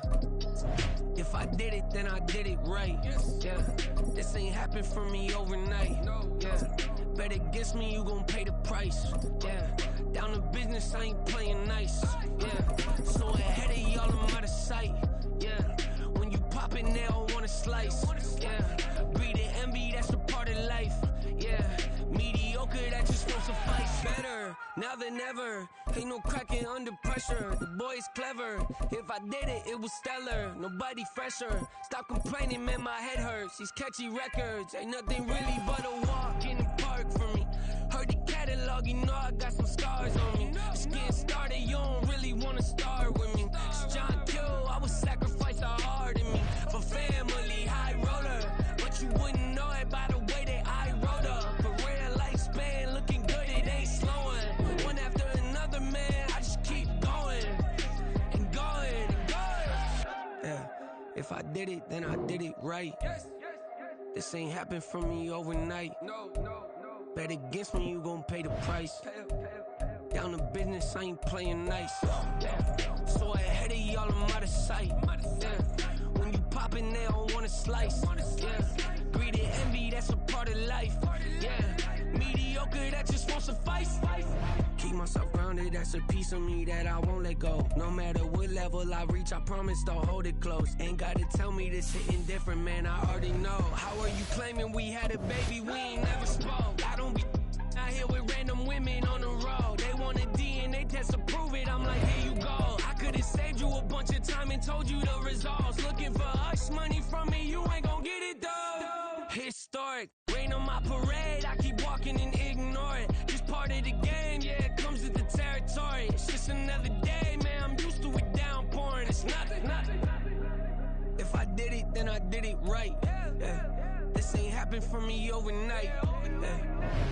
If I did it, then I did it right. Yeah. This ain't happened for me overnight. Yeah. Bet against me, you gon' pay the price. Yeah. Down to business, I ain't playing nice. Yeah. So ahead of y'all, I'm out of sight. Yeah. When you pop it, they all wanna slice. Yeah. Greed and envy, that's a part of life. Yeah. Mediocre, that just won't suffice. Better now than ever. Ain't no cracking under pressure. The boy is clever. If I did it, it was stellar. Nobody fresher. Stop complaining, man, my head hurts. These catchy records ain't nothing really but a walk in the park for me. Heard the catalog, you know I got some scars on me. Just getting started, you don't really wanna start with me. It's John Kill, I would sacrifice a heart in me for family, high roller. But you wouldn't know it by the way that I wrote up. Career lifespan looking good, it ain't slowing. One after another, man, I just keep going and going and going. Yeah, if I did it, then I did it right. This ain't happened for me overnight. Bet against me, you gon' pay the price. Down to business, I ain't playing nice. So ahead of y'all, I'm out of sight. When you poppin', they don't wanna slice. Greed and envy, that's a part of life. Mediocre, that just won't suffice. Keep myself grounded, that's a piece of me that I won't let go. No matter what level I reach, I promise don't hold it close. Ain't gotta tell me this hitting different, man, I already know. How are you claiming we had a baby, we ain't never spoke? I don't be out here with random women on the road. They want a DNA test to prove it, I'm like, here you go. I could've saved you a bunch of time and told you the results. Looking for hush money from me, you ain't gon' get it though. Historic, rain on my parade, I keep walking and ignore it. Just part of the game, yeah, it comes with the territory. It's just another day, man, I'm used to it downpouring. It's nothing. If I did it, then I did it right. This ain't happened for me overnight.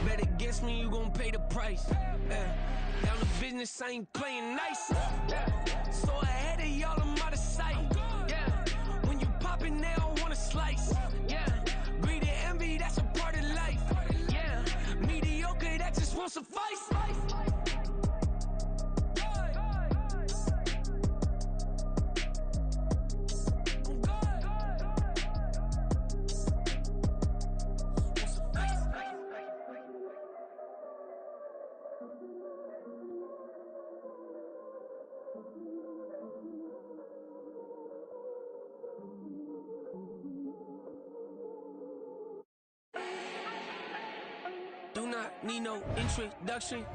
Bet against me, you gon' pay the price. Down to business, I ain't playing nice. So ahead of y'all, I'm out of sight. When you poppin', they don't wanna slice. Greed and envy, that's a part of life. Mediocre, that just won't suffice. Do not need no introduction.